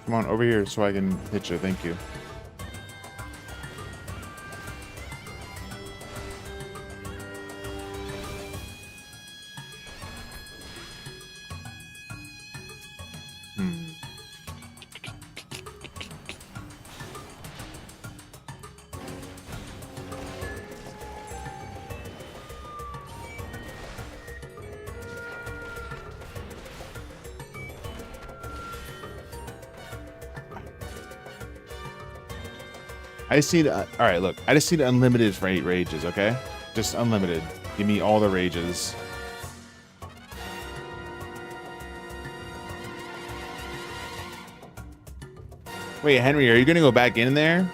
Come on, over here so I can hit you. Thank you. I just need, all right, look, I just need unlimited rages, okay? Just unlimited. Give me all the rages. Wait, Henry, are you gonna go back in there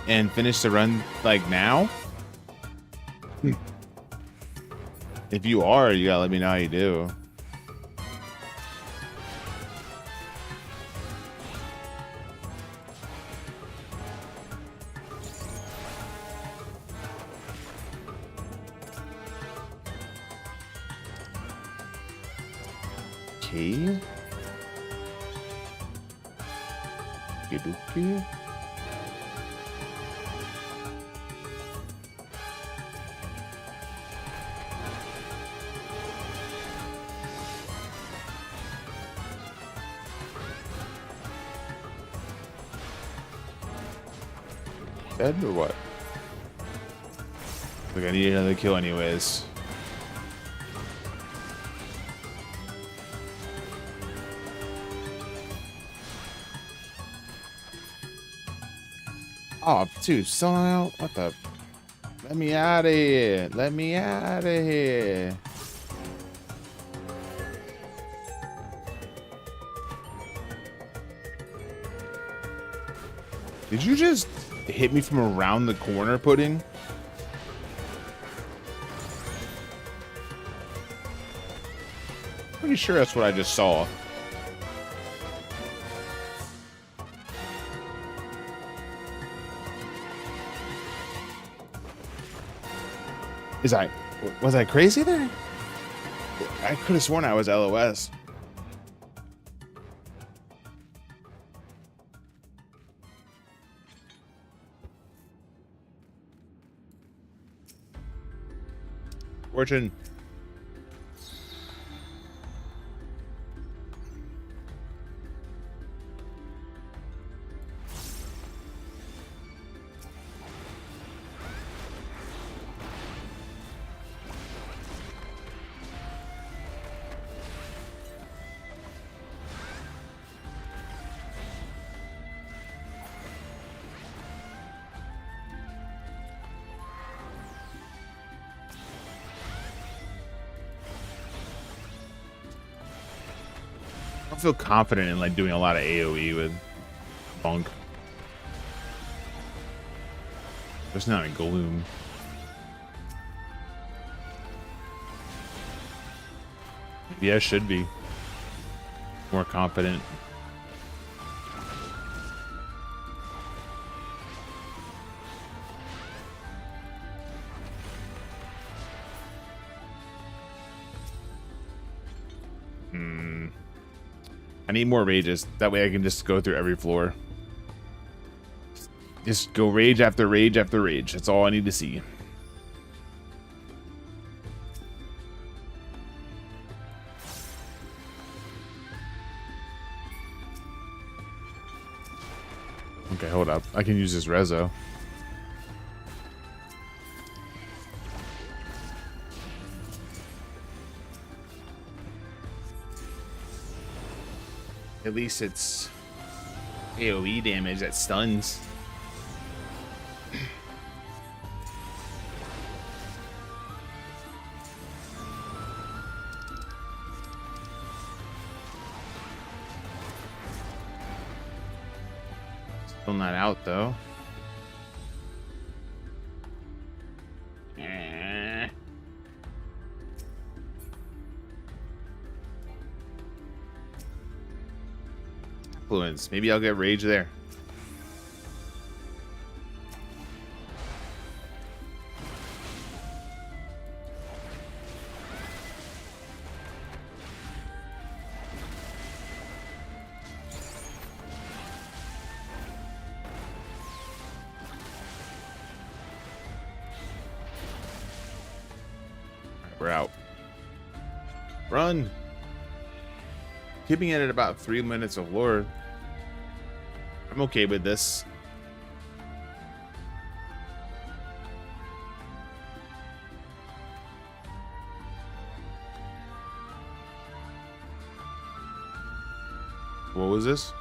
and finish the run like now? If you are, you gotta let me know how you do. Okay. Okey-dokey. Dead or what? Like I need another kill anyways. Oh, dude, selling out? What the? Let me out of here. Let me out of here. Did you just hit me from around the corner, Pudding? Pretty sure that's what I just saw. Was I crazy there? I could have sworn I was LOS. Fortune. I don't feel confident in like doing a lot of AoE with Bunk. There's not a Gloom. Maybe I should be more confident. I need more rages. That way I can just go through every floor. Just go rage after rage after rage. That's all I need to see. Okay, hold up. I can use this rezo. At least it's AoE damage that stuns. Still not out though. Influence. Maybe I'll get rage there. We're out. Run. Keeping it at about 3 minutes of lore. I'm okay with this. What was this?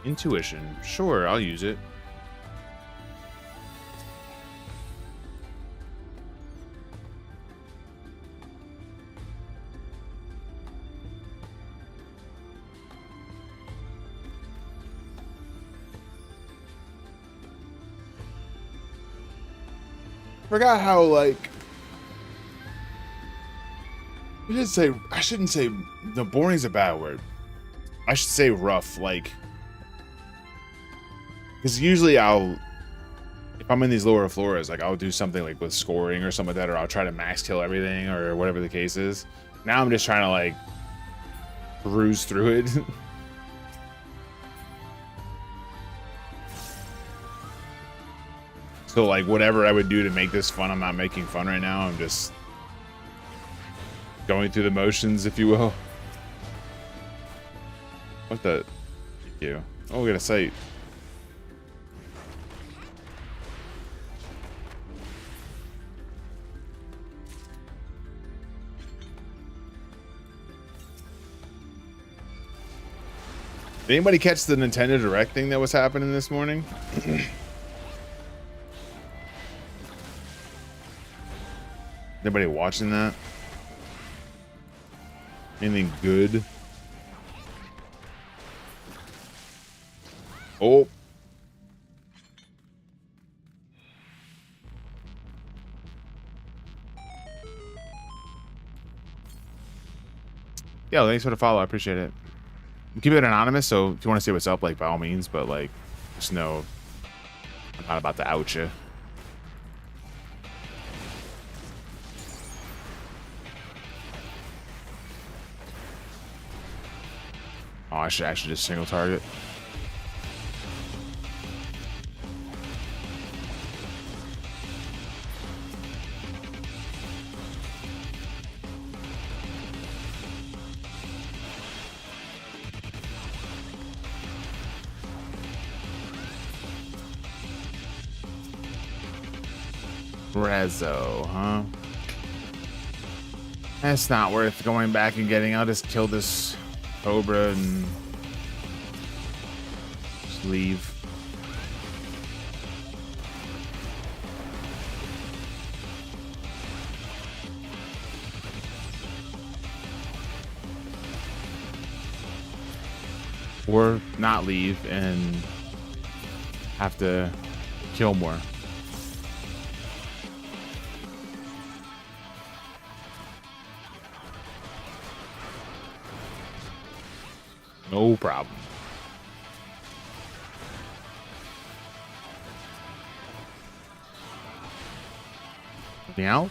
Intuition. Sure, I'll use it. Forgot how, like, I shouldn't say, no, boring is a bad word. I should say rough, like, because usually if I'm in these lower floors, like I'll do something like with scoring or something like that, or I'll try to max kill everything or whatever the case is. Now I'm just trying to like cruise through it. So like whatever I would do to make this fun, I'm not making fun right now. I'm just going through the motions, if you will. What the? Thank you. Oh, we got a sight. Did anybody catch the Nintendo Direct thing that was happening this morning? Anybody watching that? Anything good? Oh. Yo, thanks for the follow. I appreciate it. Keep it anonymous, so if you want to see what's up, like, by all means, but, like, just know I'm not about to out you. Oh, I should actually just single target. Rezzo, huh? That's not worth going back and getting. I'll just kill this Cobra and just leave. Or not leave and have to kill more. No problem. Let me out?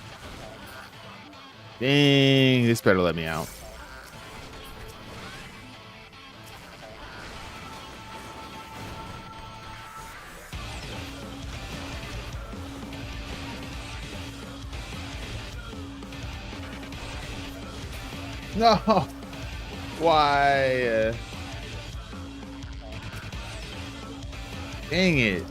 Dang, this better let me out. No. Why? Dang it.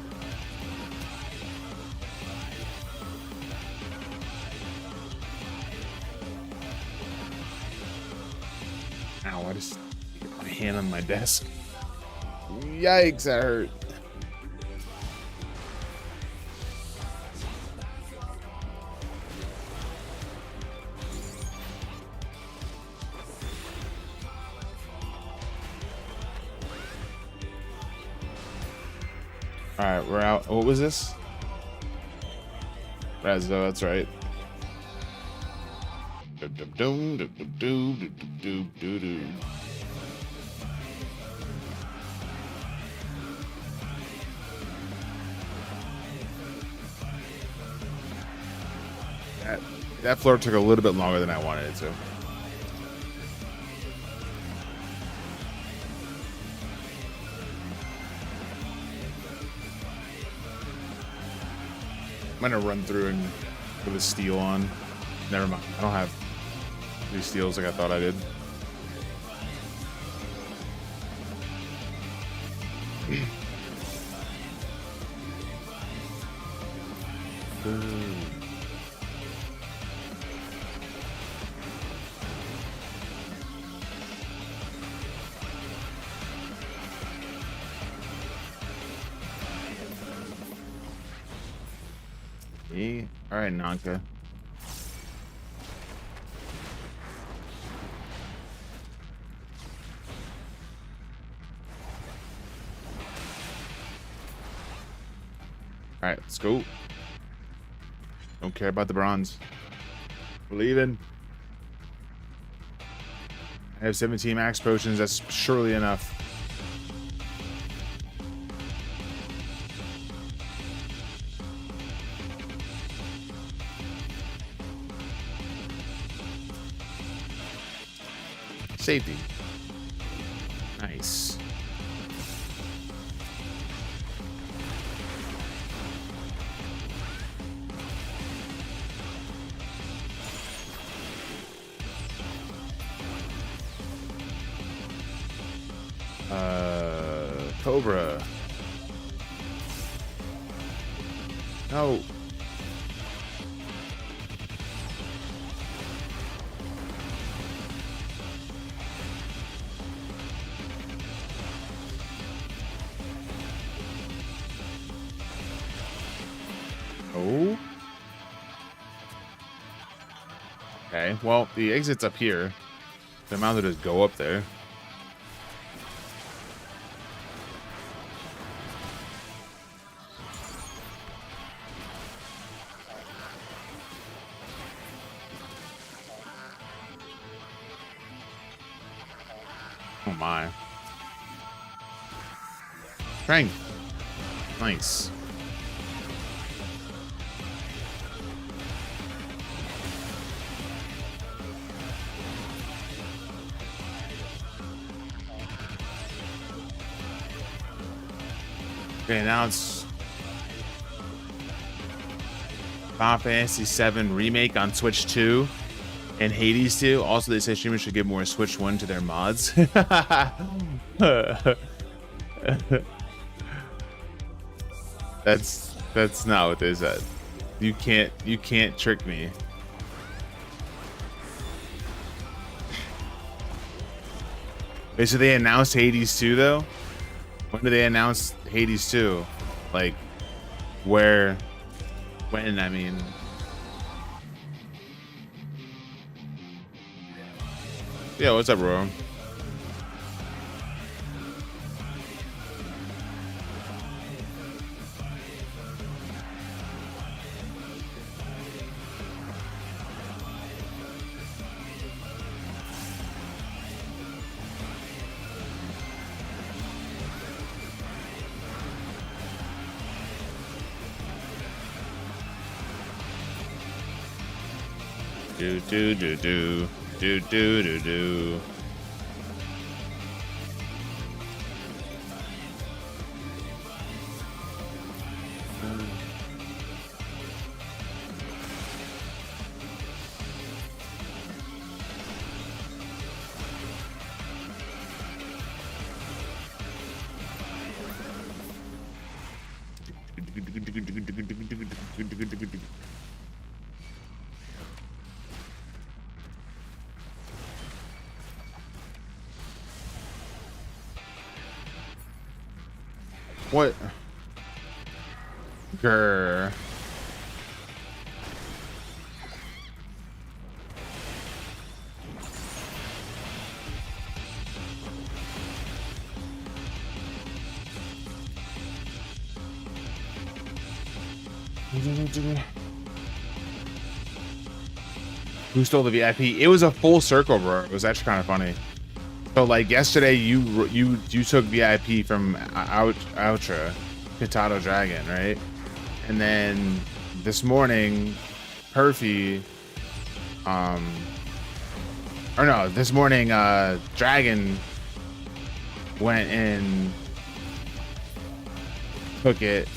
Ow, I just got my hand on my desk. Yikes, that hurt. All right, we're out. What was this? Razzo, that's right. That floor took a little bit longer than I wanted it to. I'm gonna run through and put a steel on. Never mind. I don't have these steels like I thought I did. All right, Nanka. All right, let's go. Don't care about the bronze. We're leaving. I have 17 max potions. That's surely enough. Safety. Nice. Cobra. No. Oh. Okay, well, the exit's up here. So I might as well just go up there. Oh my. Strength. Nice. Okay, now it's Final Fantasy VII Remake on Switch 2 and Hades 2. Also, they say streamers should give more Switch 1 to their mods. That's not what they said. You can't trick me. Wait, so they announced Hades 2 though? When did they announce Hades 2? Like, where? When? I mean. Yeah, what's up, bro? Do do do do do do do do. What? Grr. Who stole the VIP? It was a full circle, bro. It was actually kind of funny. So like yesterday, you took VIP from Outra, Pitato Dragon, right? And then this morning, Perfy, or no, this morning, Dragon went and took it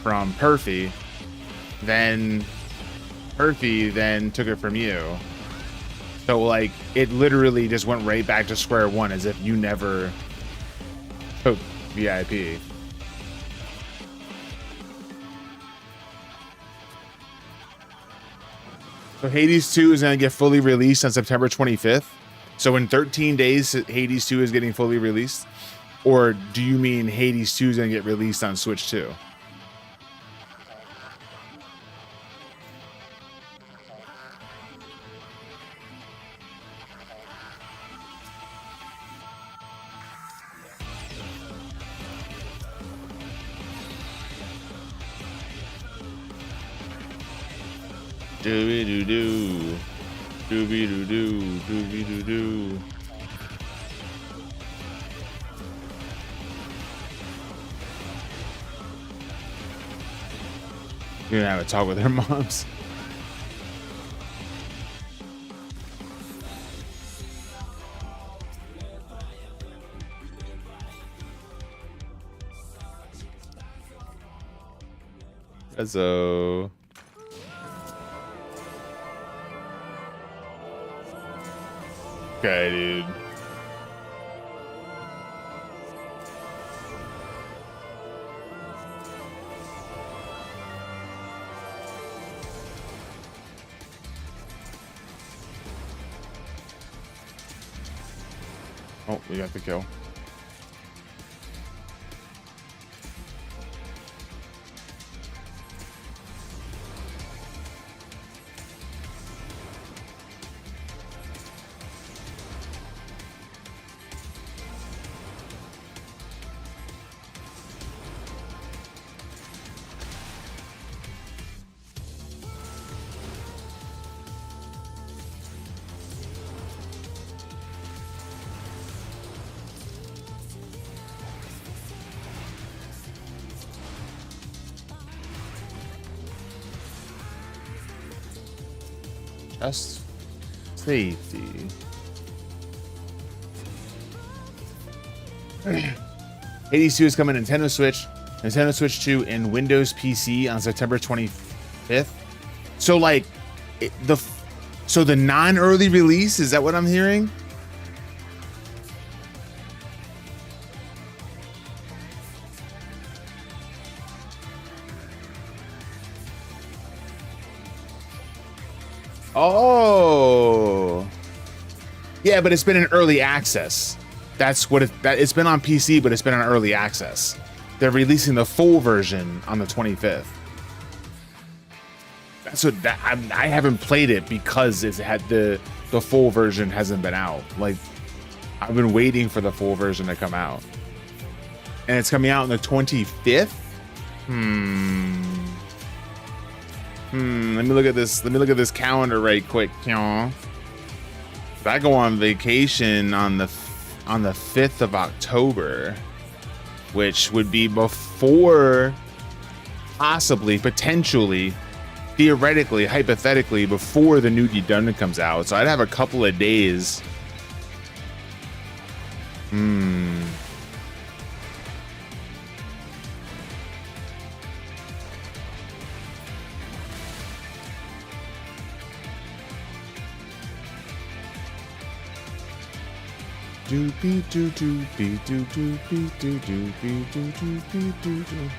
from Perfy. Then Perfy then took it from you. So like it literally just went right back to square one as if you never took VIP. So Hades 2 is going to get fully released on September 25th. So in 13 days, Hades 2 is getting fully released? Or do you mean Hades 2 is going to get released on Switch 2? Dooby doo doo, dooby doo doo, dooby doo doo. You're gonna have a talk with their moms. So okay, dude. Oh, we got the kill. Just safety. Hades 2 is coming to Nintendo Switch 2, and Windows PC on September 25th. So like the non-early release, is that what I'm hearing? Oh, yeah, but it's been in early access. That's what it's been on PC, but it's been on early access. They're releasing the full version on the 25th. That's what I haven't played it because it's had the full version hasn't been out. Like, I've been waiting for the full version to come out, and it's coming out on the 25th. Let me look at this. Let me look at this calendar right quick. I go on vacation on the 5th of October, which would be before, possibly, potentially, theoretically, hypothetically, before the new Redundant comes out. So I'd have a couple of days. Doopy doo doopy doo doopy doo doopy doo doopy doo doo.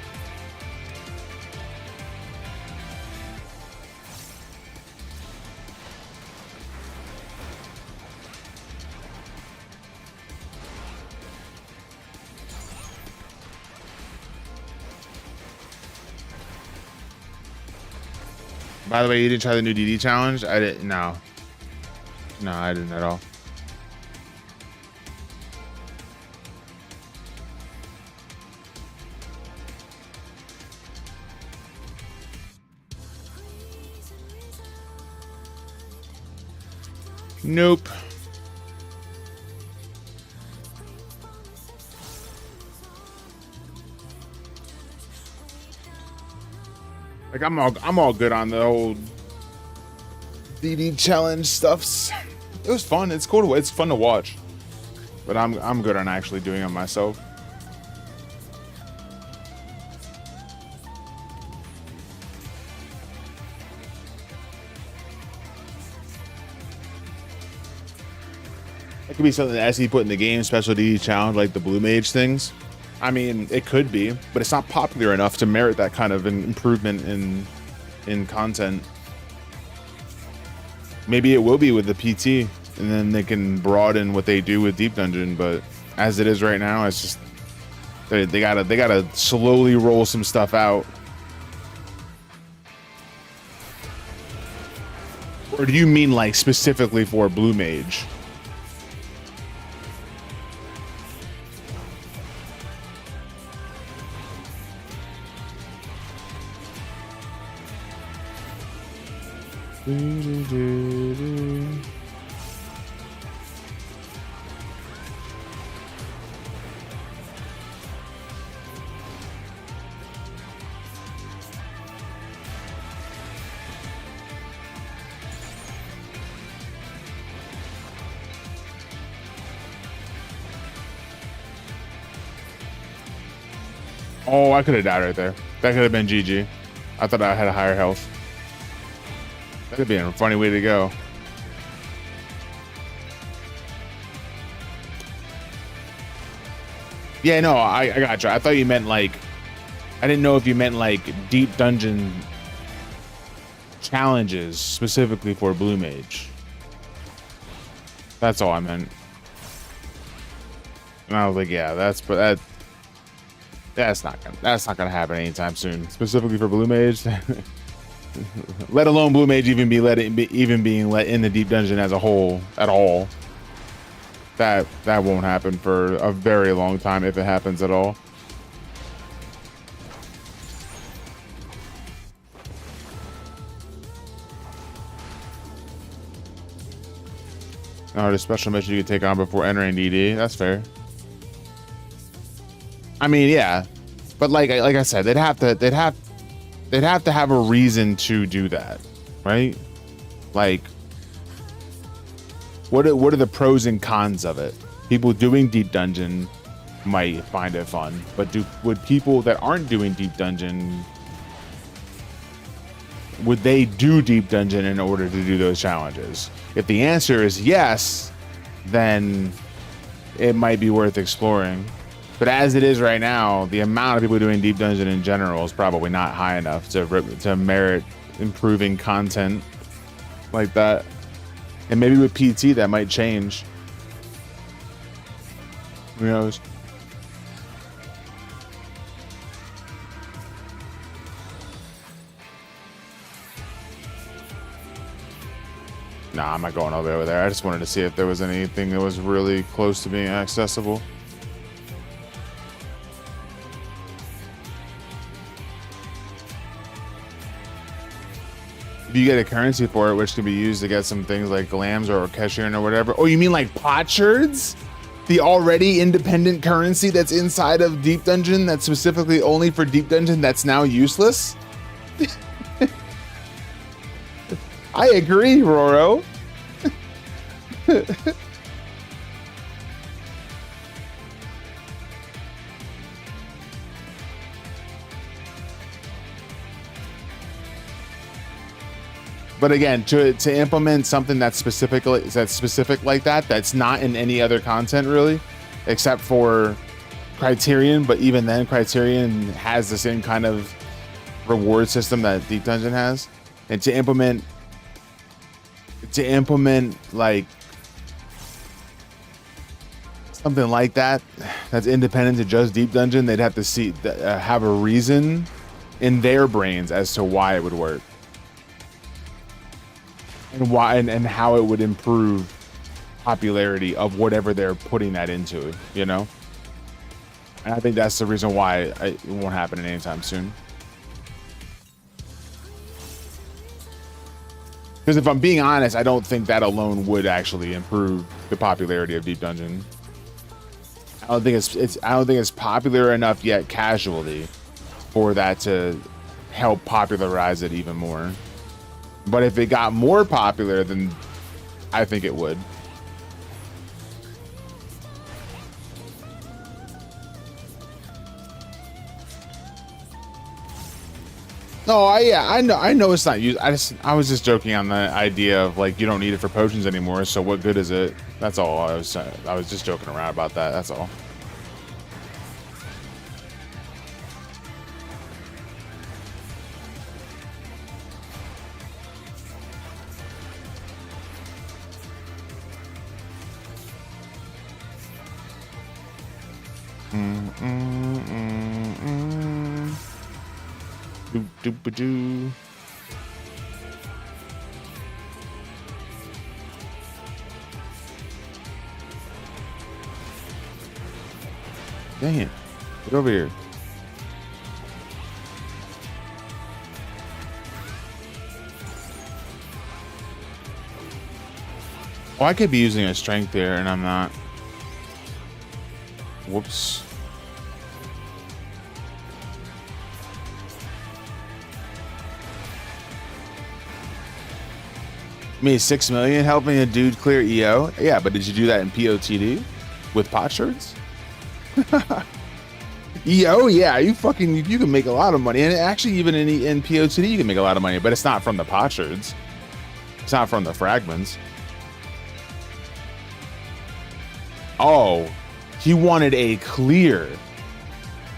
By the way, you didn't try the new DD challenge? I didn't. No, I didn't at all. Nope. Like I'm all good on the whole DD challenge stuffs. It was fun. It's cool. It's fun to watch. But I'm good on actually doing it myself. It could be something that SE put in the game, special DD challenge, like the Blue Mage things. I mean, it could be, but it's not popular enough to merit that kind of an improvement in content. Maybe it will be with the PT, and then they can broaden what they do with Deep Dungeon. But as it is right now, it's just they gotta slowly roll some stuff out. Or do you mean like specifically for Blue Mage? Oh, I could have died right there. That could have been GG. I thought I had a higher health. That could be a funny way to go. Yeah, no, I got you. I thought you meant like, I didn't know if you meant like deep dungeon challenges specifically for Blue Mage. That's all I meant. And I was like, yeah, that's not gonna happen anytime soon. Specifically for Blue Mage, let alone Blue Mage even being let in the deep dungeon as a whole at all. That won't happen for a very long time if it happens at all. Oh, the special mission you can take on before entering DD. That's fair. I mean, yeah, but like I said, they'd have to have a reason to do that, right? Like, what are the pros and cons of it? People doing deep dungeon might find it fun, but would people that aren't doing deep dungeon, would they do deep dungeon in order to do those challenges? If the answer is yes, then it might be worth exploring. But as it is right now, the amount of people doing deep dungeon in general is probably not high enough to merit improving content like that. And maybe with PT that might change. Who knows? Nah, I'm not going all the way over there. I just wanted to see if there was anything that was really close to being accessible. You get a currency for it, which can be used to get some things like glams or Keshian or whatever. Oh, you mean like potsherds? The already independent currency that's inside of Deep Dungeon that's specifically only for Deep Dungeon that's now useless? I agree, Roro. But again, to implement something that's specific like that, that's not in any other content really, except for Criterion. But even then, Criterion has the same kind of reward system that Deep Dungeon has, and to implement like something like that that's independent to just Deep Dungeon, they'd have to have a reason in their brains as to why it would work. And why and how it would improve popularity of whatever they're putting that into, you know? And I think that's the reason why it won't happen anytime soon. Because if I'm being honest, I don't think that alone would actually improve the popularity of Deep Dungeon. I don't think it's popular enough yet casually for that to help popularize it even more. But if it got more popular, then I think it would. No, I know it's not used. I was just joking on the idea of like you don't need it for potions anymore. So what good is it? That's all I was just joking around about that. That's all. Doop-a-doo. Dang it. Get over here. Oh, I could be using a strength there and I'm not. Whoops. You mean 6 million helping a dude clear EO? Yeah, but did you do that in POTD with potsherds? Yeah, oh yeah, you can make a lot of money, and actually even in POTD you can make a lot of money, but it's not from the potsherds. It's not from the fragments. Oh, he wanted a clear.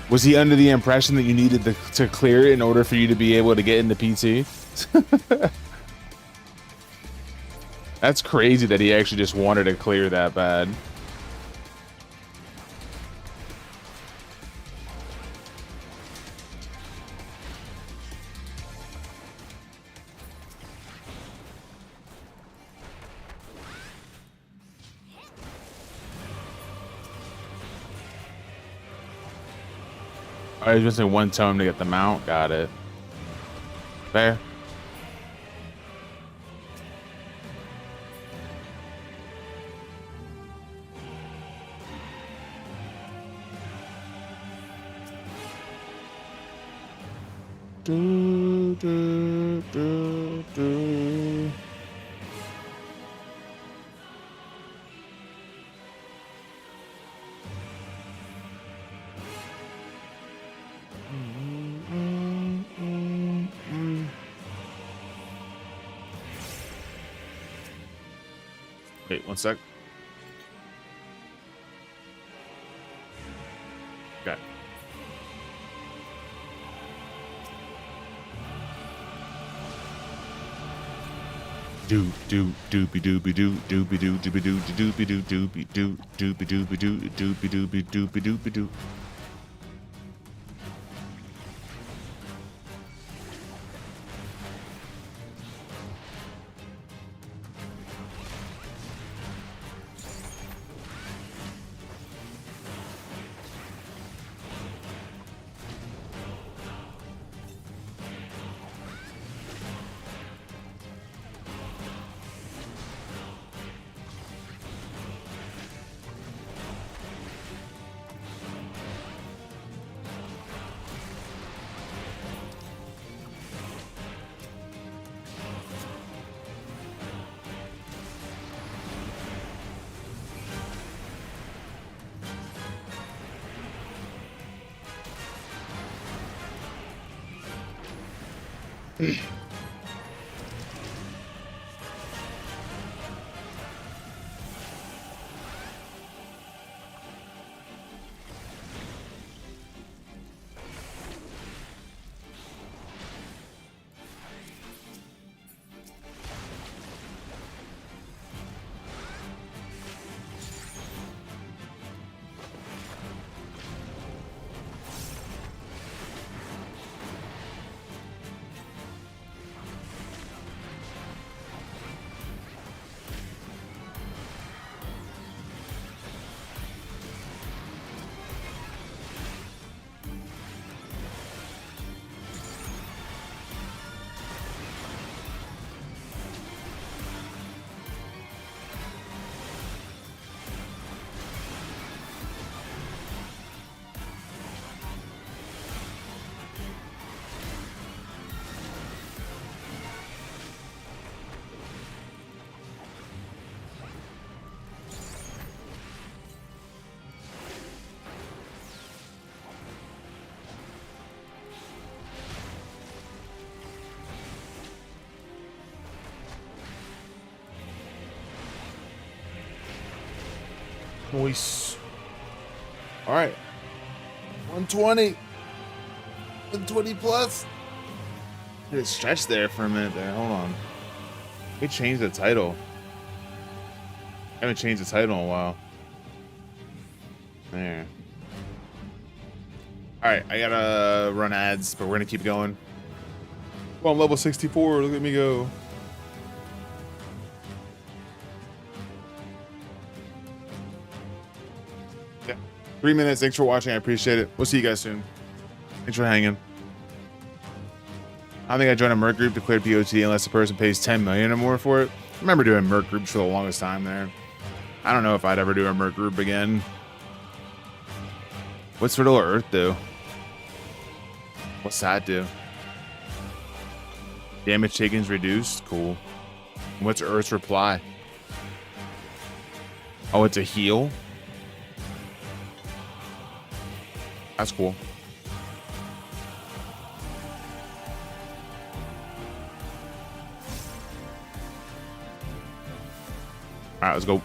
Was he under the impression that you needed to clear it in order for you to be able to get into PT? That's crazy that he actually just wanted to clear that bad. I was missing one tome to get the mount. Got it. Fair. Do, do, do, do. Wait, one sec. Okay. Do doopy doopy doo doopy doo doopy doo doopy doo doopy doo doopy doopy doo doopy doopy doopy doopy doo. Nice. All right. 120. 120 plus. It stretched there for a minute there. Hold on. We changed the title. I haven't changed the title in a while. There. All right. I gotta run ads, but we're gonna keep going. Well, I'm level 64. Look at me go. Yeah. 3 minutes. Thanks for watching. I appreciate it. We'll see you guys soon. Thanks for hanging. I don't think I joined a Merc group to clear POT unless the person pays 10 million or more for it. I remember doing Merc groups for the longest time there. I don't know if I'd ever do a Merc group again. What's Riddle Earth do? What's that do? Damage taken is reduced. Cool. What's Earth's reply? Oh, it's a heal? That's cool. All right, let's go.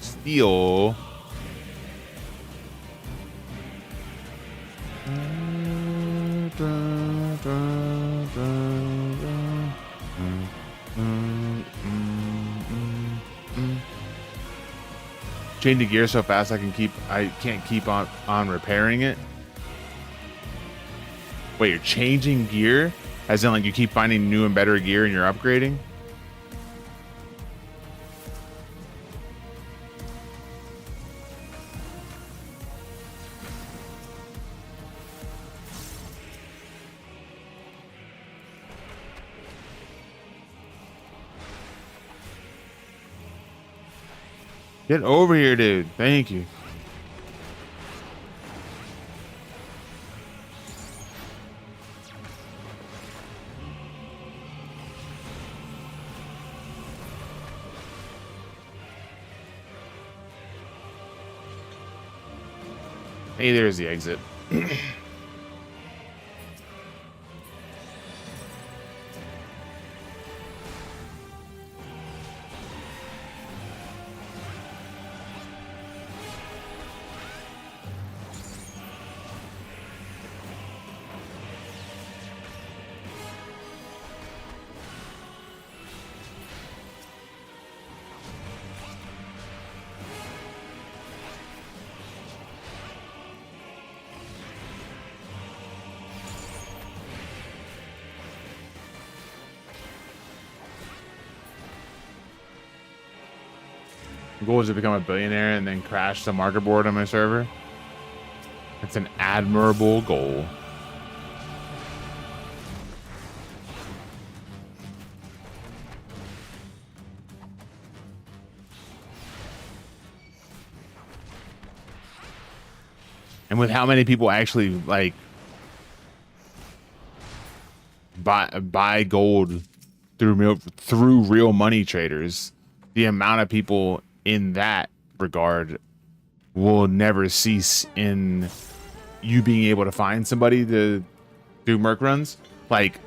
Steel. Change the gear so fast I can't keep on repairing it. Wait, you're changing gear? As in like you keep finding new and better gear and you're upgrading? Get over here, dude. Thank you. Hey, there's the exit. The goal is to become a billionaire and then crash the marker board on my server. It's an admirable goal. And with how many people actually like buy gold through real money traders, the amount of people in that regard will never cease in you being able to find somebody to do merc runs. Like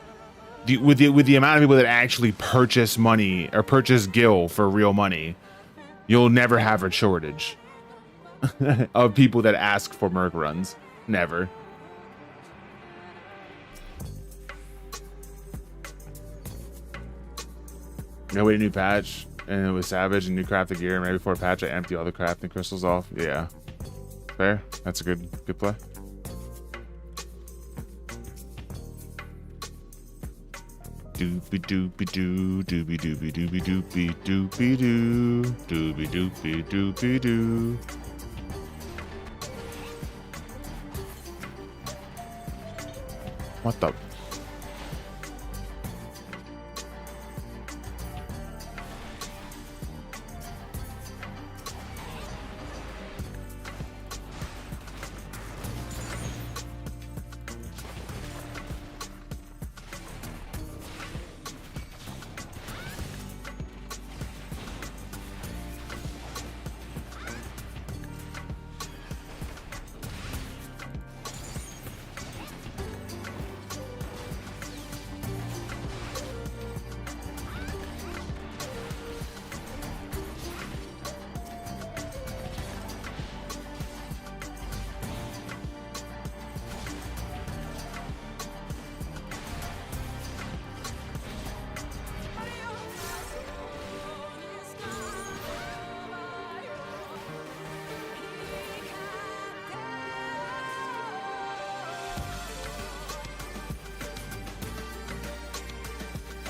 with the amount of people that actually purchase money or purchase gil for real money, you'll never have a shortage of people that ask for merc runs. Never. No, wait, a new patch. And it was Savage and new crafted gear, and right before patch I empty all the crafting crystals off. Yeah. Fair. That's a good play. Doopy doopy doo, doopy doopy doopy doopy doopy doo, doopy doopy doopy doo. What the?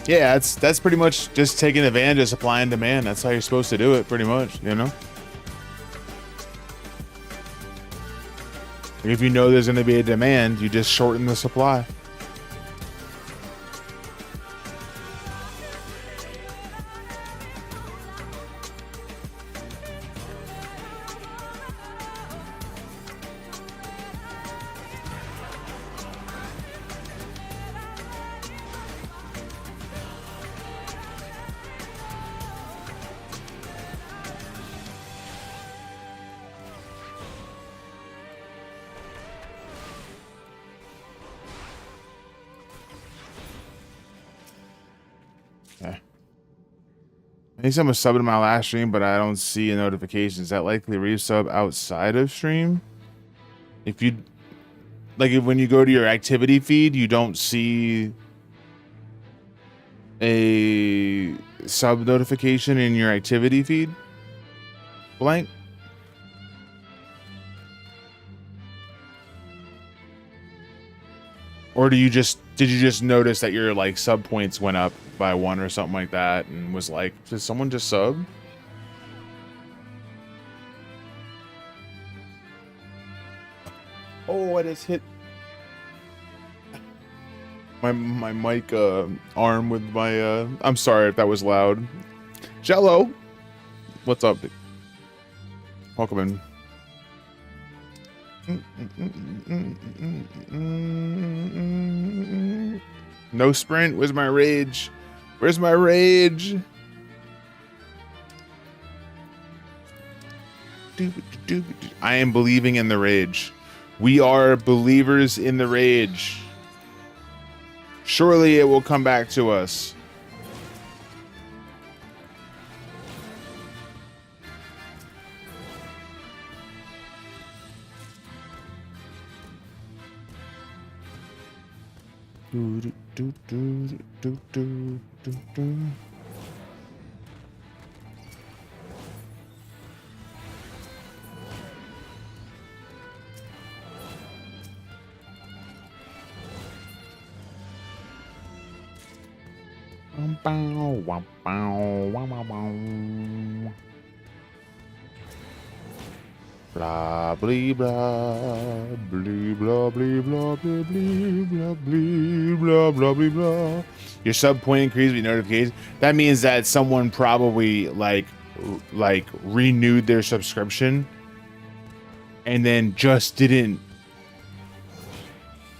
Yeah, that's pretty much just taking advantage of supply and demand. That's how you're supposed to do it, pretty much, you know? If you know there's going to be a demand, you just shorten the supply. Yeah. I think someone subbed in my last stream, but I don't see a notification. Is that likely resub outside of stream? If you like, if when you go to your activity feed, you don't see a sub notification in your activity feed blank. Or did you just notice that your like sub points went up by 1 or something like that and was like, did someone just sub? Oh, I just hit my mic arm with my I'm sorry if that was loud. Jello, what's up? Welcome in. No sprint. Where's my rage? Where's my rage? I am believing in the rage. We are believers in the rage. Surely it will come back to us. Blah blee blah blee blah blee blah blee blee blah blee blah blah blee blah. Your sub point increased with notifications. That means that someone probably like renewed their subscription and then just didn't,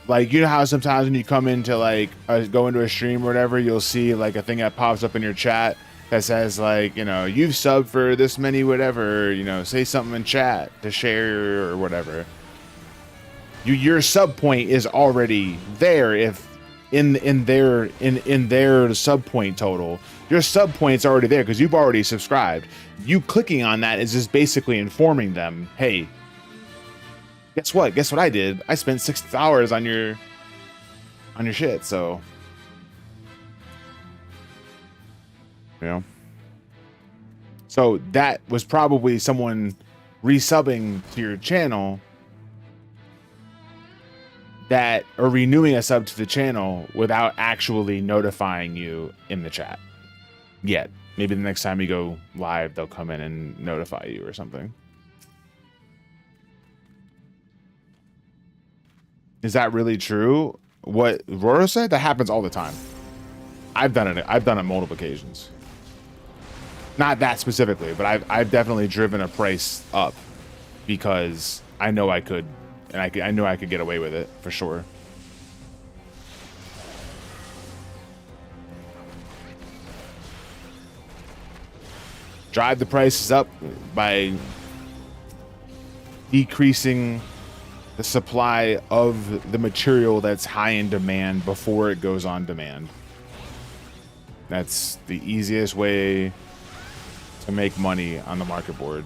like, you know how sometimes when you come into like go into a stream or whatever, you'll see like a thing that pops up in your chat that says like, you know, you've subbed for this many whatever, you know, say something in chat to share or whatever. Your sub point is already there. If in their sub point total, your sub point's already there because you've already subscribed. You clicking on that is just basically informing them, hey, guess what I did? I spent 6 hours on your shit. So, you know, so that was probably someone resubbing to your channel that, or renewing a sub to the channel without actually notifying you in the chat yet. Maybe the next time you go live, they'll come in and notify you or something. Is that really true? What Roro said? That happens all the time. I've done it. I've done it multiple occasions. Not that specifically, but I've definitely driven a price up because I know I could, and I know I could get away with it for sure. Drive the prices up by decreasing the supply of the material that's high in demand before it goes on demand. That's the easiest way to make money on the market board.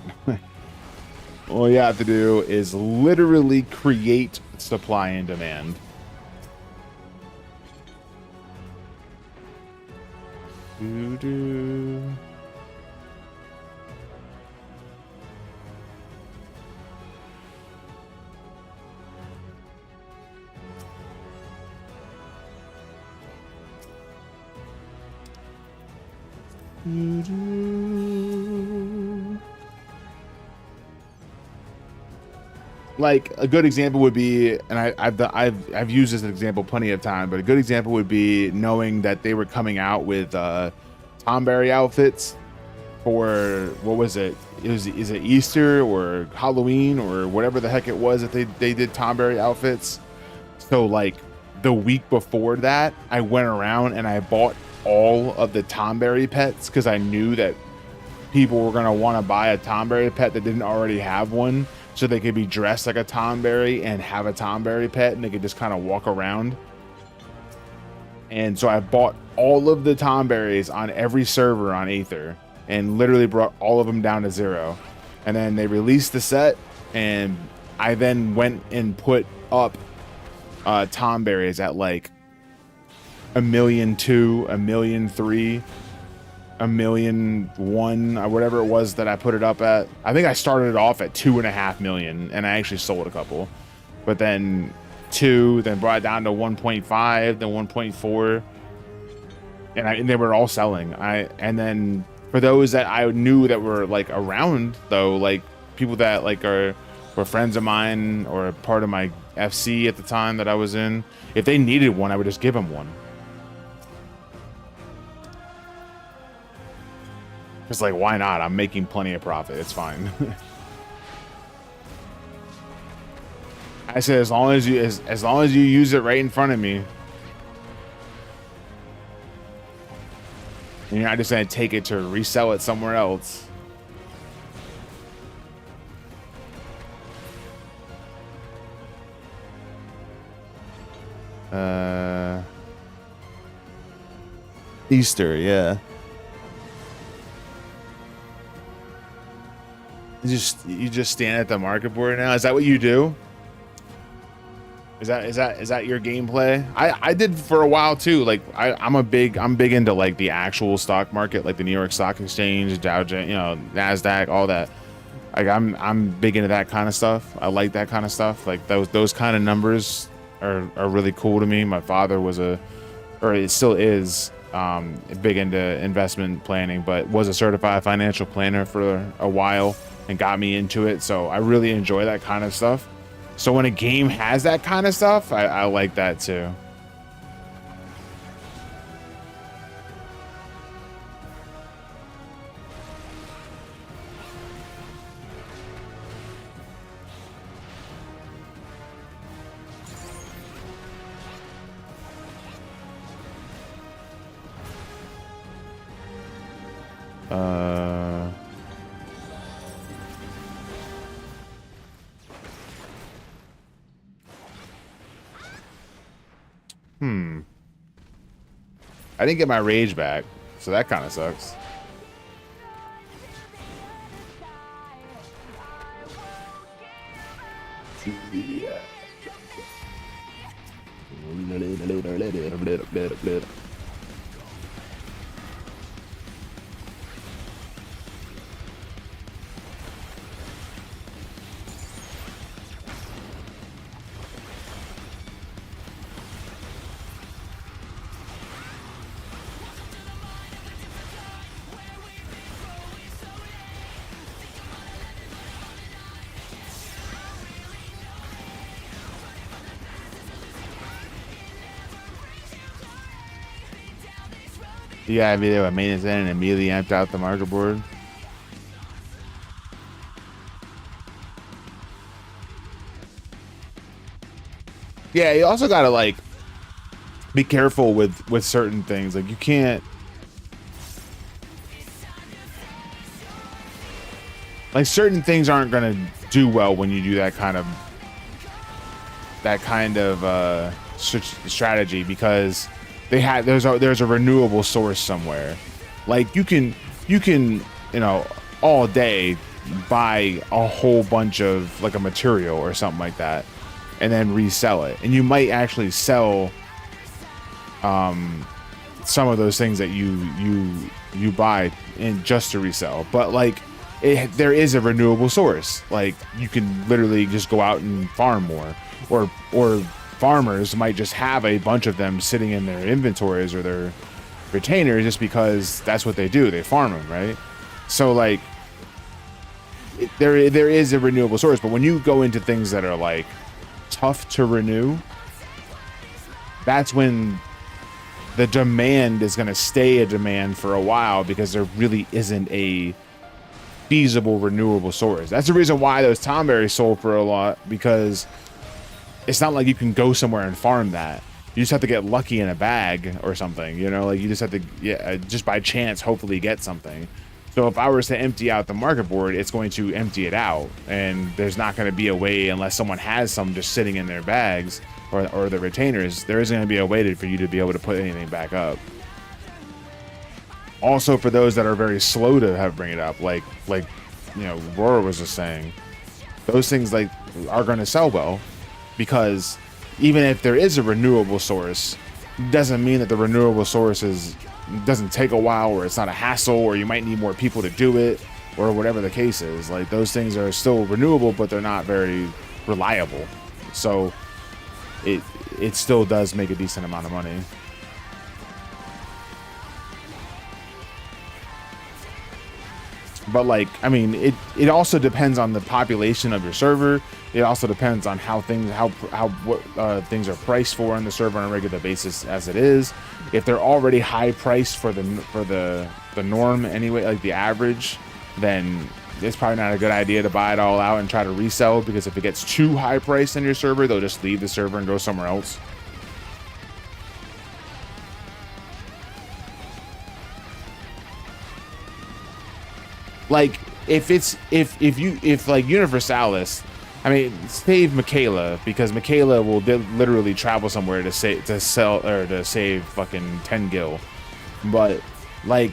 All you have to do is literally create supply and demand. Doo-doo. Like a good example would be, and I've used this example plenty of time, but a good example would be knowing that they were coming out with Tomberry outfits for, what was it? Is it Easter or Halloween or whatever the heck it was that they did Tomberry outfits. So like the week before that, I went around and I bought all of the Tomberry pets because I knew that people were going to want to buy a Tomberry pet that didn't already have one, so they could be dressed like a Tomberry and have a Tomberry pet and they could just kind of walk around. And so I bought all of the tom berries on every server on Aether and literally brought all of them down to 0. And then they released the set, and I then went and put up tom berries at like 1,000,002, 1,000,003, 1,000,001, or whatever it was that I put it up at. I think I started off at 2.5 million, and I actually sold a couple, but then 2, then brought it down to 1.5, then 1.4, and they were all selling. And then for those that I knew that were like around though, like people that like were friends of mine or part of my FC at the time that I was in, if they needed one, I would just give them one. It's like, why not? I'm making plenty of profit. It's fine. I said, as long as you use it right in front of me, and you're not just gonna take it to resell it somewhere else. Easter, yeah. You just stand at the market board now? Is that what you do? Is that your gameplay? I did for a while too. Like I'm big into like the actual stock market, like the New York Stock Exchange, Dow Jones, NASDAQ, all that. Like I'm big into that kind of stuff. I like that kind of stuff. Like those kind of numbers are really cool to me. My father was it still is, big into investment planning, but was a certified financial planner for a while and got me into it. So I really enjoy that kind of stuff. So when a game has that kind of stuff, I like that too. I didn't get my rage back, so that kind of sucks. Yeah, I mean, they were maintenance in and immediately amped out the marker board. Yeah, you also gotta like be careful with certain things. Like you can't, like certain things aren't gonna do well when you do that kind of strategy, because there's a renewable source somewhere. Like you can all day buy a whole bunch of like a material or something like that and then resell it, and you might actually sell some of those things that you buy in just to resell. But like there is a renewable source. Like you can literally just go out and farm more, or farmers might just have a bunch of them sitting in their inventories or their retainers just because that's what they do. They farm them, right? So like there is a renewable source, but when you go into things that are like tough to renew, that's when the demand is going to stay a demand for a while, because there really isn't a feasible renewable source. That's the reason why those tom berries sold for a lot, because it's not like you can go somewhere and farm that. You just have to get lucky in a bag or something, like you just have to, just by chance, hopefully get something. So if I was to empty out the market board, it's going to empty it out, and there's not going to be a way, unless someone has some just sitting in their bags, or the retainers, there isn't going to be a way for you to be able to put anything back up. Also, for those that are very slow to bring it up, like you know, Roar was just saying, those things like are going to sell well, because even if there is a renewable source, doesn't mean that the renewable source doesn't take a while, or it's not a hassle, or you might need more people to do it, or whatever the case is. Like, those things are still renewable, but they're not very reliable. So it still does make a decent amount of money. But like, I mean, it also depends on the population of your server. It also depends on what things are priced for in the server on a regular basis as it is. If they're already high priced for the norm anyway, like the average, then it's probably not a good idea to buy it all out and try to resell, because if it gets too high priced in your server, they'll just leave the server and go somewhere else. Like, if like Universalis, I mean, save Michaela, because Michaela will literally travel somewhere to save fucking 10 gil. But like,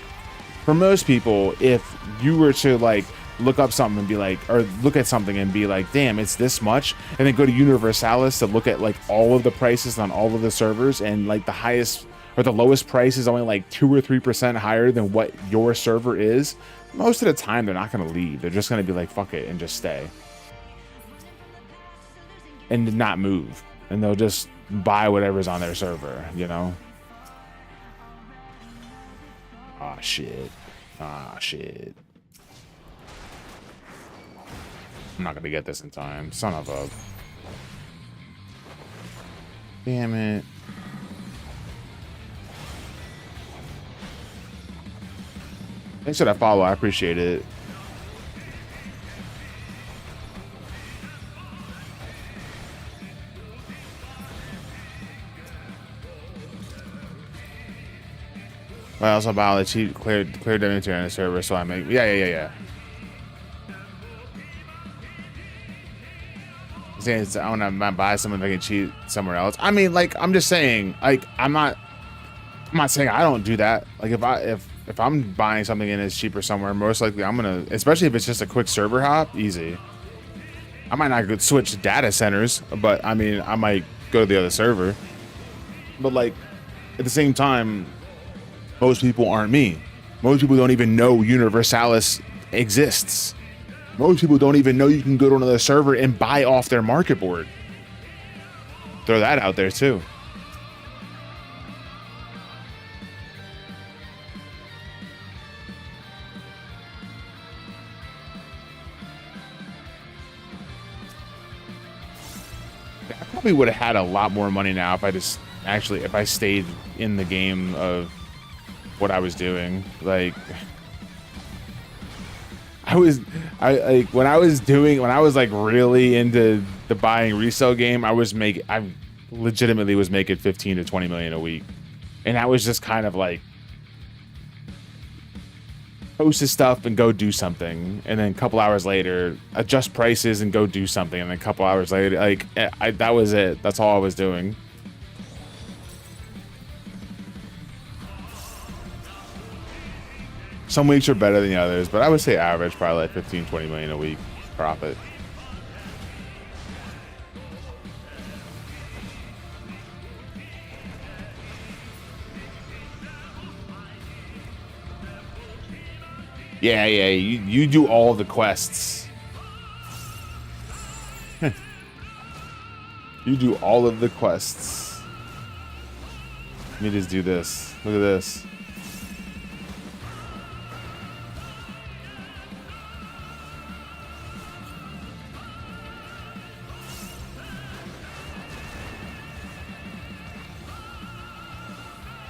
for most people, if you were to like look up something and be like, or look at something and be like, damn, it's this much, and then go to Universalis to look at like all of the prices on all of the servers, and like the highest or the lowest price is only like 2 or 3% higher than what your server is, most of the time they're not going to leave. They're just going to be like, fuck it, and just stay and not move, and they'll just buy whatever's on their server, you know. Ah shit. I'm not gonna get this in time. Son of a... Damn it. Thanks for that follow. I appreciate it. Well, also about the cheat cleared inventory on the server, so I make yeah. Saying I want to buy something that can cheat somewhere else. I mean, like, I'm just saying, like, I'm not saying I don't do that. Like, if I'm buying something and it's cheaper somewhere, most likely I'm gonna, especially if it's just a quick server hop, easy. I might not go switch data centers, but I mean, I might go to the other server. But like, at the same time, most people aren't me. Most people don't even know Universalis exists. Most people don't even know you can go to another server and buy off their market board. Throw that out there too. I probably would have had a lot more money now if I stayed in the game of what I was doing. Like, when I was like really into the buying resale game, I legitimately was making 15 to 20 million a week. And that was just kind of like post his stuff and go do something, and then a couple hours later adjust prices and go do something, and then a couple hours later, like, that was it. That's all I was doing. Some weeks are better than the others, but I would say average probably like 15, 20 million a week profit. Yeah, you do all the quests. You do all of the quests. Let me just do this. Look at this.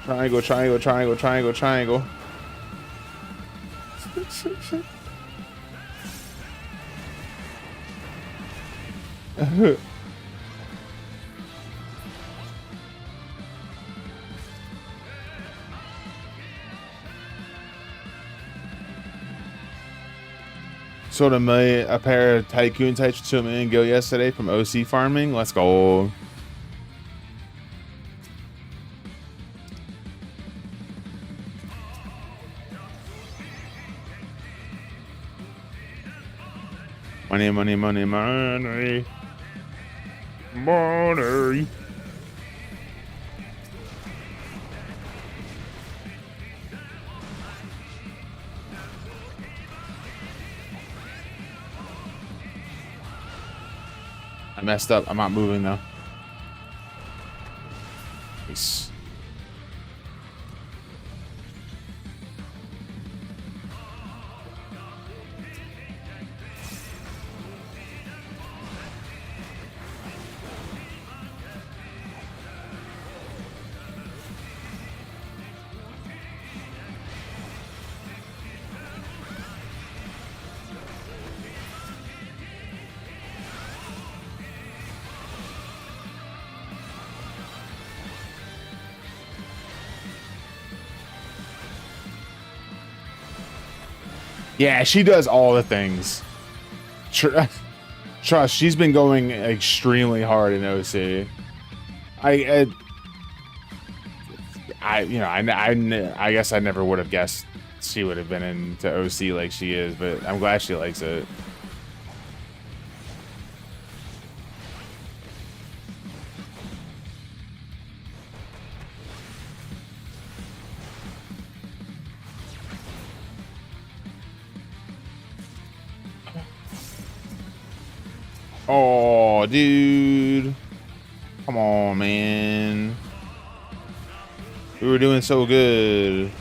Triangle, triangle, triangle, triangle, triangle. Sold a pair of Tycoon types to $2 million gil yesterday from OC farming. Let's go. Money, money, money, money. Money. I messed up. I'm not moving though. Nice. Yeah, she does all the things. Trust, she's been going extremely hard in OC. I guess I never would have guessed she would have been into OC like she is, but I'm glad she likes it. Oh, dude. Come on, man. We were doing so good.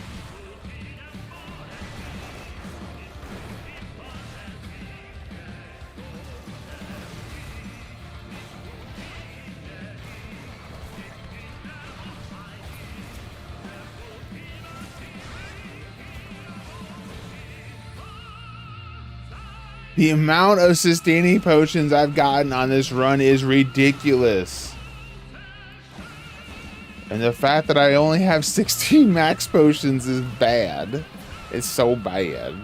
The amount of sustaining potions I've gotten on this run is ridiculous. And the fact that I only have 16 max potions is bad. It's so bad.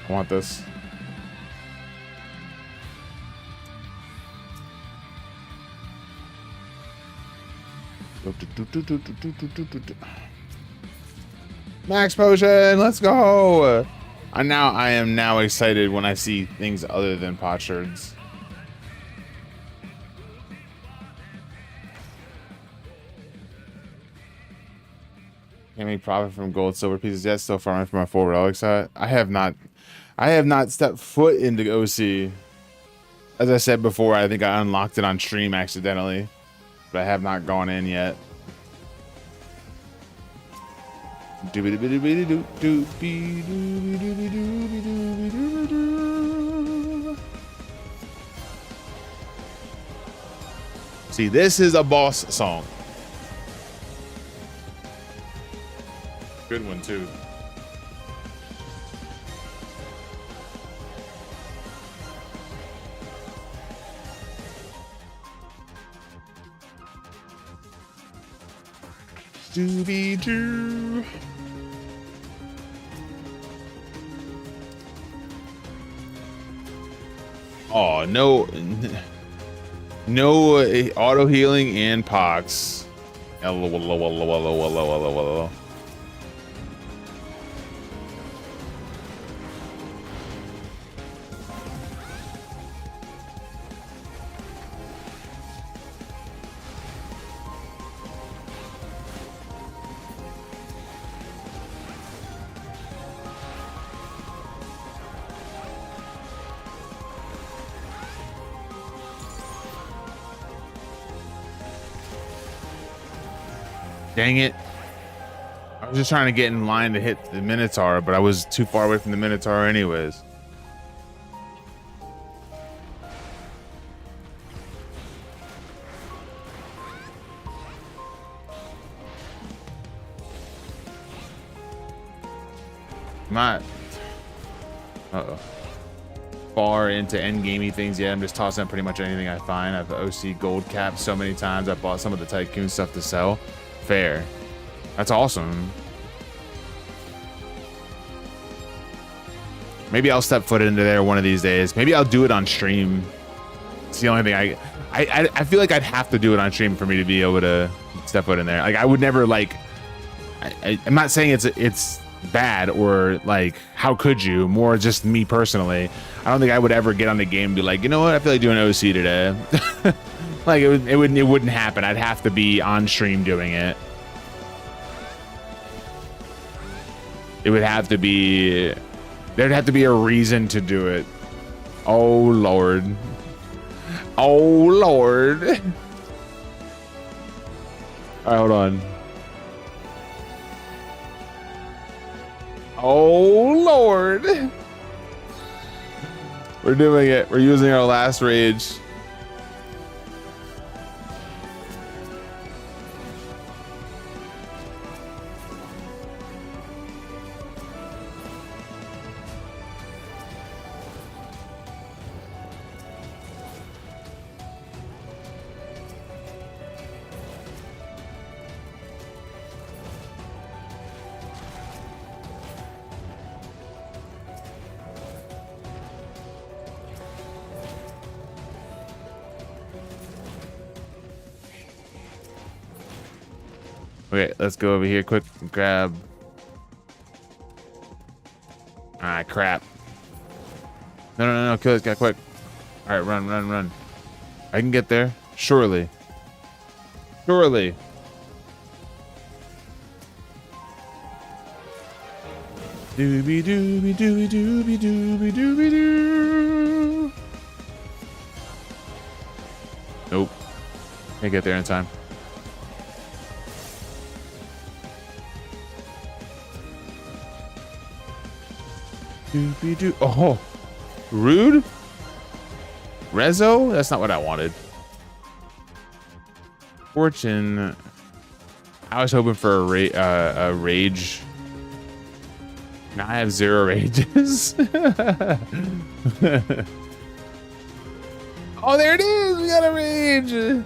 I want this. Max potion, let's go. I am now excited when I see things other than potsherds. Can make profit from gold, silver pieces yet. Still farming for my 4 relics. I have not stepped foot into OC. As I said before, I think I unlocked it on stream accidentally, but I have not gone in yet. See, this is a boss song. Good one too. Dooby-doo. Oh, no auto healing and pox. LOL. Dang it. I was just trying to get in line to hit the Minotaur, but I was too far away from the Minotaur anyways. My... Uh-oh. far into endgamey things yet. I'm just tossing up pretty much anything I find. I've OC gold capped so many times. I bought some of the Tycoon stuff to sell. Fair. That's awesome. Maybe I'll step foot into there one of these days. Maybe I'll do it on stream. It's the only thing I feel like I'd have to do it on stream for me to be able to step foot in there. Like I would never like. I'm not saying it's bad or like how could you. More just me personally. I don't think I would ever get on the game and be like, you know what? I feel like doing OC today. Like it wouldn't happen. I'd have to be on stream doing it. It would have to be. There'd have to be a reason to do it. Oh Lord. Oh Lord. All right, hold on. Oh Lord. We're doing it. We're using our last rage. Okay, let's go over here quick and grab. Ah, crap. No, kill this guy quick. All right, run. I can get there. Surely. Doobie doo. Nope. Can't get there in time. Doobie doo. Oh, rude. Rezo? That's not what I wanted. Fortune. I was hoping for a rage. Now I have 0 rages. Oh, there it is. We got a rage.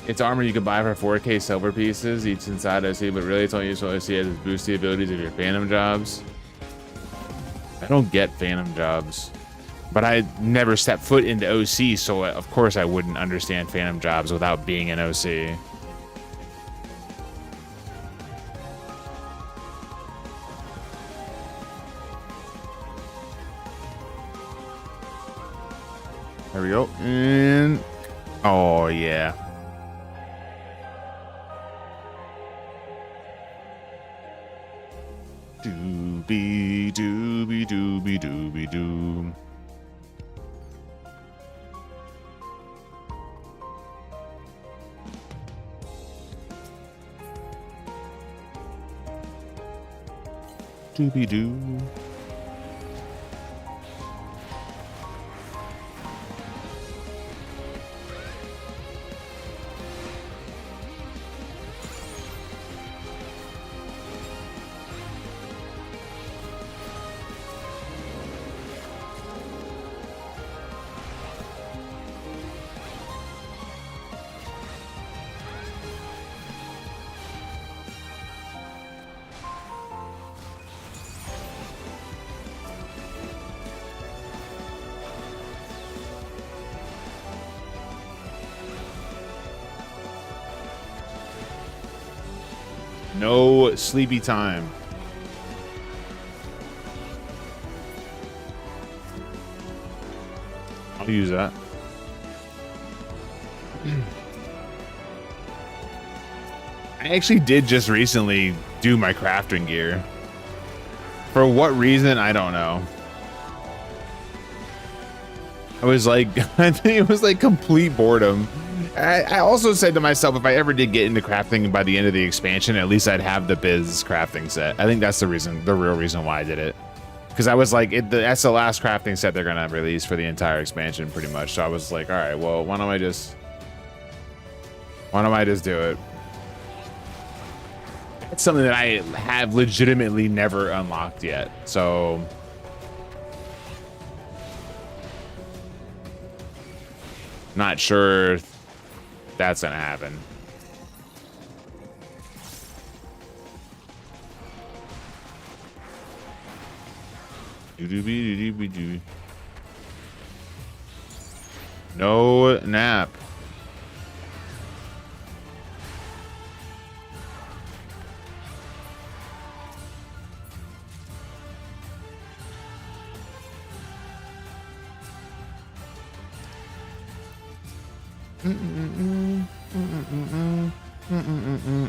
It's armor you can buy for 4K silver pieces, each inside OC, but really it's only useful OC as it boosts the abilities of your phantom jobs. I don't get phantom jobs, but I never stepped foot into OC, so of course I wouldn't understand phantom jobs without being an OC. There we go. And oh yeah. Doobie doobie doobie doobie doo. Doobie doo. No sleepy time. I'll use that. I actually did just recently do my crafting gear. For what reason, I don't know. I was like, I think it was like complete boredom. I also said to myself, if I ever did get into crafting by the end of the expansion, at least I'd have the Biz crafting set. I think that's the reason, the real reason why I did it. Because I was like, that's the last crafting set they're going to release for the entire expansion, pretty much. So I was like, all right, well, why don't I just do it? It's something that I have legitimately never unlocked yet. So not sure that's gonna happen. No nap.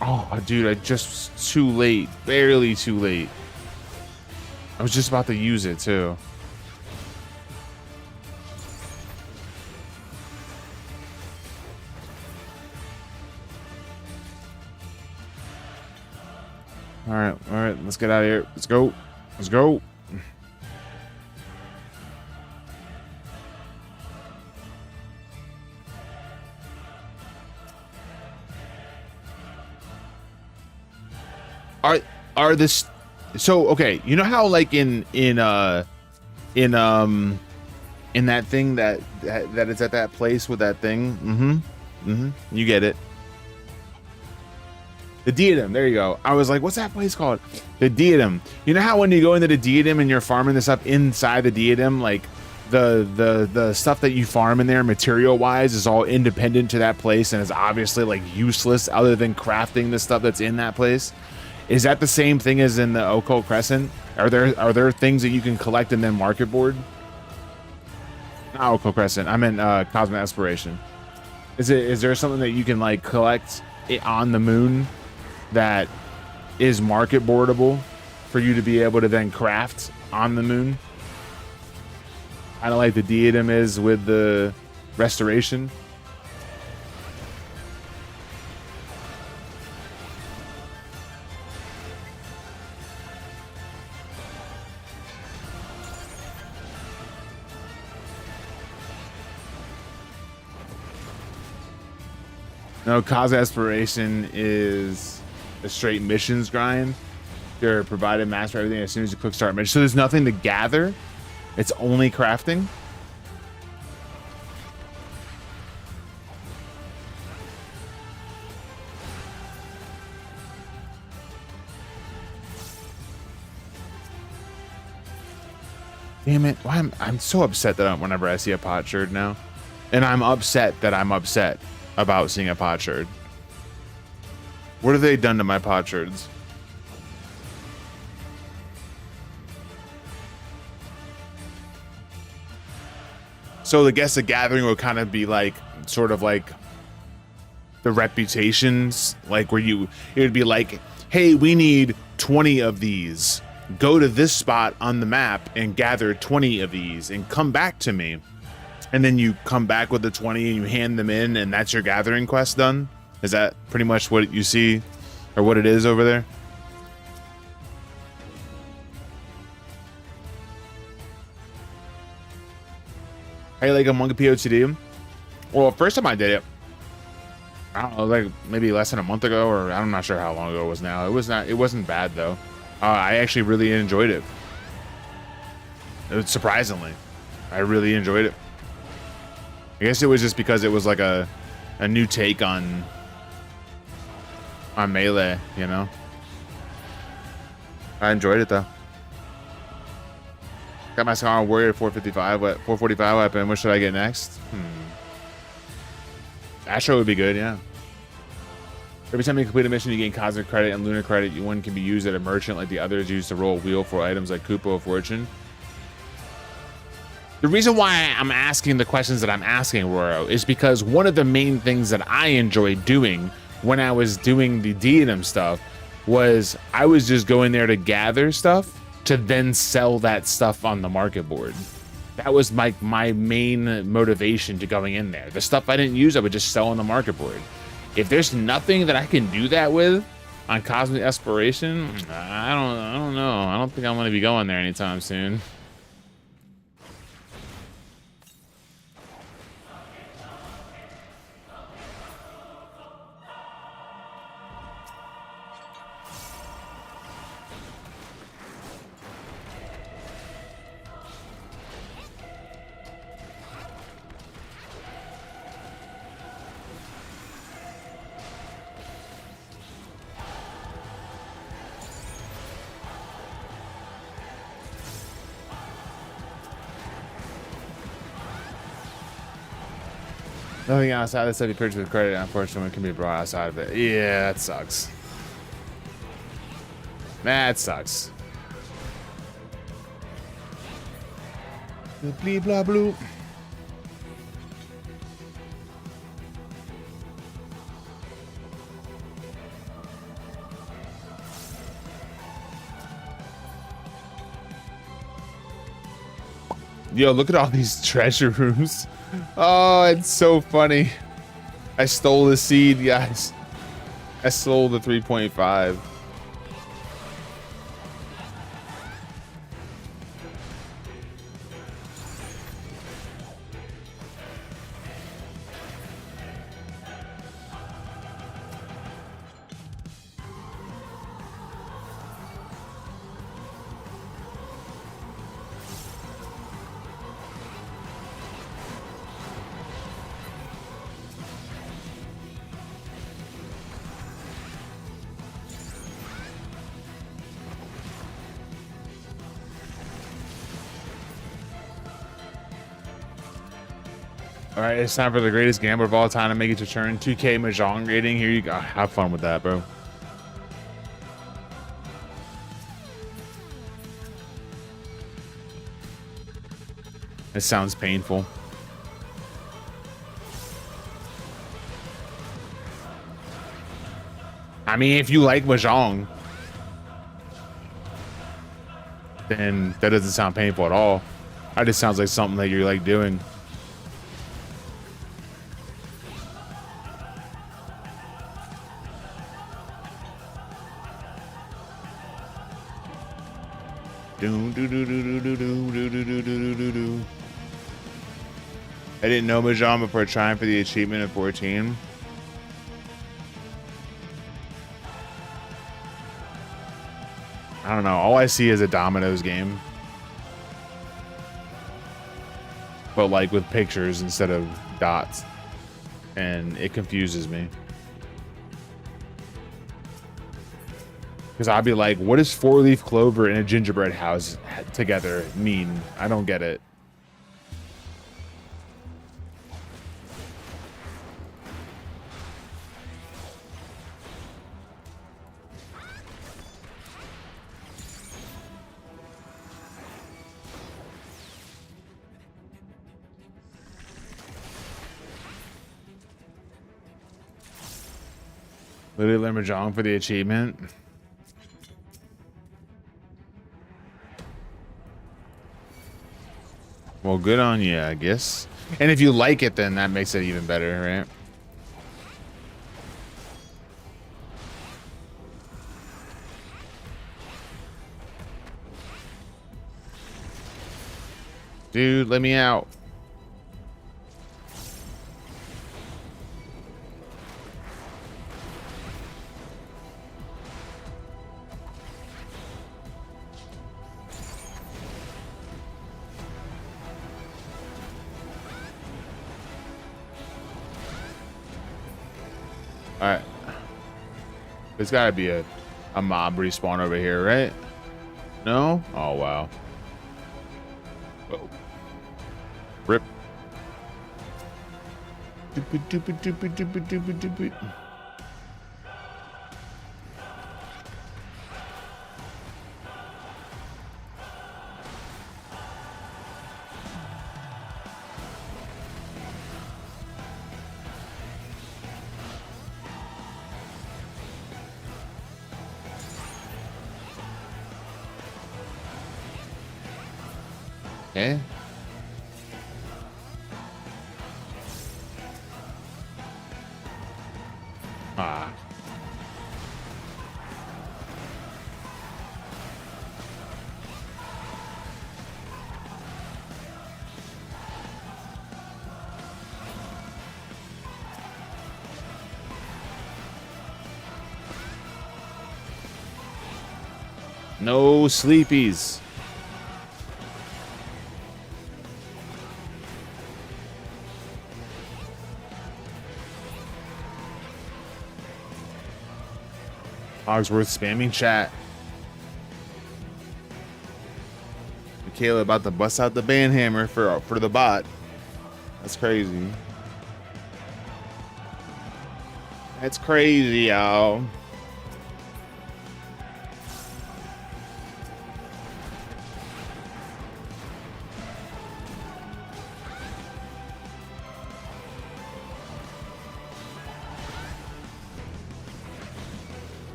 Oh, dude, I just too late. Barely too late. I was just about to use it too. All right, let's get out of here. Let's go. Let's go. Are this so okay, you know how like in that thing that is at that place with that thing? You get it. The diadem, there you go. I was like, what's that place called? The diadem. You know how when you go into the diadem and you're farming this up inside the diadem, like the stuff that you farm in there material wise is all independent to that place and is obviously like useless other than crafting the stuff that's in that place? Is that the same thing as in the Occult Crescent? Are there things that you can collect and then market board? Not Occult Crescent. I meant Cosmic Exploration. Is there something that you can like collect it on the moon that is market boardable for you to be able to then craft on the moon? Kind of like the diadem is with the restoration. No, Cosmic Exploration is a straight missions grind. They're provided mass for everything as soon as you click start mission. So there's nothing to gather. It's only crafting. Damn it. Why I'm so upset that whenever I see a potsherd now. And I'm upset that I'm upset about seeing a potsherd. What have they done to my potsherds? So I guess the gathering would kind of be like, sort of like the reputations, like where it would be like, hey, we need 20 of these. Go to this spot on the map and gather 20 of these and come back to me. And then you come back with the 20 and you hand them in and that's your gathering quest done? Is that pretty much what you see or what it is over there? Hey, like a Monkey POTD? Well, first time I did it, I don't know, like maybe less than a month ago, or I'm not sure how long ago it was now. It wasn't bad though. I actually really enjoyed it. Surprisingly, I really enjoyed it. I guess it was just because it was like a new take on Melee, you know? I enjoyed it though. Got my Scar Warrior 445 weapon. What should I get next? Astro would be good, yeah. Every time you complete a mission, you gain Cosmic Credit and Lunar Credit. One can be used at a merchant like the others used to roll a wheel for items like Kupo of Fortune. The reason why I'm asking the questions that I'm asking, Roro, is because one of the main things that I enjoyed doing when I was doing the diadem stuff was I was just going there to gather stuff to then sell that stuff on the market board. That was my main motivation to going in there. The stuff I didn't use, I would just sell on the market board. If there's nothing that I can do that with on Cosmic Exploration, I don't know. I don't think I'm gonna be going there anytime soon. Nothing outside the stuff you purchased with credit, unfortunately, can be brought outside of it. Yeah, that sucks. That sucks. Blee blah blue. Yo, look at all these treasure rooms. Oh, it's so funny. I stole the seed, guys. I stole the 3.5. All right, it's time for the greatest gambler of all time to make it your turn. 2K Mahjong rating. Here you go. Have fun with that, bro. It sounds painful. I mean, if you like Mahjong, then that doesn't sound painful at all. It just sounds like something that you like doing. I didn't know Mahjong before trying for the achievement at 14. I don't know. All I see is a dominoes game, but like with pictures instead of dots, and it confuses me. Because I'd be like, what does 4-leaf clover and a gingerbread house together mean? I don't get it. Literally learn Mahjong for the achievement. Well, good on you, I guess. And if you like it, then that makes it even better, right? Dude, let me out. Alright. There's gotta be a mob respawn over here, right? No? Oh, wow. Whoa. Rip. Okay. Ah. No sleepies. Hogsworth spamming chat. Michaela about to bust out the band hammer for the bot. That's crazy. That's crazy, y'all.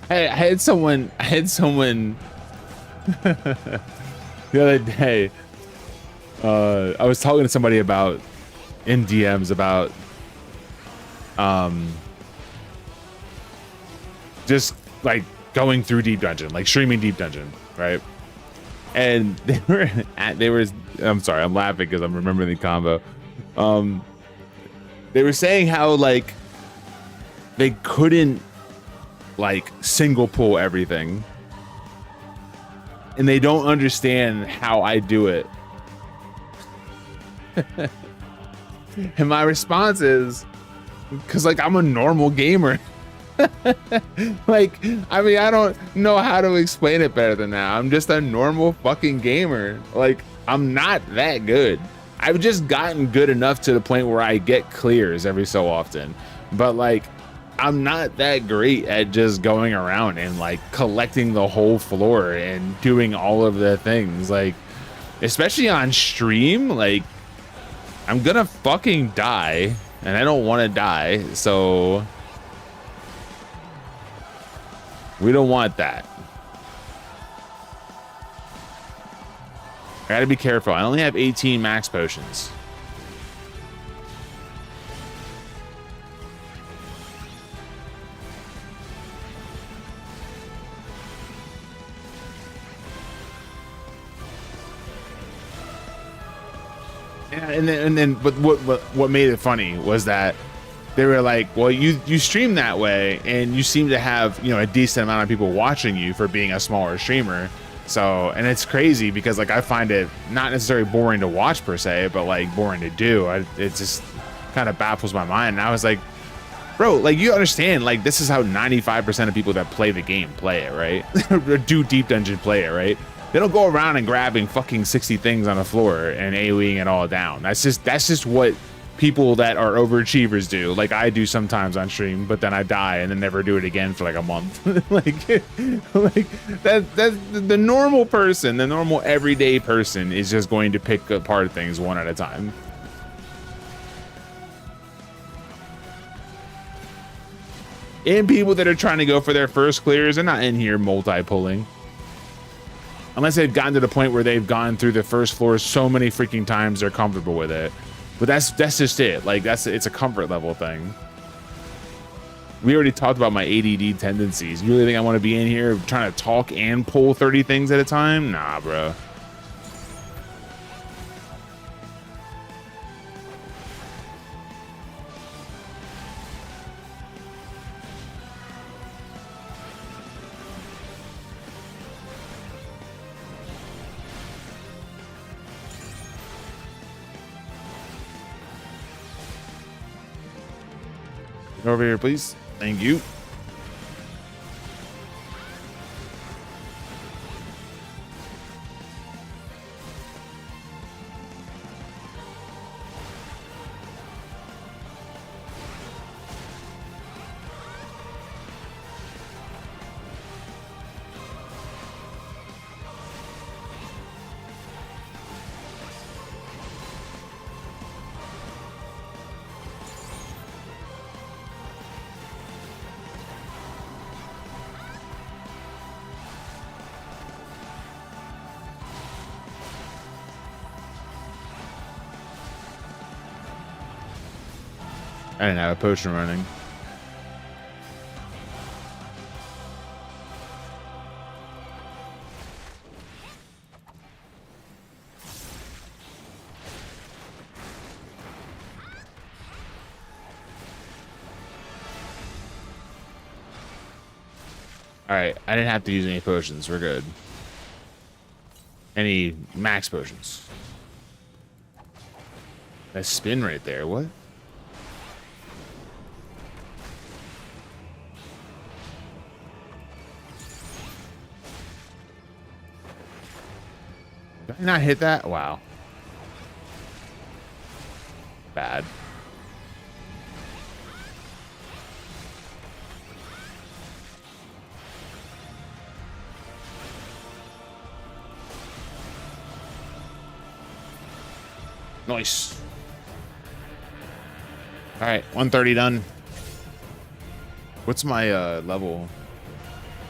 I had someone the other day. I was talking to somebody about in DMs about just like going through Deep Dungeon, like streaming Deep Dungeon, right? And they were I'm sorry, I'm laughing because I'm remembering the combo. They were saying how like they couldn't like single pull everything, and they don't understand how I do it. And my response is, because like I'm a normal gamer. Like, I mean, I don't know how to explain it better than that. I'm just a normal fucking gamer. Like, I'm not that good. I've just gotten good enough to the point where I get clears every so often, but like I'm not that great at just going around and like collecting the whole floor and doing all of the things, like especially on stream. Like I'm gonna fucking die and I don't want to die, so we don't want that. I gotta be careful. I only have 18 max potions. And then but what made it funny was that they were like, well, you stream that way and you seem to have, you know, a decent amount of people watching you for being a smaller streamer. So, and it's crazy because like I find it not necessarily boring to watch per se, but like boring to do. It just kind of baffles my mind. And I was like, bro, like you understand, like this is how 95% of people that play the game play it, right? Or do Deep Dungeon play it, right? They don't go around and grabbing fucking 60 things on the floor and AoEing it all down. That's just what people that are overachievers do. Like I do sometimes on stream, but then I die and then never do it again for like a month. like that's the normal person, the normal everyday person is just going to pick apart things one at a time. And people that are trying to go for their first clears are not in here multi-pulling. Unless they've gotten to the point where they've gone through the first floor so many freaking times they're comfortable with it. But that's just it. Like it's a comfort level thing. We already talked about my ADD tendencies. You really think I want to be in here trying to talk and pull 30 things at a time? Nah, bro. Over here, please. Thank you. I didn't have a potion running. All right, I didn't have to use any potions. We're good. Any max potions? That spin right there. What? Did I not hit that? Wow. bad. Nice. All right, 130 done. What's my level?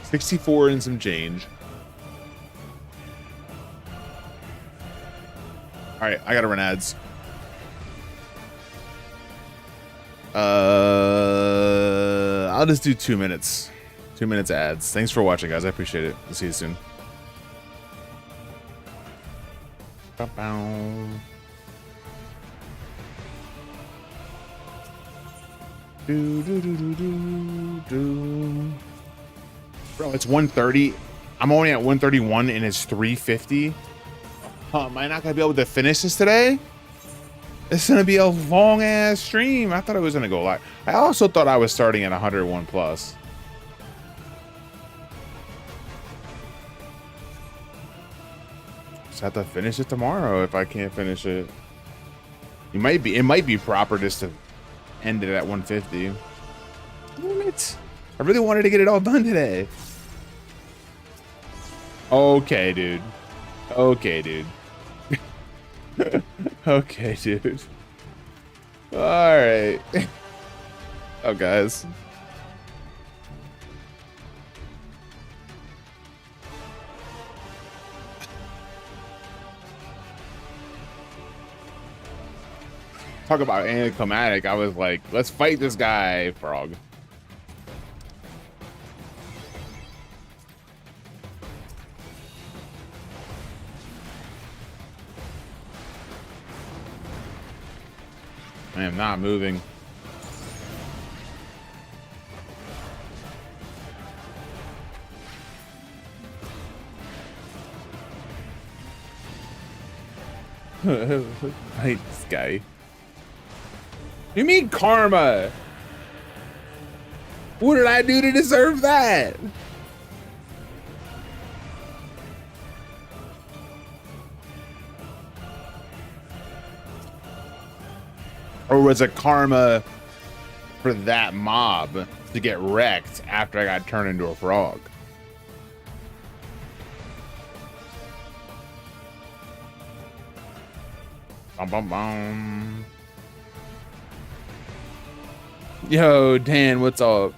64 and some change. All right, I gotta run ads. I'll just do 2 minutes. 2 minutes ads. Thanks for watching, guys. I appreciate it. We'll see you soon. Ba-bow. Do, do, do, do, do, do. Bro, it's 130. I'm only at 131 and it's 350. Am I not gonna be able to finish this today? It's gonna be a long ass stream. I thought it was gonna go live. I also thought I was starting at 101 plus. Just have to finish it tomorrow if I can't finish it. It might be proper just to end it at 150. Damn it. I really wanted to get it all done today. Okay, dude. Okay, dude. Okay, dude. All right. Oh, guys. Talk about anticlimactic. I was like, let's fight this guy, frog. I am not moving. Fight this guy. You mean karma? What did I do to deserve that? Or was it karma for that mob to get wrecked after I got turned into a frog? Bum, bum, bum. Yo, Dan, what's up?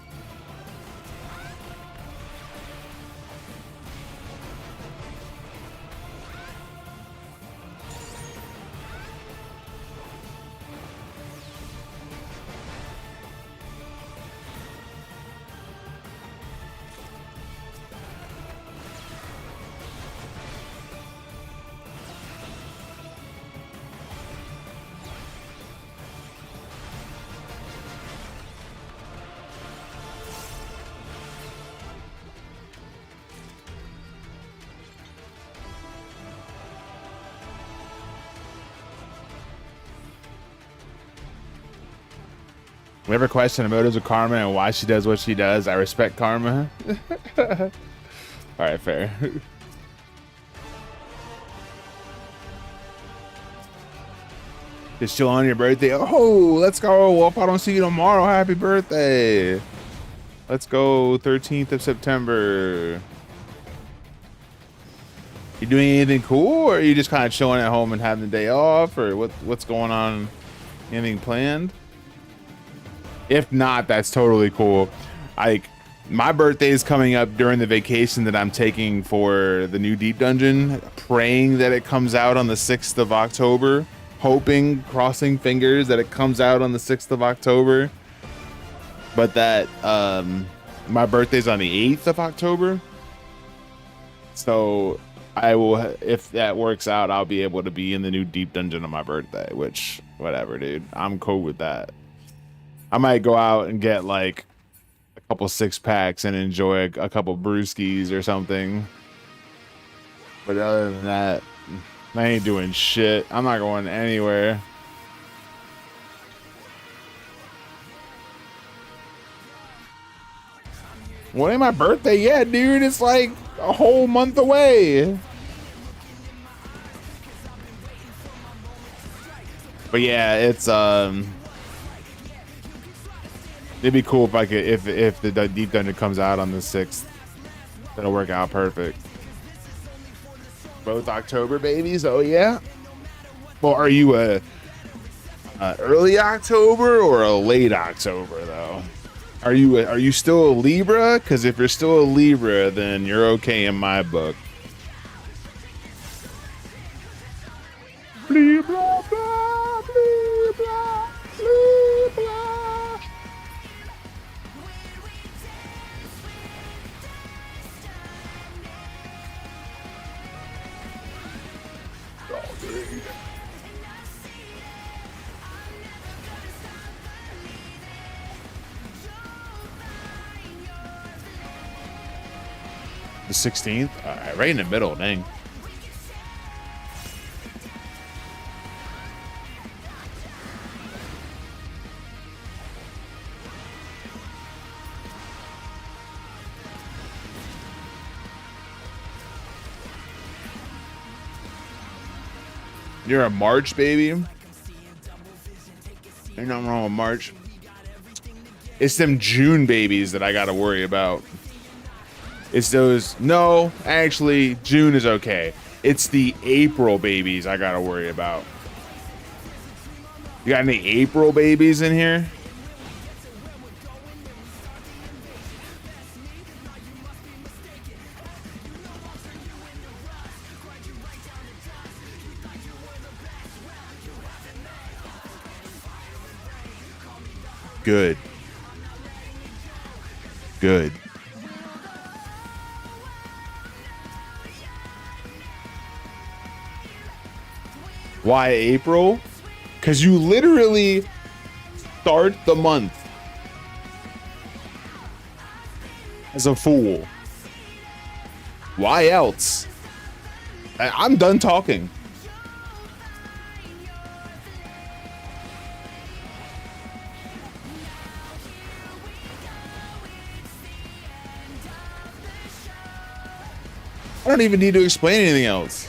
Whenever question the motives of Karma and why she does what she does, I respect Karma. All right, fair. Just chill on your birthday. Oh, let's go. Well, if I don't see you tomorrow, happy birthday. Let's go 13th of September. You doing anything cool, or are you just kind of chilling at home and having the day off, or what's going on? Anything planned? If not, that's totally cool. My birthday is coming up during the vacation that I'm taking for the new Deep Dungeon, praying that it comes out on the 6th of October, hoping, crossing fingers that it comes out on the 6th of October. But that my birthday's on the 8th of October. So I will, if that works out, I'll be able to be in the new Deep Dungeon on my birthday, which, whatever, dude. I'm cool with that. I might go out and get like a couple 6-packs and enjoy a couple brewskis or something. But other than that, I ain't doing shit. I'm not going anywhere. Well, ain't my birthday yet, dude. It's like a whole month away. But yeah, it's it'd be cool if I could if the Deep Dungeon comes out on the 6th. That'll work out perfect. Both October babies. Oh yeah. Well, are you a early October or a late October though? Are you still a Libra? Because if you're still a Libra, then you're okay in my book. Blee, blah, blah, blee, blah, blee, blah. The 16th? All right, right in the middle, dang. You're a March baby? Ain't nothing wrong with March. It's them June babies that I gotta worry about. It's those, no, actually, June is okay. It's the April babies I gotta worry about. You got any April babies in here? Good. Good. Why April? Because you literally start the month as a fool. Why else? I'm done talking. I don't even need to explain anything else.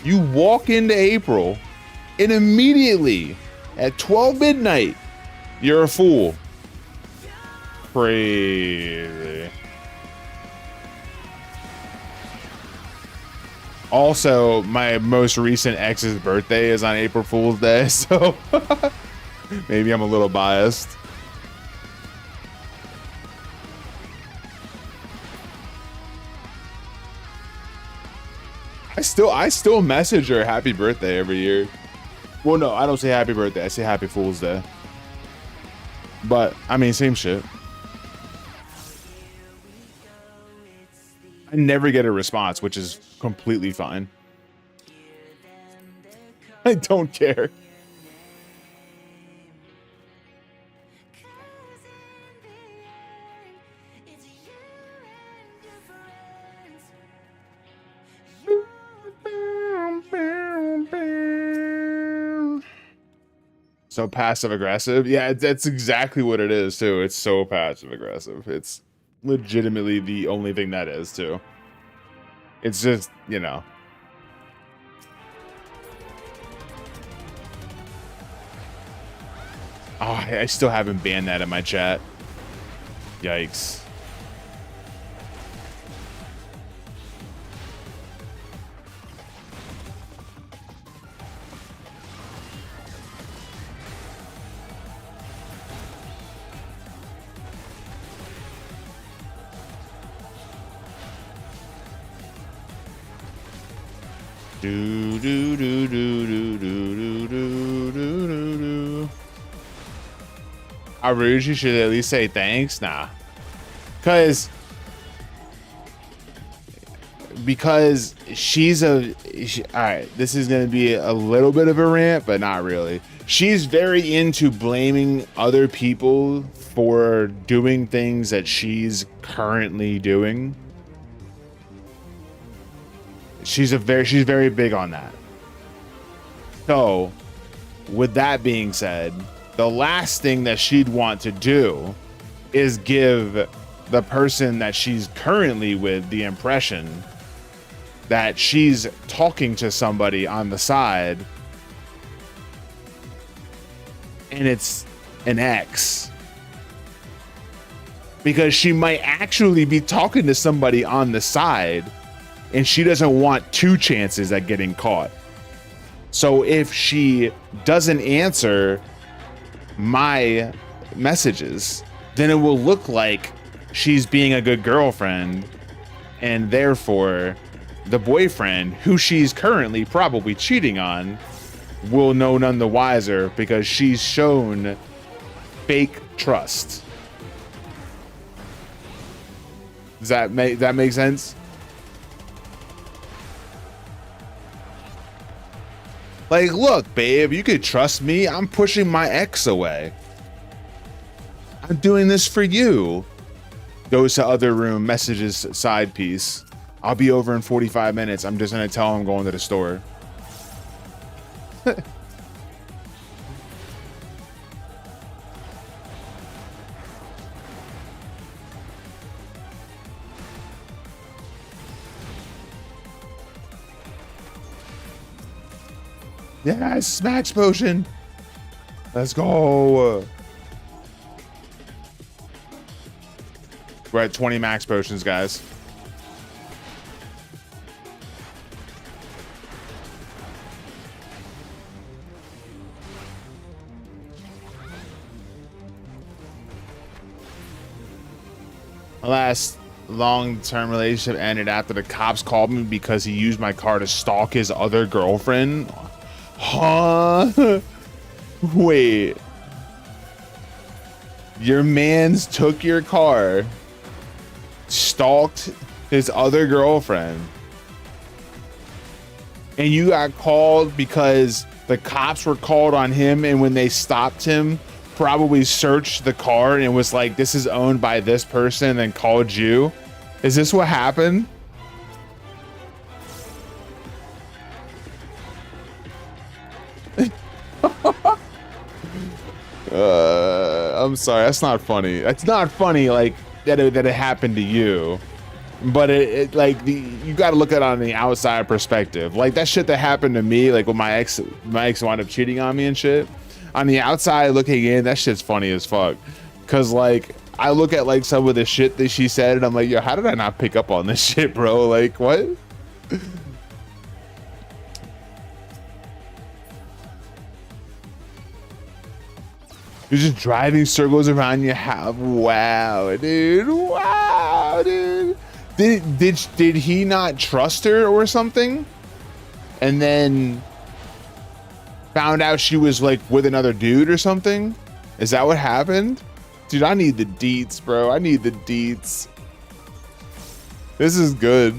You walk into April and immediately at 12 midnight, you're a fool. Crazy. Also, my most recent ex's birthday is on April Fool's Day, so maybe I'm a little biased. I still message her happy birthday every year. Well, no, I don't say happy birthday. I say happy Fool's Day. But I mean, same shit. I never get a response, which is completely fine. I don't care. So passive aggressive. Yeah, that's exactly what it is too. It's so passive aggressive. It's legitimately the only thing that is too. It's just, you know. Oh, I still haven't banned that in my chat. Yikes. Do do do do do do do do do do. How rude! You should at least say thanks. Nah, because she's all right. This is gonna be a little bit of a rant, but not really. She's very into blaming other people for doing things that she's currently doing. She's very big on that. So, with that being said, the last thing that she'd want to do is give the person that she's currently with the impression that she's talking to somebody on the side and it's an ex. Because she might actually be talking to somebody on the side and she doesn't want 2 chances at getting caught. So if she doesn't answer my messages, then it will look like she's being a good girlfriend, and therefore the boyfriend, who she's currently probably cheating on, will know none the wiser because she's shown fake trust. Does that make sense? Like, look, babe, you could trust me. I'm pushing my ex away. I'm doing this for you. Goes to other room, messages side piece. I'll be over in 45 minutes. I'm just gonna tell him I'm going to the store. Yes, max potion. Let's go. We're at 20 max potions, guys. My last long-term relationship ended after the cops called me because he used my car to stalk his other girlfriend. Huh? Wait. Your mans took your car, stalked his other girlfriend, and you got called because the cops were called on him, and when they stopped him, probably searched the car and was like, this is owned by this person, and then called you? Is this what happened? I'm sorry, that's not funny. It's not funny, like that it happened to you, but it like you got to look at it on the outside perspective. Like that shit that happened to me, like when my ex wound up cheating on me and shit. On the outside looking in, that shit's funny as fuck. Cause like I look at like some of the shit that she said, and I'm like, yo, how did I not pick up on this shit, bro? Like what? You're just driving circles around your house. Wow, dude. Wow, dude. Did he not trust her or something? And then found out she was like with another dude or something? Is that what happened? Dude, I need the deets, bro. I need the deets. This is good.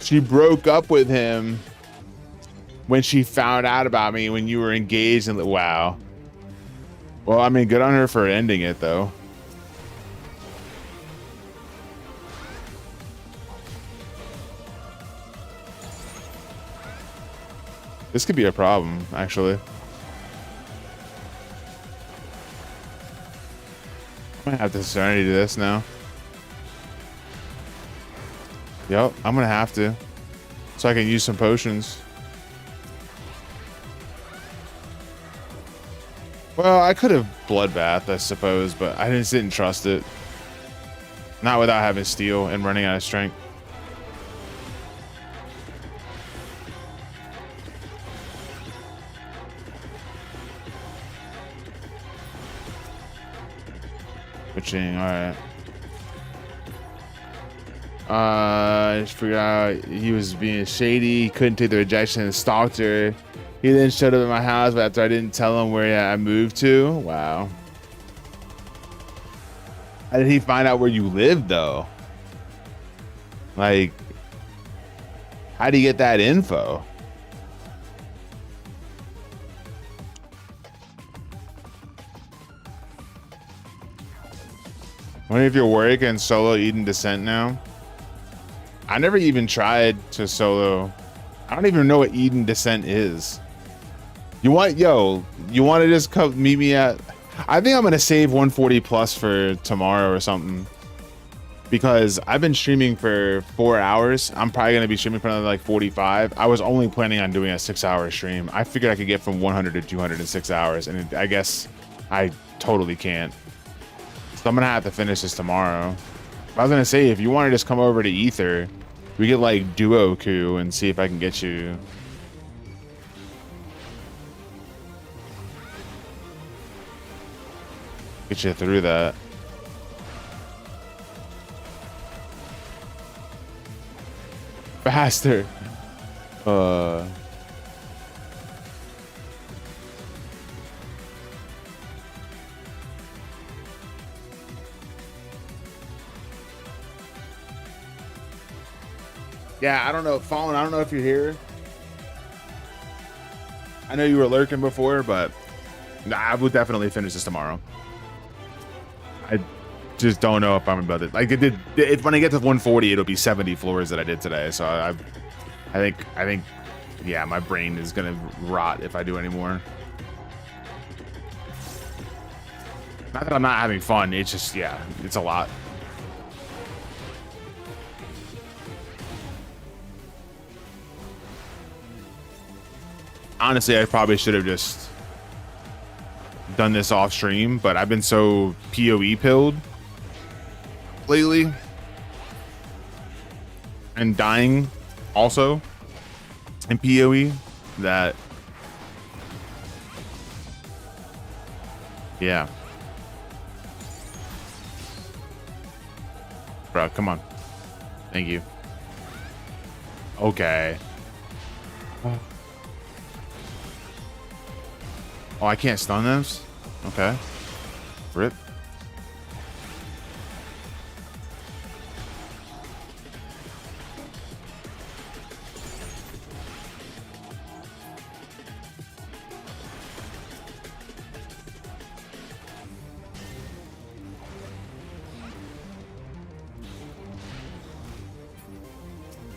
She broke up with him when she found out about me when you were engaged, and wow. Well, I mean, good on her for ending it though. This could be a problem, actually. I'm gonna have to serenity to this now. Yep, I'm gonna have to. So I can use some potions. Well, I could have bloodbath, I suppose, but I just didn't trust it. Not without having steel and running out of strength. Switching, alright. I just figured out he was being shady. He couldn't take the rejection and stalked her. He then showed up at my house after I didn't tell him where I moved to. Wow. How did he find out where you lived though? Like, how do you get that info? I wonder if you're working solo Eden Descent now. I never even tried to solo. I don't even know what Eden Descent is. You want to just come meet me at? I think I'm gonna save 140 plus for tomorrow or something, because I've been streaming for 4 hours. I'm probably gonna be streaming for another like 45. I was only planning on doing a 6-hour stream. I figured I could get from 100 to 200 in 6 hours, and I guess I totally can't. So I'm gonna have to finish this tomorrow. I was gonna say, if you want to just come over to Ether, we could like duo coup and see if I can get you. Get you through that. Faster. Yeah, I don't know. Fallen, I don't know if you're here. I know you were lurking before, but I will definitely finish this tomorrow. I just don't know if I'm about it. Like, if when I get to 140, it'll be 70 floors that I did today. So I think, yeah, my brain is gonna rot if I do any more. Not that I'm not having fun. It's just, yeah, it's a lot. Honestly, I probably should have just done this off stream, but I've been so PoE pilled lately and dying also in PoE that, yeah. Bro, come on. Thank you. Okay. Oh, I can't stun those? Okay. Rip.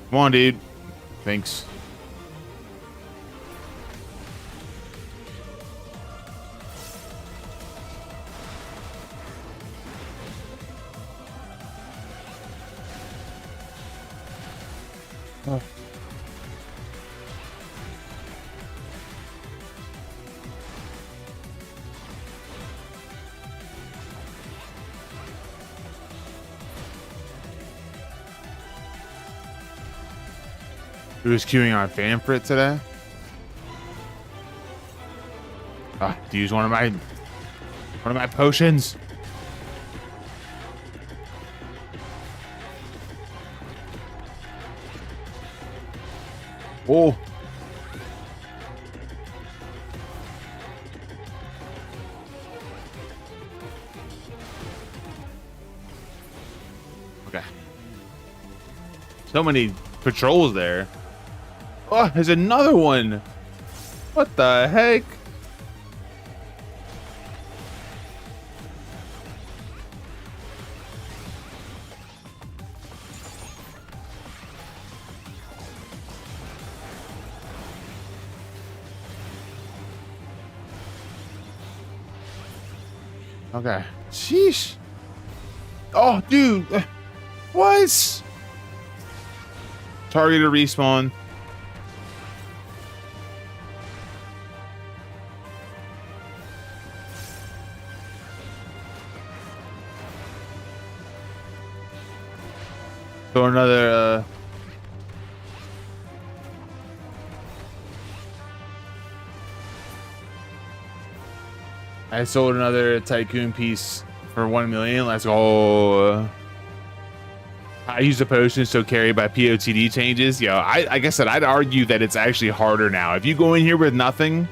Come on, dude. Thanks. Who was queuing on Fanfrit today? To use one of my potions. Oh. Okay. So many patrols there. Oh, there's another one. What the heck? Okay. Sheesh. Oh, dude. What? Targeted respawn. So another I sold another tycoon piece for 1 million. Let's go. I use the potion so carried by POTD changes. Yo, like I said, I'd argue that it's actually harder now. If you go in here with nothing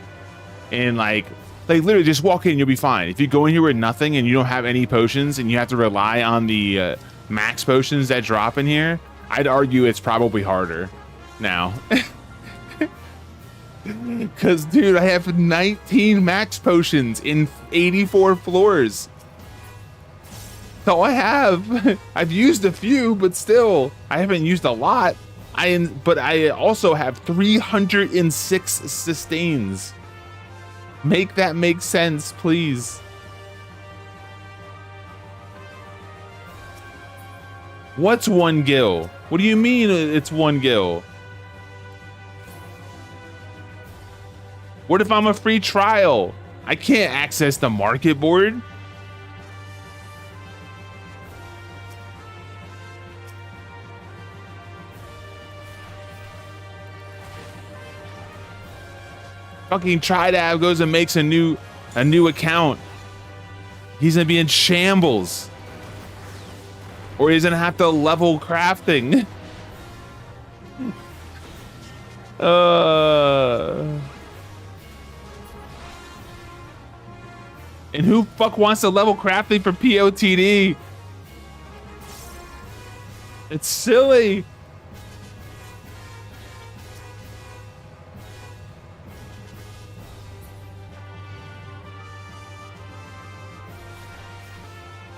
and like literally just walk in, you'll be fine. If you go in here with nothing and you don't have any potions and you have to rely on the max potions that drop in here, I'd argue it's probably harder now. Because, dude, I have 19 max potions in 84 floors. That's all I have. I've used a few, but still, I haven't used a lot. But I also have 306 sustains. Make that make sense, please. What's 1 gil? What do you mean it's 1 gil? What if I'm a free trial? I can't access the market board. Fucking TriDab goes and makes a new account. He's gonna be in shambles. Or he's gonna have to level crafting. And who fuck wants to level crafting for POTD? It's silly.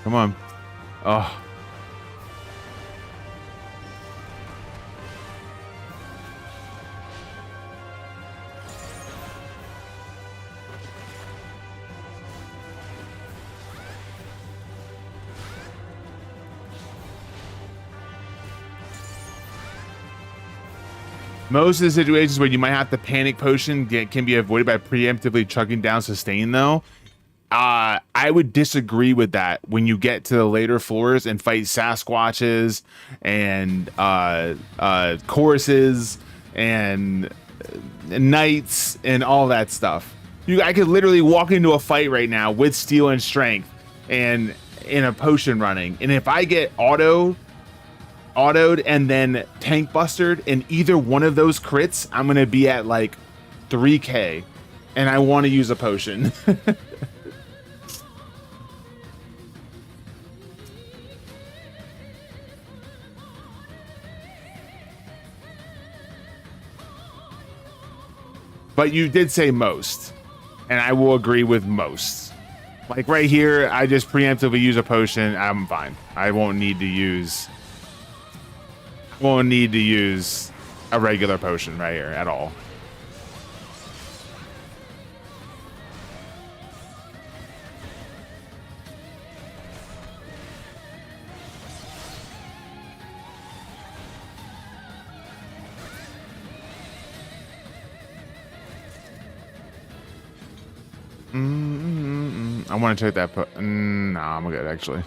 Come on. Oh. Most of the situations where you might have to panic potion can be avoided by preemptively chugging down sustain, though. I would disagree with that when you get to the later floors and fight Sasquatches and choruses and knights and all that stuff. I could literally walk into a fight right now with steel and strength and in a potion running, and if I get autoed and then tank bustered in either one of those crits, I'm gonna be at like 3k, and I want to use a potion. But you did say most, and I will agree with most. Like right here, I just preemptively use a potion. I'm fine. I won't need to use a regular potion right here at all. I want to take that. Nah, I'm good actually.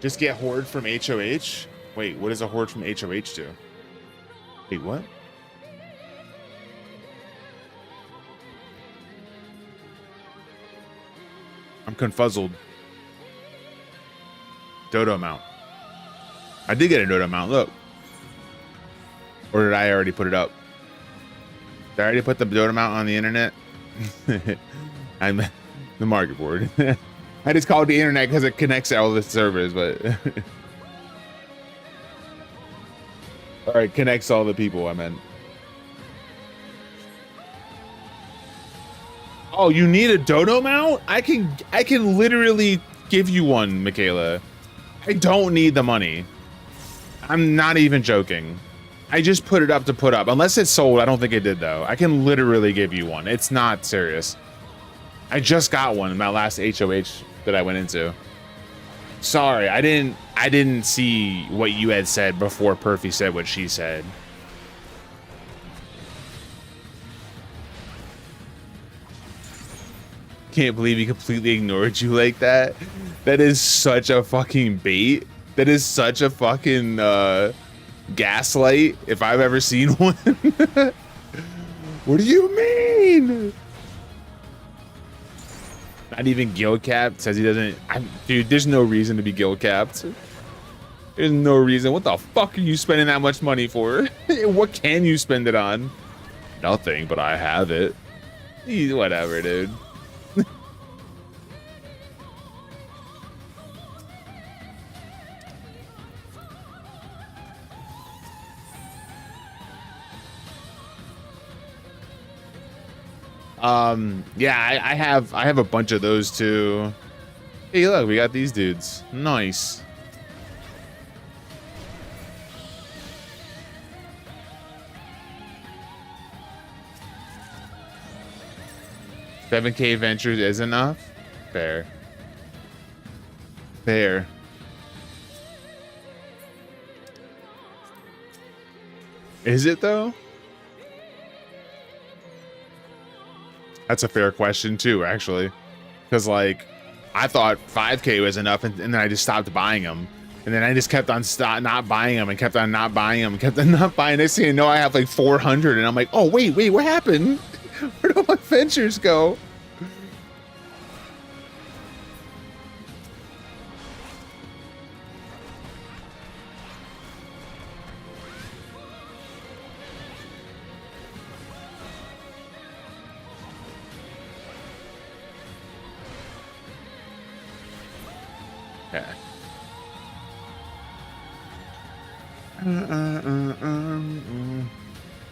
Just get horde from HOH? Wait, what does a horde from HOH do? Wait, what? I'm confuzzled. Dodo mount. I did get a dodo mount, look. Or did I already put it up? Did I already put the dodo mount on the internet? I'm the market board. I just called the internet because it connects to all the servers, but all right, connects all the people. I meant. Oh, you need a dodo mount? I can literally give you one, Michaela. I don't need the money. I'm not even joking. I just put it up to put up. Unless it's sold, I don't think it did though. I can literally give you one. It's not serious. I just got one in my last HOH that I went into. Sorry, I didn't see what you had said before Perfy said what she said. Can't believe he completely ignored you like that. That is such a fucking bait. That is such a fucking gaslight if I've ever seen one. What do you mean? Not even guild capped. Says he doesn't. Dude, there's no reason to be guild capped. There's no reason. What the fuck are you spending that much money for? What can you spend it on? Nothing, but I have it. Whatever, dude. Yeah, I have a bunch of those too. Hey, look, we got these dudes. Nice. 7K adventures is enough. Fair. Fair. Is it though? That's a fair question too, actually. Because like, I thought 5K was enough, and then I just stopped buying them. And then I just kept on not buying them, and kept on not buying them, and kept on not buying. Next thing you know, I have like 400, and I'm like, oh wait, what happened? Where do my ventures go? Yeah.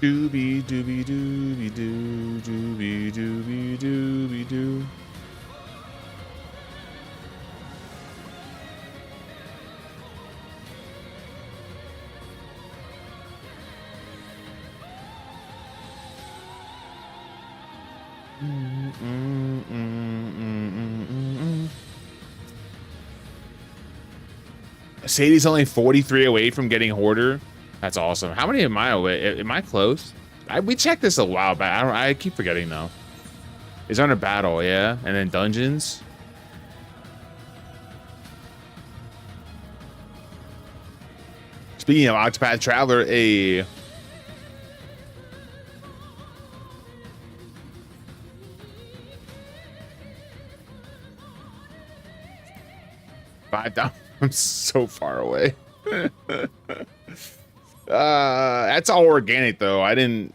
Doobie doobie doobie doo doobie doobie doobie doo. Sadie's only 43 away from getting Hoarder. That's awesome. How many am I away? Am I close? We checked this a while back. I keep forgetting though. It's under battle, yeah, and then dungeons. Speaking of Octopath Traveler, a 5,000. I'm so far away. That's all organic though. I didn't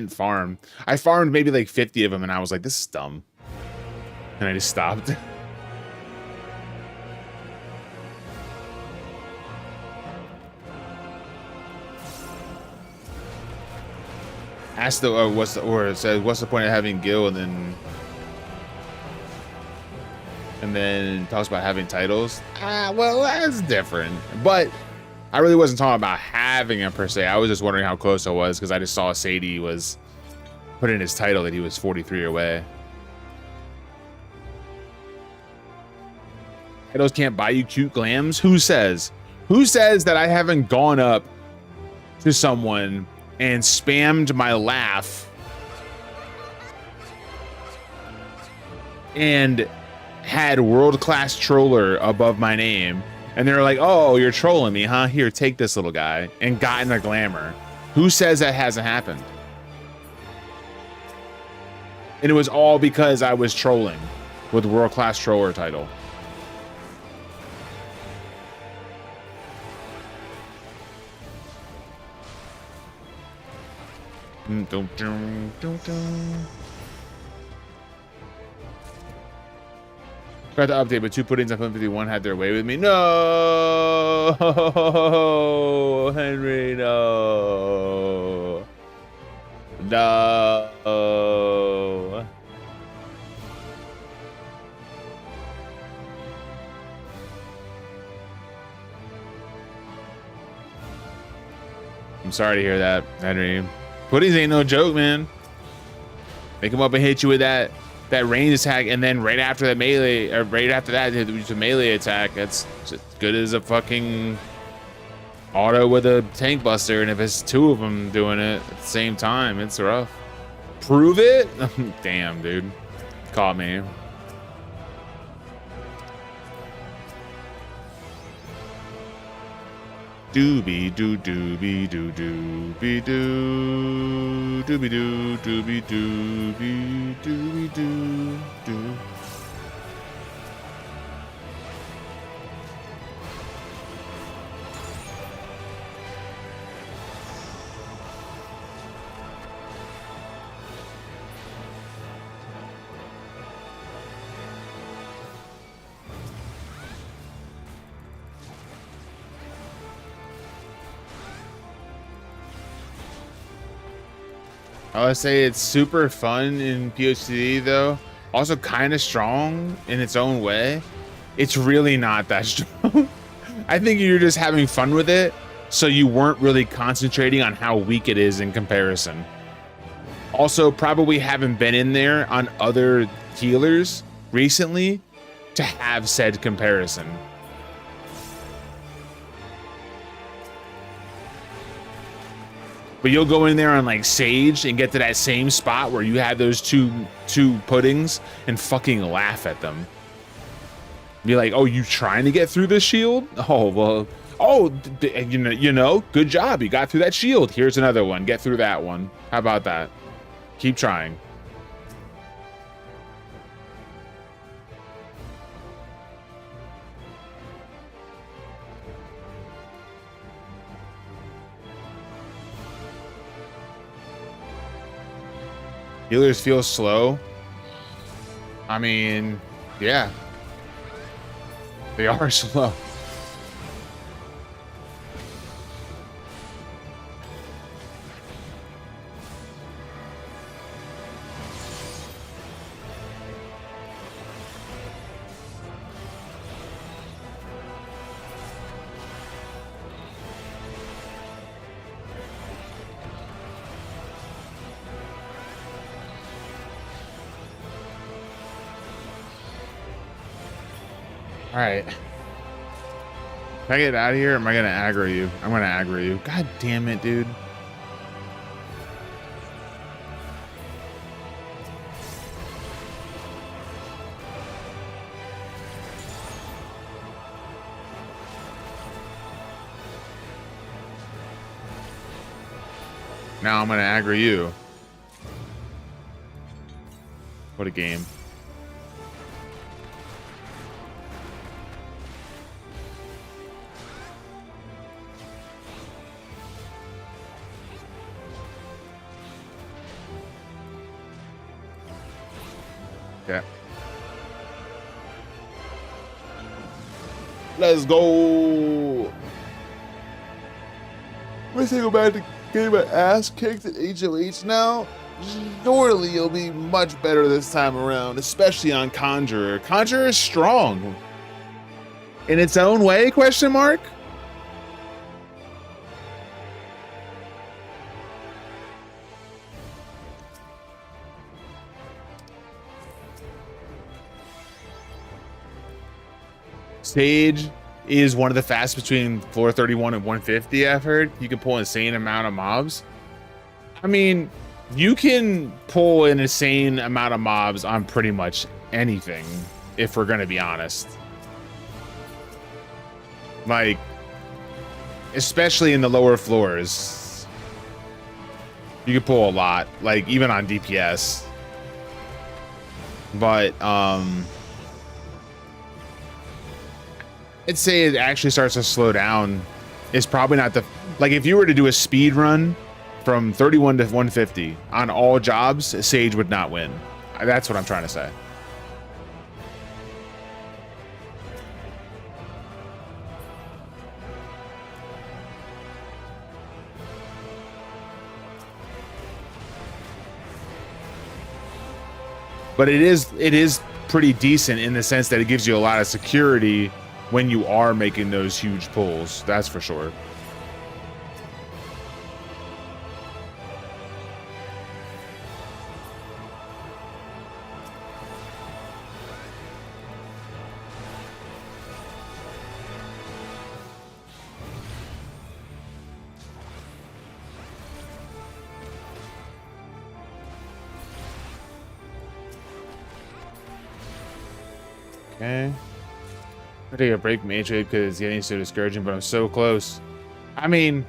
farm. I farmed maybe like 50 of them, and I was like, this is dumb, and I just stopped. Ask the it says what's the point of having Gil, and then talks about having titles. Well, that's different. But I really wasn't talking about having him per se. I was just wondering how close I was, because I just saw Sadie was put in his title that he was 43 away. Titles can't buy you cute glams? Who says? Who says that I haven't gone up to someone and spammed my laugh and had world-class troller above my name, and they're like, oh, you're trolling me, huh? Here, take this little guy, and gotten a glamour? Who says that hasn't happened? And it was all because I was trolling with world-class troller title. Got to update, but 2 puddings on 51 had their way with me. No, Henry, no. No. I'm sorry to hear that, Henry. Puddings ain't no joke, man. They come up and hit you with that range attack, and then right after that melee, or right after that, it's a melee attack. That's just good as a fucking auto with a tank buster, and if it's 2 of them doing it at the same time, it's rough. Prove it? Damn, dude. Caught me. Doobie doo doobie doo doobie doo doobie doo doobie doobie doobie doo doo. I would say it's super fun in POCD though. Also kind of strong in its own way. It's really not that strong. I think you're just having fun with it, so you weren't really concentrating on how weak it is in comparison. Also, probably haven't been in there on other healers recently to have said comparison. But you'll go in there on like Sage and get to that same spot where you had those two puddings and fucking laugh at them. Be like, oh, you trying to get through this shield? Oh, well, oh, you know, good job. You got through that shield. Here's another one. Get through that one. How about that? Keep trying. Healers feel slow. I mean, yeah. They are slow. All right. Can I get out of here or am I going to aggro you? I'm going to aggro you. God damn it, dude. Now I'm going to aggro you. What a game. Yeah. Let's go. We're gonna go back to getting my ass kicked at HOH now. Surely you'll be much better this time around, especially on Conjurer. Conjurer is strong. In its own way, question mark? Sage is one of the fastest between floor 31 and 150, I've heard. You can pull an insane amount of mobs. I mean, you can pull an insane amount of mobs on pretty much anything, if we're going to be honest. Like, especially in the lower floors. You can pull a lot, like even on DPS. But, I'd say it actually starts to slow down. It's probably not the, like if you were to do a speed run from 31 to 150 on all jobs, Sage would not win. That's what I'm trying to say. But it is pretty decent in the sense that it gives you a lot of security when you are making those huge pulls, that's for sure. Okay. I take a break from HA because it's getting so discouraging, but I'm so close. I mean,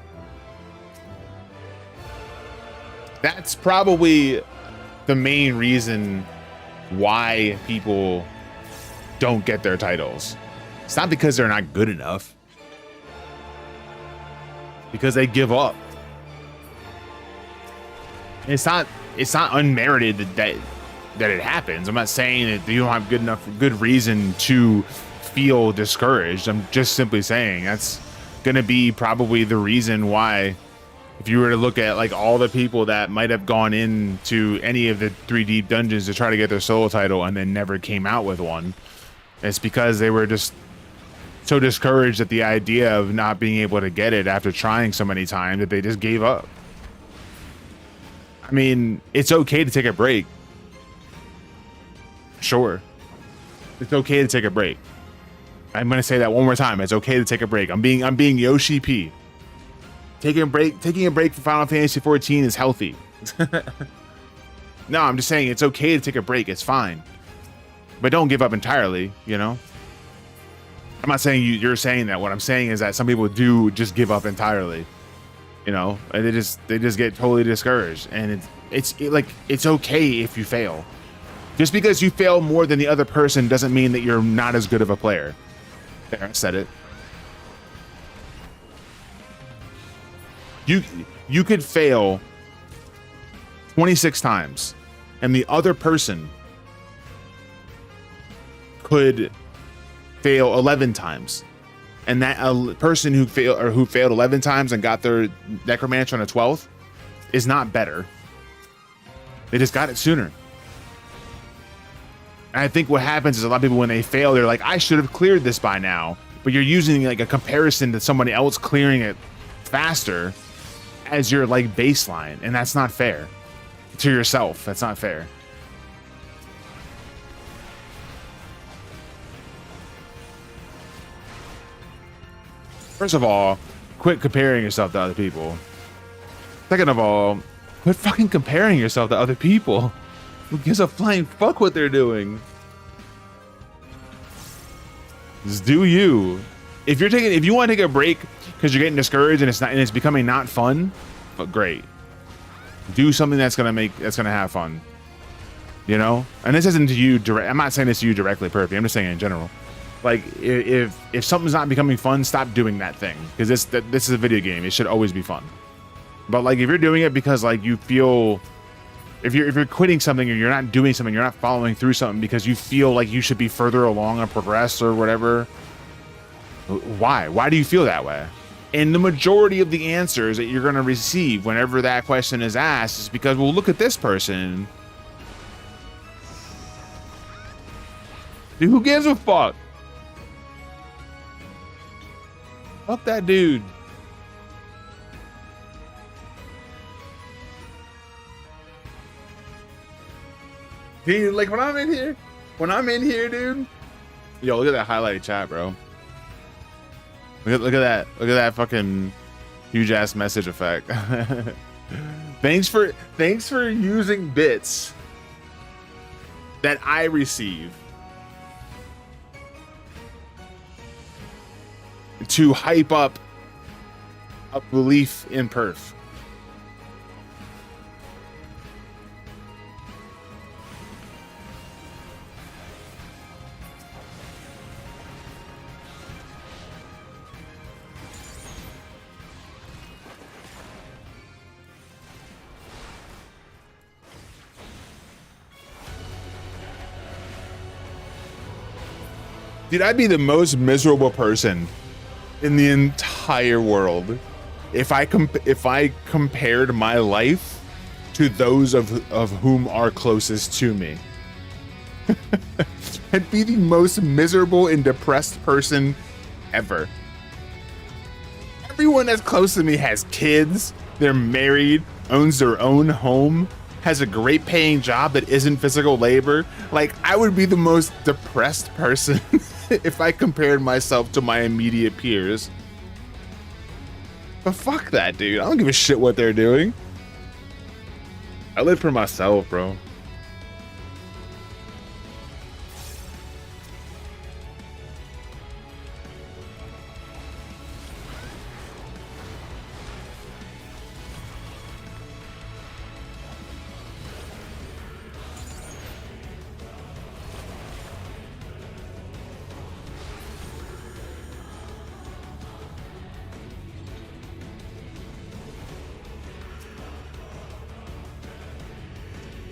that's probably the main reason why people don't get their titles. It's not because they're not good enough. Because they give up. It's not unmerited that it happens. I'm not saying that you don't have good reason to feel discouraged. I'm just simply saying that's gonna be probably the reason why, if you were to look at like all the people that might have gone into any of the 3 deep dungeons to try to get their solo title and then never came out with one, it's because they were just so discouraged at the idea of not being able to get it after trying so many times that they just gave up. I mean, it's okay to take a break. Sure. It's okay to take a break. I'm gonna say that one more time. It's okay to take a break. I'm being Yoshi P. Taking a break for Final Fantasy 14 is healthy. No, I'm just saying it's okay to take a break. It's fine. But don't give up entirely, you know? I'm not saying you're saying that. What I'm saying is that some people do just give up entirely. You know, and they just get totally discouraged. And it's okay if you fail. Just because you fail more than the other person doesn't mean that you're not as good of a player. There, I said it. You could fail 26 times, and the other person could fail 11 times, and that person who failed 11 times and got their necromancer on a 12th is not better. They just got it sooner. And I think what happens is a lot of people, when they fail, they're like, I should have cleared this by now. But you're using like a comparison to somebody else clearing it faster as your like baseline, and that's not fair to yourself. That's not fair. First of all, quit comparing yourself to other people. Second of all, quit fucking comparing yourself to other people. Who gives a flying fuck what they're doing? Just do you. If you want to take a break because you're getting discouraged and it's becoming not fun, but great. Do something that's gonna have fun. You know? And this isn't to you direct. I'm not saying this to you directly, Perfy. I'm just saying in general. Like if something's not becoming fun, stop doing that thing. Because this is a video game. It should always be fun. But like if you're doing it because like you feel, if you're quitting something or you're not doing something, you're not following through something because you feel like you should be further along or progress or whatever. Why? Why do you feel that way? And the majority of the answers that you're going to receive whenever that question is asked is because, well, look at this person. Dude, who gives a fuck? Fuck that dude. Dude, like when I'm in here, dude. Yo, look at that highlighted chat, bro. Look at that fucking huge ass message effect. Thanks for using bits that I receive to hype up a belief in perf. Dude, I'd be the most miserable person in the entire world if I compared my life to those of whom are closest to me. I'd be the most miserable and depressed person ever. Everyone that's close to me has kids, they're married, owns their own home, has a great paying job that isn't physical labor. Like, I would be the most depressed person if I compared myself to my immediate peers. But fuck that, dude. I don't give a shit what they're doing. I live for myself, bro.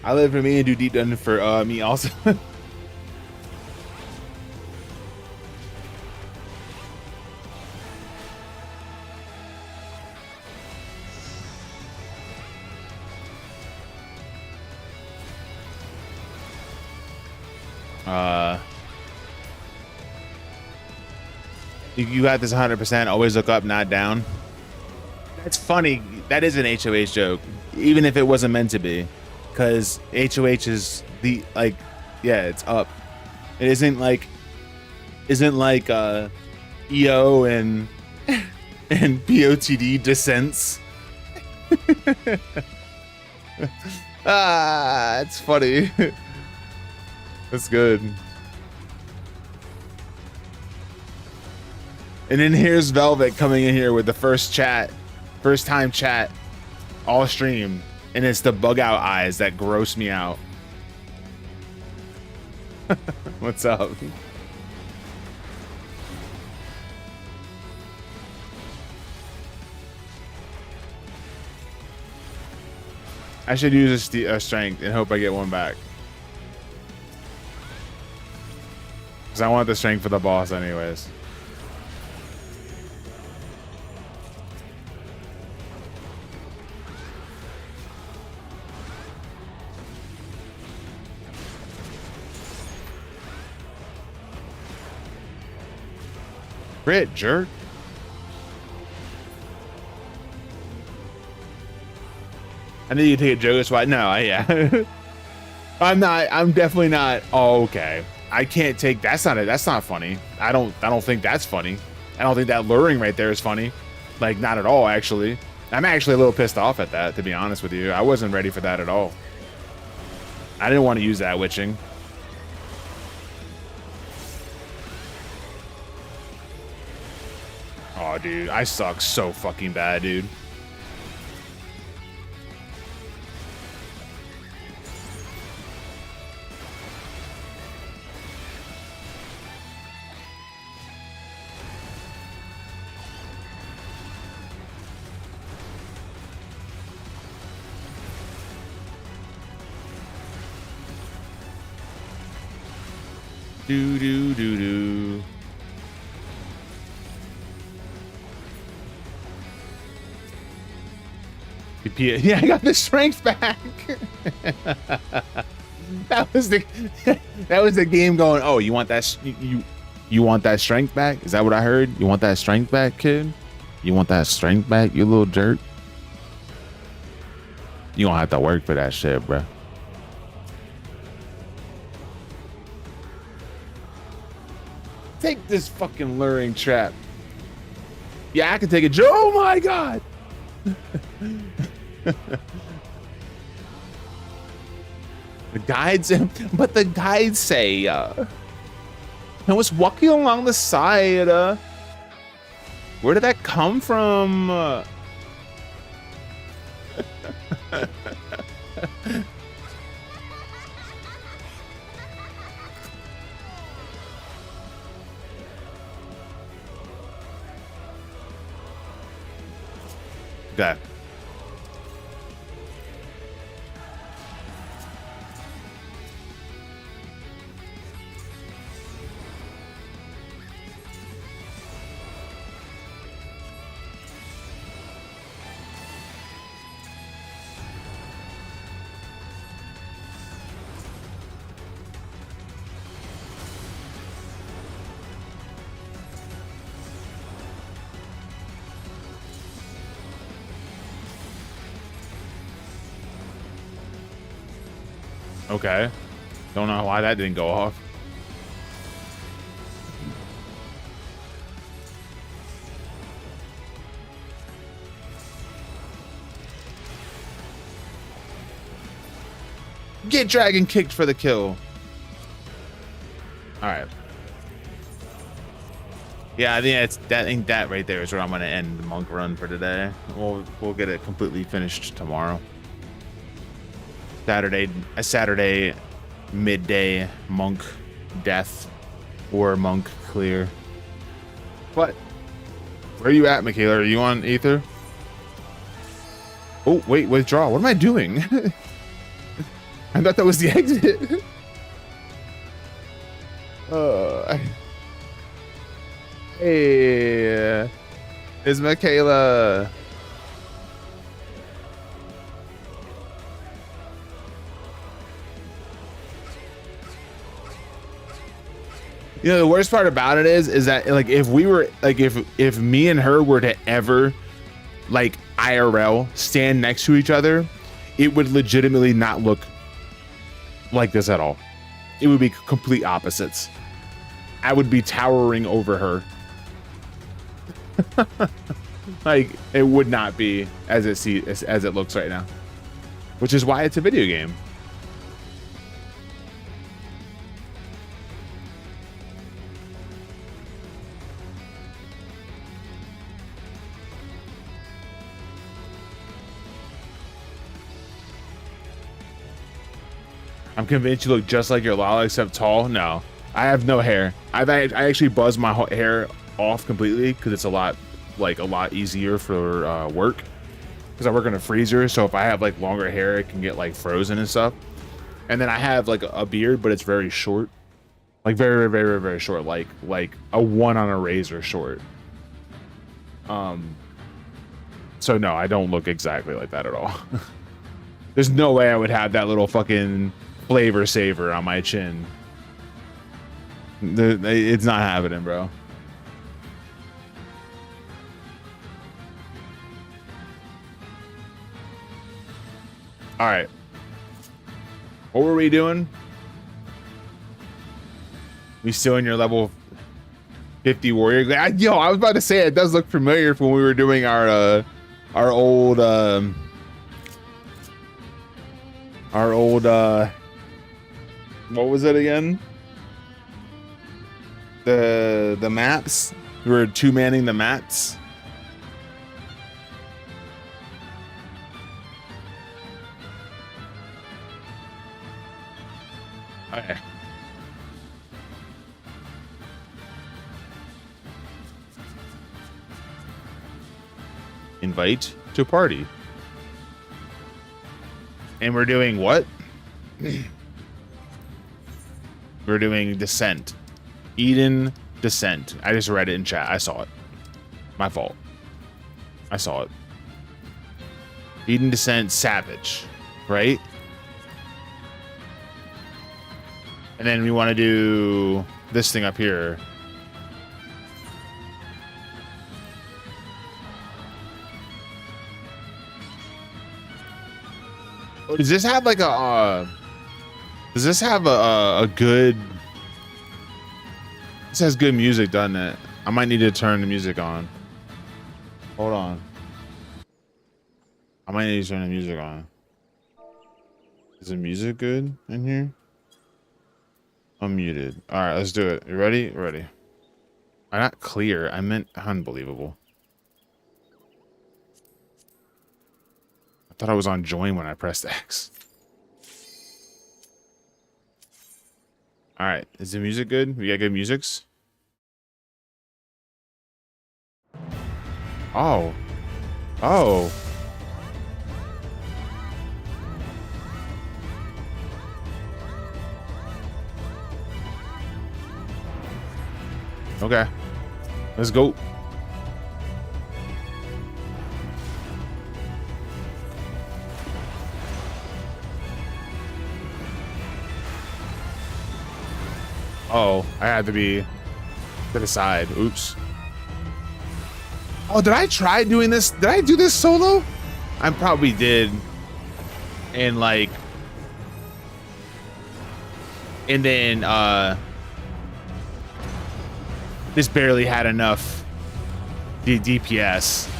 I live for me and do deep done for me also. You got this 100%. Always look up, not down. That's funny. That is an HOH joke, even if it wasn't meant to be, because HOH is the like, yeah, it's up. It isn't like EO and POTD descents. It's funny. That's good. And then here's Velvet coming in here with the first time chat, all stream, and it's the bug out eyes that gross me out. What's up? I should use a strength and hope I get one back. Because I want the strength for the boss anyways. Crit, jerk. I need you to take a joke swat. No, yeah. I'm definitely not. Oh, okay. I can't take that's not funny. I don't think that's funny. I don't think that luring right there is funny. Like, not at all, actually. I'm actually a little pissed off at that, to be honest with you. I wasn't ready for that at all. I didn't want to use that witching. Oh, dude, I suck so fucking bad, dude. Do do do do. Yeah, I got the strength back. that was the game going. Oh, you want that? You want that strength back? Is that what I heard? You want that strength back, kid? You want that strength back, you little jerk? You gonna have to work for that shit, bro. Take this fucking luring trap. Yeah, I can take it. Oh my god. The guides, but the guides say, I was walking along the side. Where did that come from? Okay. Okay. Don't know why that didn't go off. Get dragon kicked for the kill. All right. Yeah, I think that right there is where I'm gonna end the monk run for today. We'll get it completely finished tomorrow. A Saturday midday monk death or monk clear. What? Where are you at, Michaela? Are you on Ether? Oh, wait, withdraw. What am I doing? I thought that was the exit. Hey, it's Michaela. You know, the worst part about it is that like if we were like if me and her were to ever like IRL, stand next to each other, it would legitimately not look like this at all. It would be complete opposites. I would be towering over her. Like, it would not be as it looks right now, which is why it's a video game. I'm convinced you look just like your Lala, except tall. No, I have no hair. I actually buzzed my hair off completely because it's a lot easier for work, because I work in a freezer. So if I have like longer hair, it can get like frozen and stuff. And then I have like a beard, but it's very short, like very, very, very, very short, like a one on a razor short. So no, I don't look exactly like that at all. There's no way I would have that little fucking flavor saver on my chin. It's not happening, bro. All right. What were we doing? We still in your level 50 warrior? Yo, I was about to say it does look familiar from when we were doing our old what was it again? The maps. We were two-manning the maps. Okay. Invite to party. And we're doing what? We're doing Descent. Eden Descent. I just read it in chat. I saw it. My fault. I saw it. Eden Descent Savage. Right? And then we want to do this thing up here. Does this have like a does this have a good, this has good music, doesn't it? I might need to turn the music on. Hold on. I might need to turn the music on. Is the music good in here? I'm muted. All right, let's do it. You ready? Ready. I'm not clear. I meant unbelievable. I thought I was on join when I pressed X. All right, is the music good? We got good musics? Oh. Oh. Okay. Let's go. Oh, I had to be to the side. Oops. Oh, did I try doing this? Did I do this solo? I probably did. And like, and then this barely had enough DPS.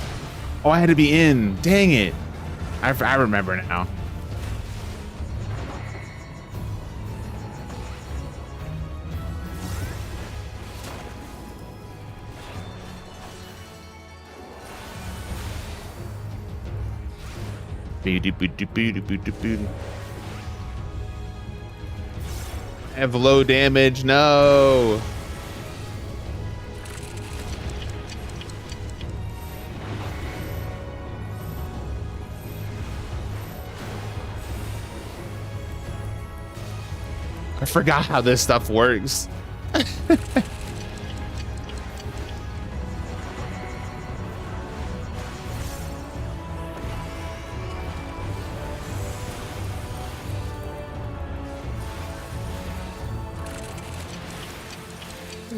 Oh, I had to be in. Dang it. I remember now. I have low damage. No. I forgot how this stuff works.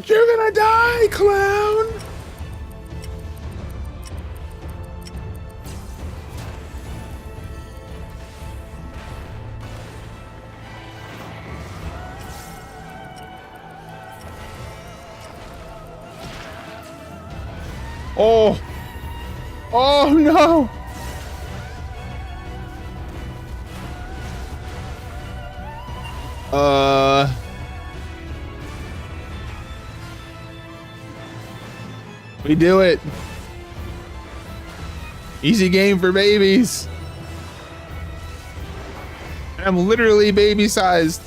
You're gonna die, clown! Oh. Oh no. We do it. Easy game for babies. I'm literally baby sized.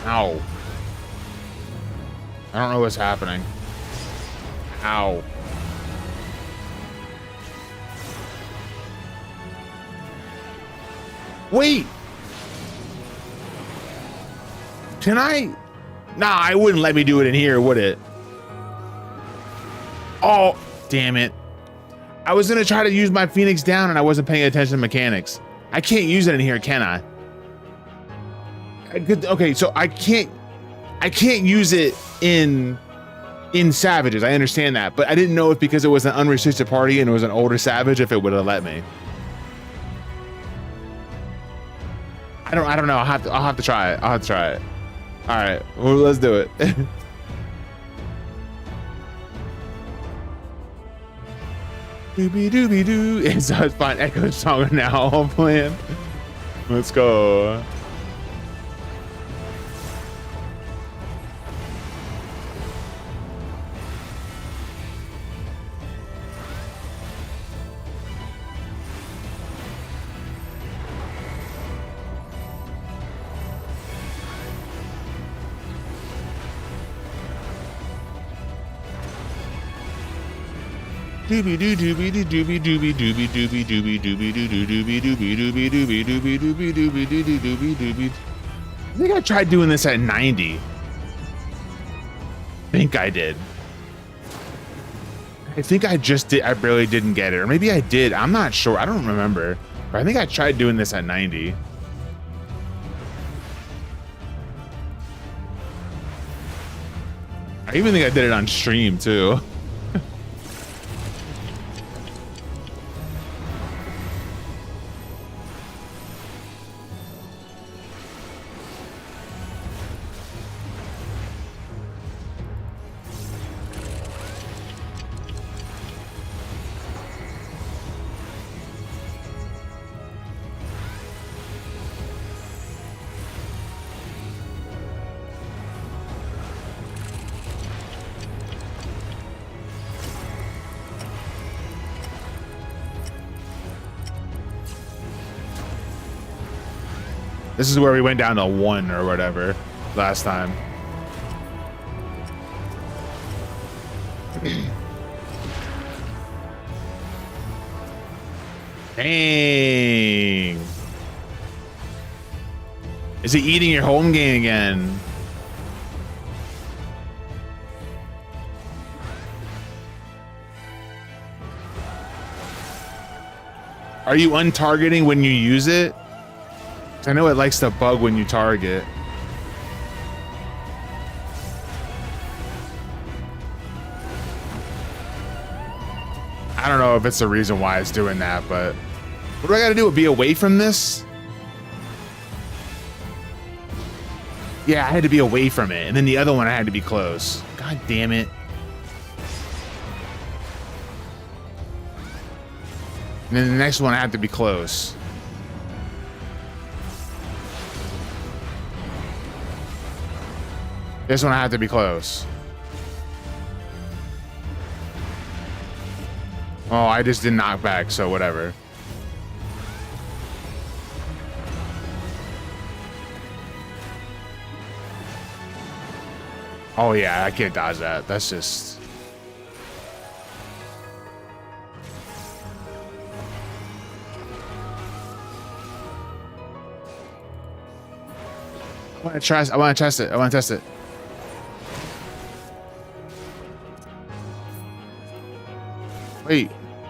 Ow. I don't know what's happening. Ow. Wait. Can I? Nah, I wouldn't let me do it in here, would it? Oh, damn it. I was gonna try to use my Phoenix down and I wasn't paying attention to mechanics. I can't use it in here, can I? Okay, so I can't use it in Savages. I understand that, but I didn't know if because it was an unrestricted party and it was an older Savage, if it would have let me. I don't know. I'll have to try it. I'll have to try it. All right, well, let's do it. Doobie doobie doo. It's fine. Echo song now. I'm playing. Let's go. Doobie doo doobie doo doobie doobie doobie doobie doobie doobie doo doobie doobie doobie doobie doobie doobie doobie doobie doobie doobie. I think I tried doing this at 90. I think I did. I think I just did. I barely didn't get it, or maybe I did. I'm not sure. I don't remember. But I think I tried doing this at 90. I even think I did it on stream too. This is where we went down to 1 or whatever last time. Dang. Is he eating your home game again? Are you untargeting when you use it? I know it likes to bug when you target. I don't know if it's the reason why it's doing that, but what do I gotta do? Be away from this? Yeah, I had to be away from it, and then the other one I had to be close. God damn it. And then the next one I have to be close. This one I have to be close. Oh, I just did knock back, so whatever. Oh yeah, I can't dodge that. That's just... I want to test it. I want to test it.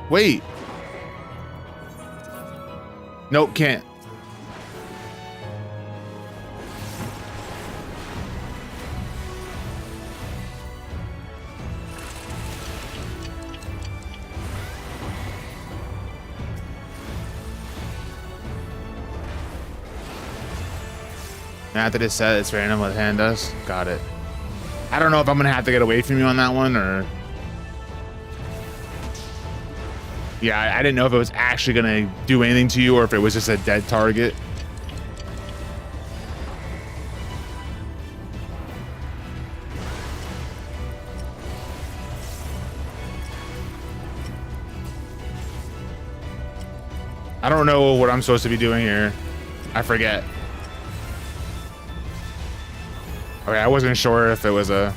Wait. Nope, can't. And after this set, it's random what hand does. Got it. I don't know if I'm gonna have to get away from you on that one or. Yeah, I didn't know if it was actually gonna do anything to you or if it was just a dead target. I don't know what I'm supposed to be doing here. I forget. Okay, I wasn't sure if it was a...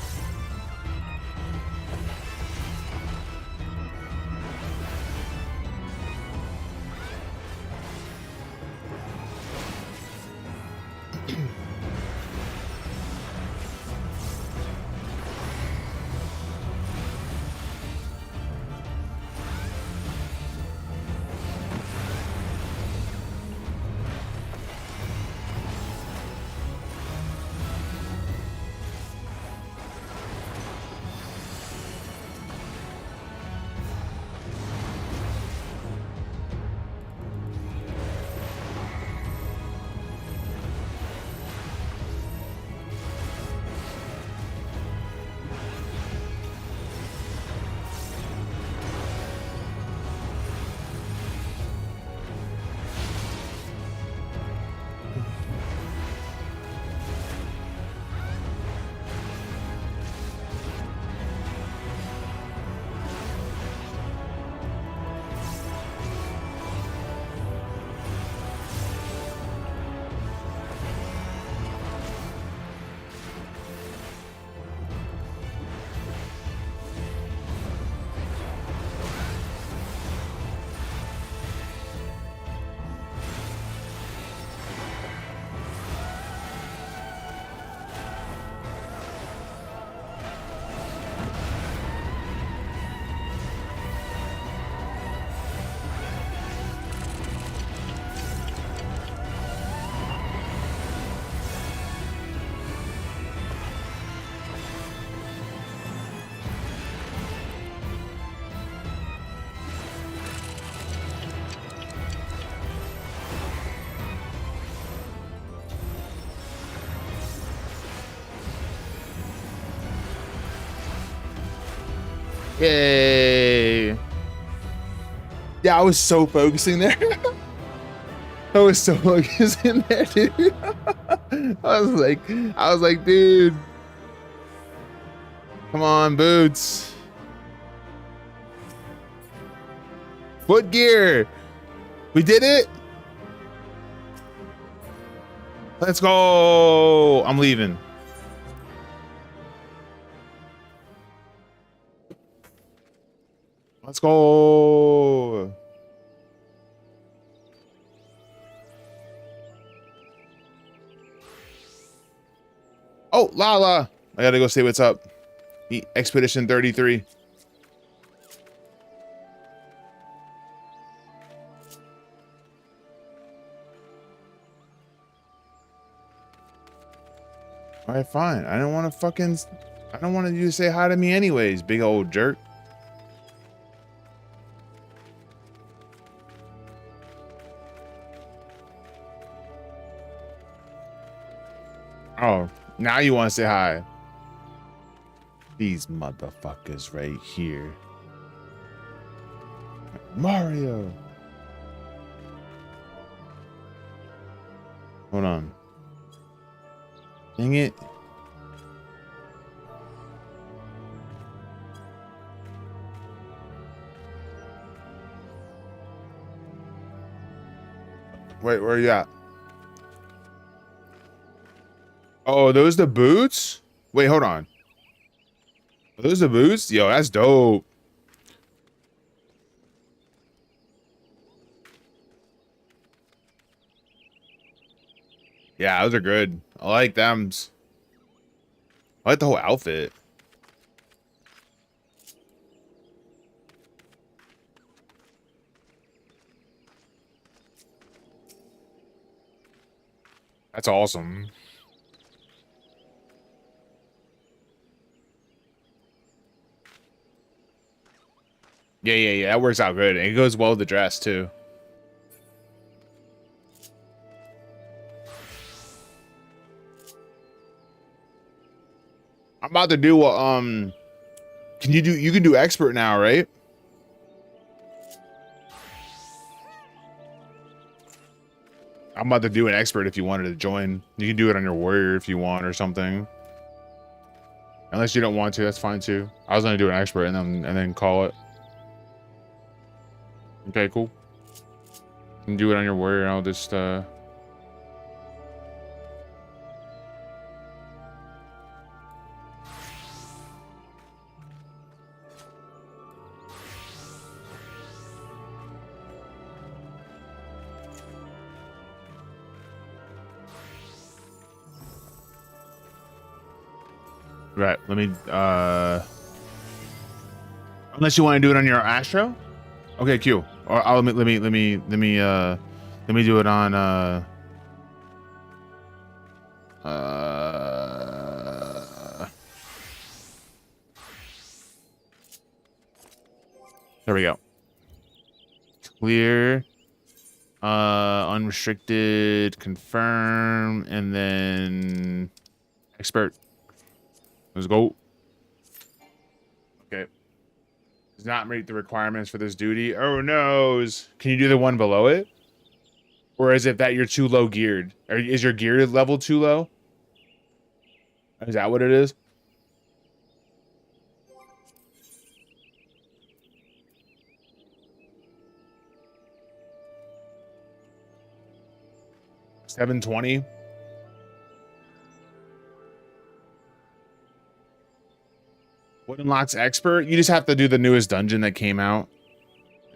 Yay! Yeah, I was so focusing there. I was so focusing there, dude. I was like, dude, come on, boots. Foot gear. We did it. Let's go. I'm leaving. Let's go. Oh, Lala. I gotta go see what's up. Expedition 33. All right, fine. I don't want you to say hi to me anyways, big old jerk. Oh, now you want to say hi. These motherfuckers right here. Mario. Hold on. Dang it. Wait, where are you at? Oh, those the boots? Wait, hold on. Are those the boots? Yo, that's dope. Yeah, those are good. I like them. I like the whole outfit. That's awesome. Yeah. That works out good. And it goes well with the dress, too. I'm about to do you can do expert now, right? I'm about to do an expert if you wanted to join. You can do it on your warrior if you want or something. Unless you don't want to, that's fine too. I was gonna do an expert and then call it. Okay, cool. You can do it on your warrior. I'll just right. Let me unless you want to do it on your Astro. Okay, Q. Or let me do it on there we go. Clear, unrestricted, confirm, and then expert. Let's go. Okay. Does not meet the requirements for this duty. Oh noes. Can you do the one below it? Or is it that you're too low geared? Or is your gear level too low? Is that what it is? $720. What unlocks expert? You just have to do the newest dungeon that came out.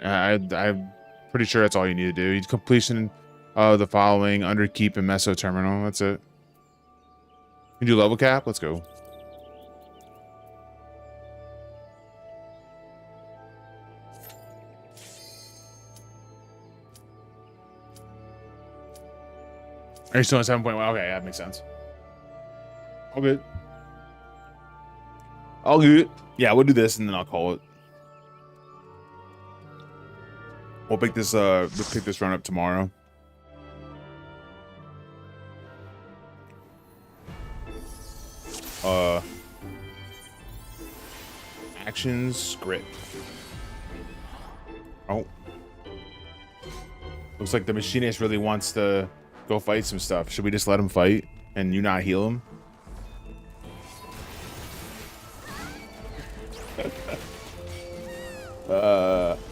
I'm pretty sure that's all you need to do. Completion of the following: Underkeep and Meso Terminal. That's it. You do level cap? Let's go. Are you still at 7.1? Okay, that makes sense. All good. All good. Yeah, we'll do this and then I'll call it. We'll pick this run up tomorrow. Actions script. Oh. Looks like the machinist really wants to go fight some stuff. Should we just let him fight and you not heal him?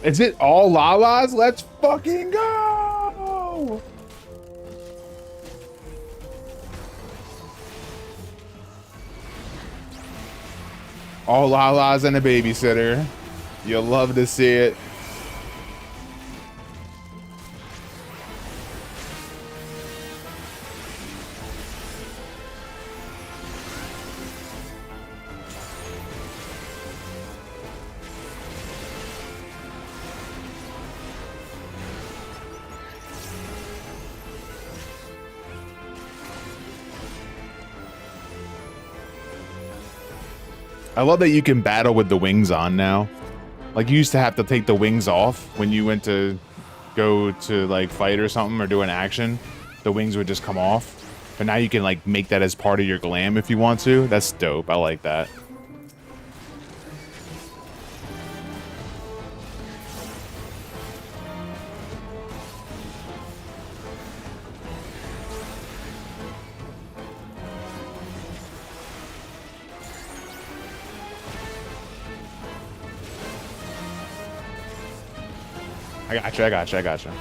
Is it all Lalas? Let's fucking go! All Lalas and a babysitter. You'll love to see it. I love that you can battle with the wings on now. Like, you used to have to take the wings off when you went to go to, like, fight or something or do an action. The wings would just come off. But now you can, like, make that as part of your glam if you want to. That's dope. I like that. I gotcha.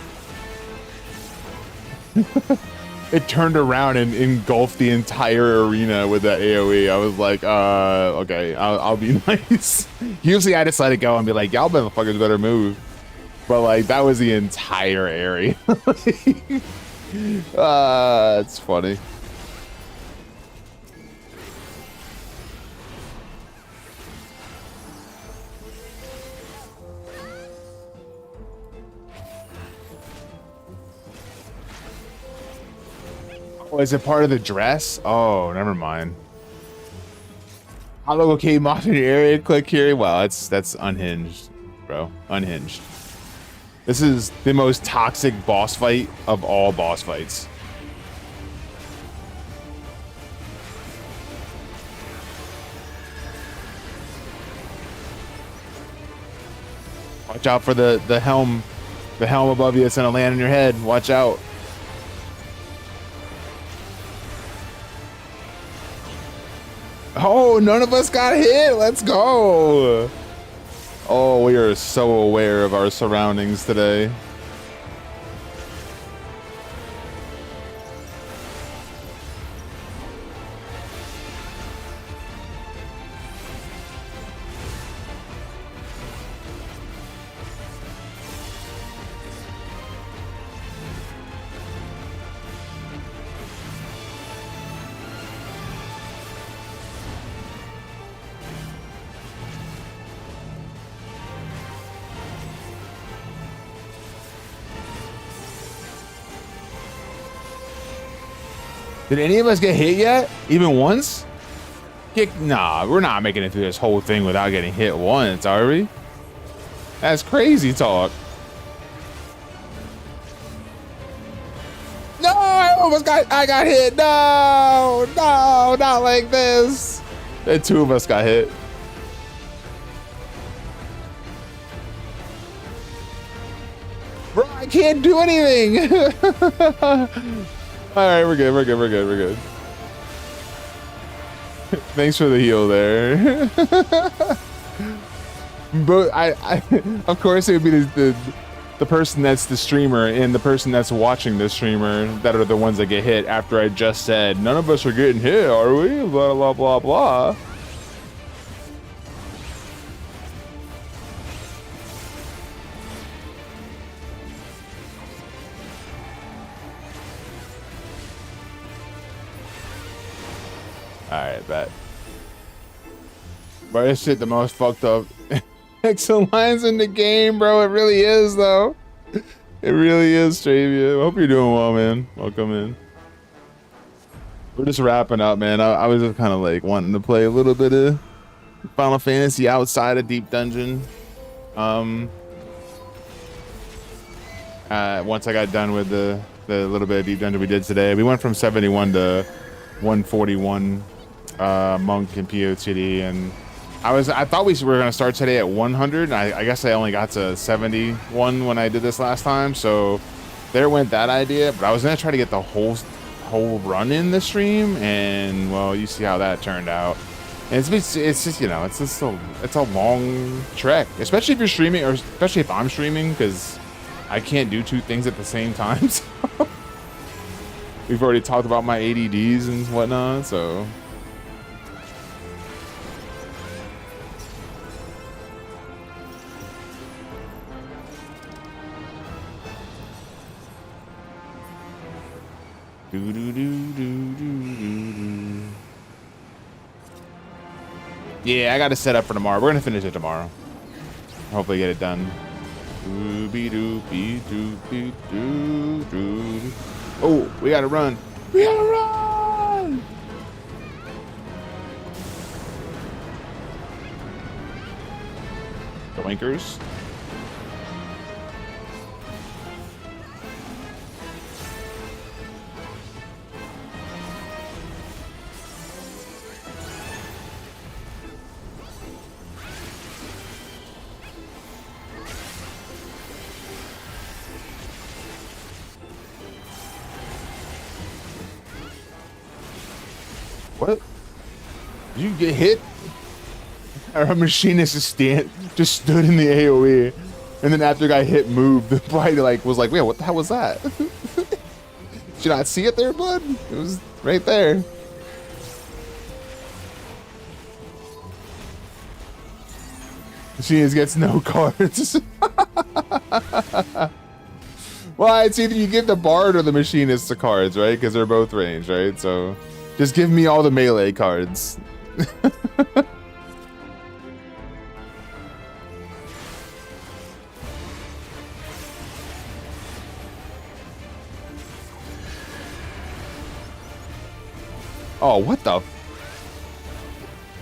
It turned around and engulfed the entire arena with that AoE. I was like, okay, I'll be nice. Usually I just let it go and be like, y'all motherfuckers better move. But like, that was the entire area. It's funny. Oh, is it part of the dress? Oh, never mind. I'll look okay, mod in your area, click here. Wow, that's unhinged, bro. Unhinged. This is the most toxic boss fight of all boss fights. Watch out for the helm. The helm above you. It's gonna land on your head. Watch out. Oh, none of us got hit. Let's go. Oh, we are so aware of our surroundings today. Did any of us get hit yet? Even once? Nah, we're not making it through this whole thing without getting hit once, are we? That's crazy talk. No, I got hit. No, not like this. And two of us got hit. Bro, I can't do anything. All right, we're good. Thanks for the heal there. But I of course it would be the person that's the streamer and the person that's watching the streamer that are the ones that get hit after I just said none of us are getting hit, are we? Blah blah blah blah. Alright, bet. Bro, this shit the most fucked up Excel lines in the game, bro. It really is, though. It really is, Stravia. Hope you're doing well, man. Welcome in. We're just wrapping up, man. I was just kind of like wanting to play a little bit of Final Fantasy outside of Deep Dungeon. Once I got done with the little bit of Deep Dungeon we did today, we went from 71 to 141 Monk and POTD, and I thought we were gonna start today at 100. I guess I only got to 71 when I did this last time, so there went that idea. But I was gonna try to get the whole run in the stream, and well, you see how that turned out. And it's just, you know, it's a long trek, especially if you're streaming, or especially if I'm streaming, because I can't do two things at the same time. So. We've already talked about my ADDs and whatnot, so. Yeah, I got to set up for tomorrow. We're gonna finish it tomorrow. Hopefully get it done. Oh, we gotta run. We gotta run! The Winkers. What? Did you get hit? Our machinist just stood in the AoE, and then after got hit, moved. Probably was like, wait, what the hell was that? Did you not see it there, bud? It was right there. Machinist gets no cards. Well, it's either you give the bard or the machinist the cards, right? Because they're both ranged, right? So. Just give me all the melee cards. Oh, what the?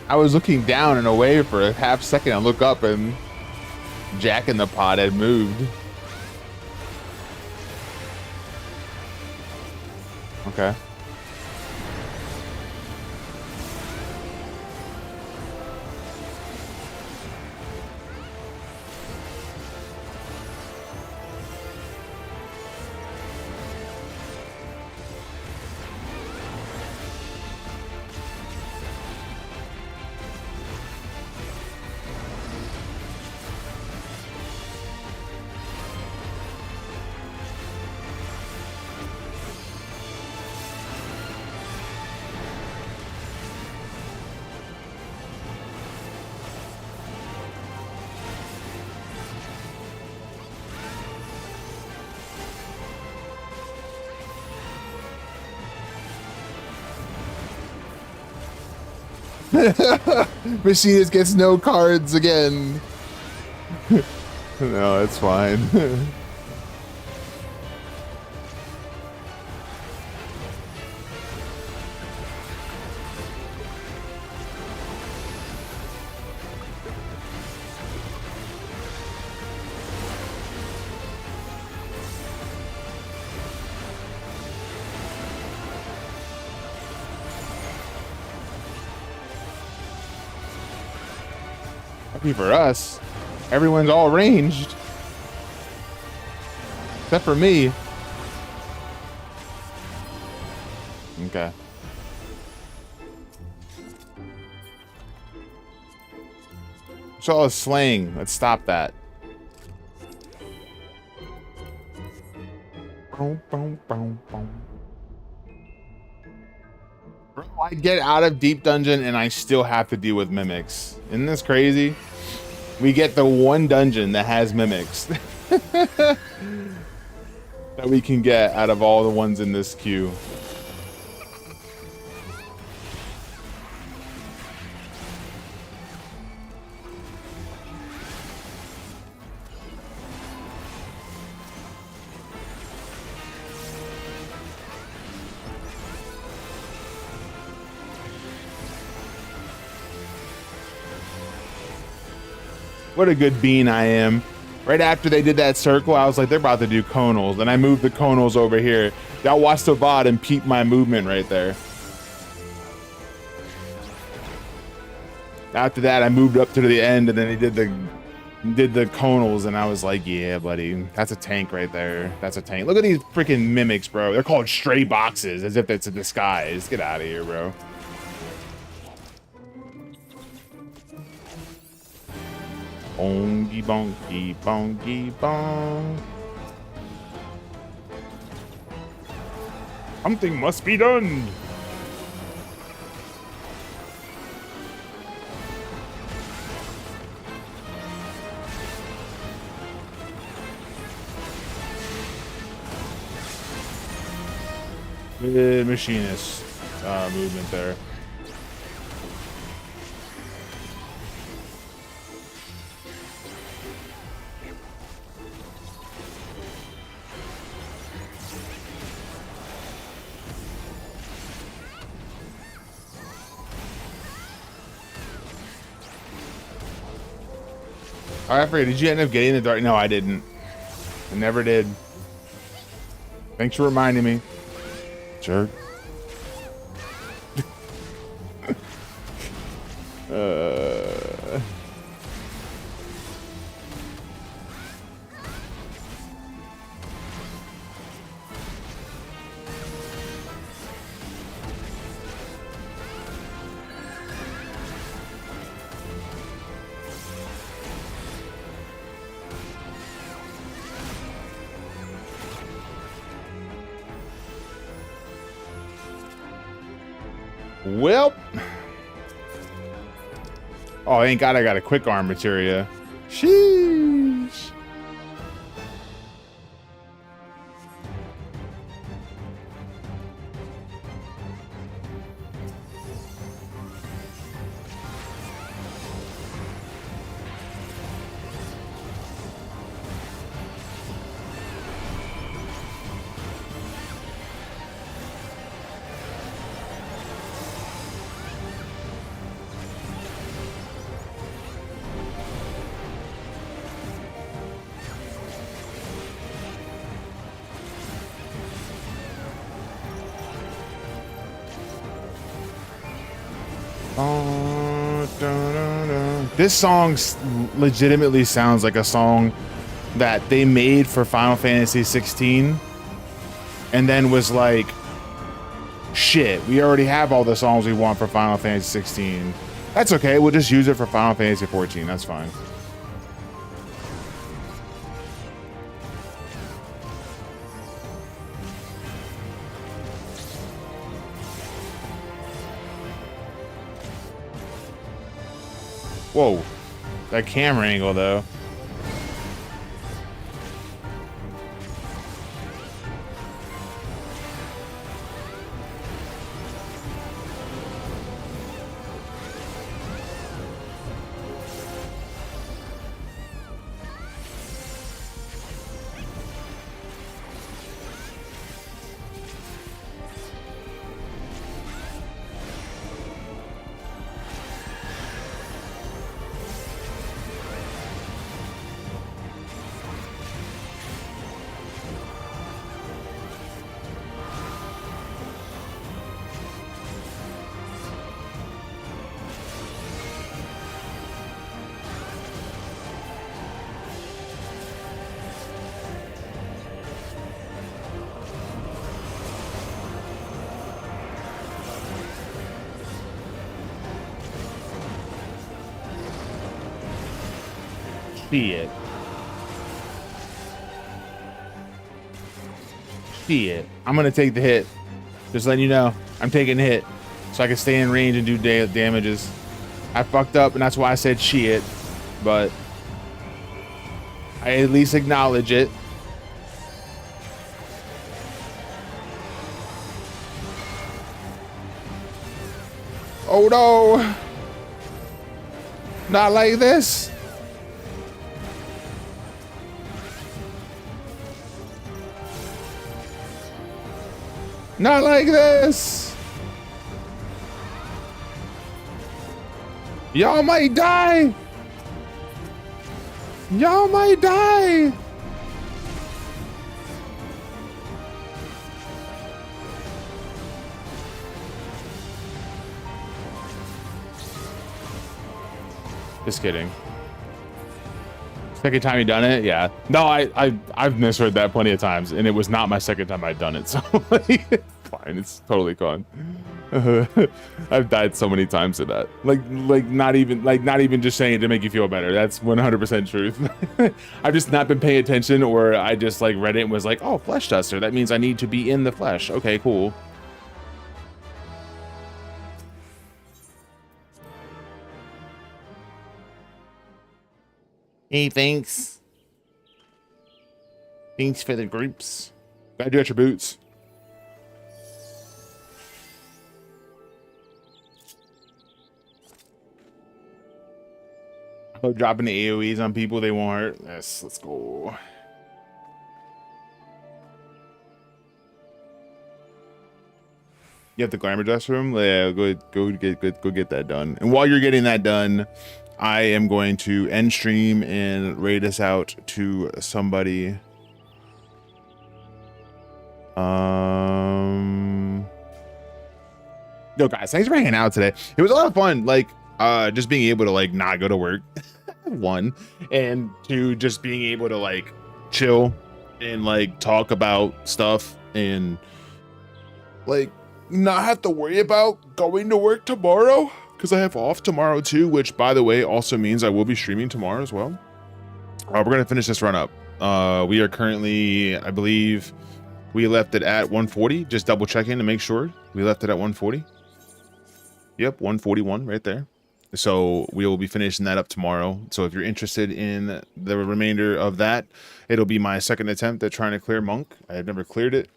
I was looking down and away for a half second. I look up and Jack in the Pot had moved. Okay. Machinist gets no cards again. No, it's fine. Lucky for us, everyone's all ranged. Except for me. Okay. So a slaying. Let's stop that. Boom, boom, boom, boom. Bro, I get out of deep dungeon and I still have to deal with mimics. Isn't this crazy? We get the one dungeon that has mimics that we can get out of all the ones in this queue. What a good bean I am. Right after they did that circle, I was like, they're about to do conals. And I moved the conals over here. Y'all watched the VOD and peep my movement right there. After that, I moved up to the end and then they did the conals and I was like, yeah, buddy, that's a tank right there. That's a tank. Look at these freaking mimics, bro. They're called stray boxes, as if that's a disguise. Get out of here, bro. Bongy bonky bonky bong. Something must be done. Good machinist movement there. Oh, I forget. Did you end up getting the dark? No, I didn't. I never did. Thanks for reminding me. Jerk. Well, oh, thank God I got a quick arm materia. Sheesh. This song legitimately sounds like a song that they made for Final Fantasy 16 and then was like, shit, we already have all the songs we want for Final Fantasy 16. That's okay, we'll just use it for Final Fantasy 14, that's fine. Whoa, that camera angle though. Shit. Shit. I'm gonna take the hit. Just letting you know, I'm taking a hit so I can stay in range and do damages. I fucked up, and that's why I said shit, but I at least acknowledge it. Oh no! Not like this! Not like this! Y'all might die! Y'all might die! Just kidding. Second time you done it? Yeah. No, I've misheard that plenty of times, and it was not my second time I'd done it, so like, fine, it's totally gone. I've died so many times to that. Like not even just saying it to make you feel better. That's 100% truth. I've just not been paying attention, or I just like read it and was like, oh, flesh tester. That means I need to be in the flesh. Okay, cool. Hey, thanks. Thanks for the groups. Glad you got your boots. Oh, dropping the AoEs on people they won't hurt. Yes, let's go. You have the glamour dress room? Yeah, go get that done. And while you're getting that done, I am going to end stream and raid us out to somebody. Yo, guys, thanks for hanging out today. It was a lot of fun. Like, just being able to like not go to work, one, and two, just being able to like chill and like talk about stuff and like not have to worry about going to work tomorrow. Because I have off tomorrow too, which by the way also means I will be streaming tomorrow as well. We're gonna finish this run up. We are currently, I believe, we left it at 140. Just double checking to make sure we left it at 140. Yep, 141 right there. So we will be finishing that up tomorrow. So if you're interested in the remainder of that, it'll be my second attempt at trying to clear Monk. I have never cleared it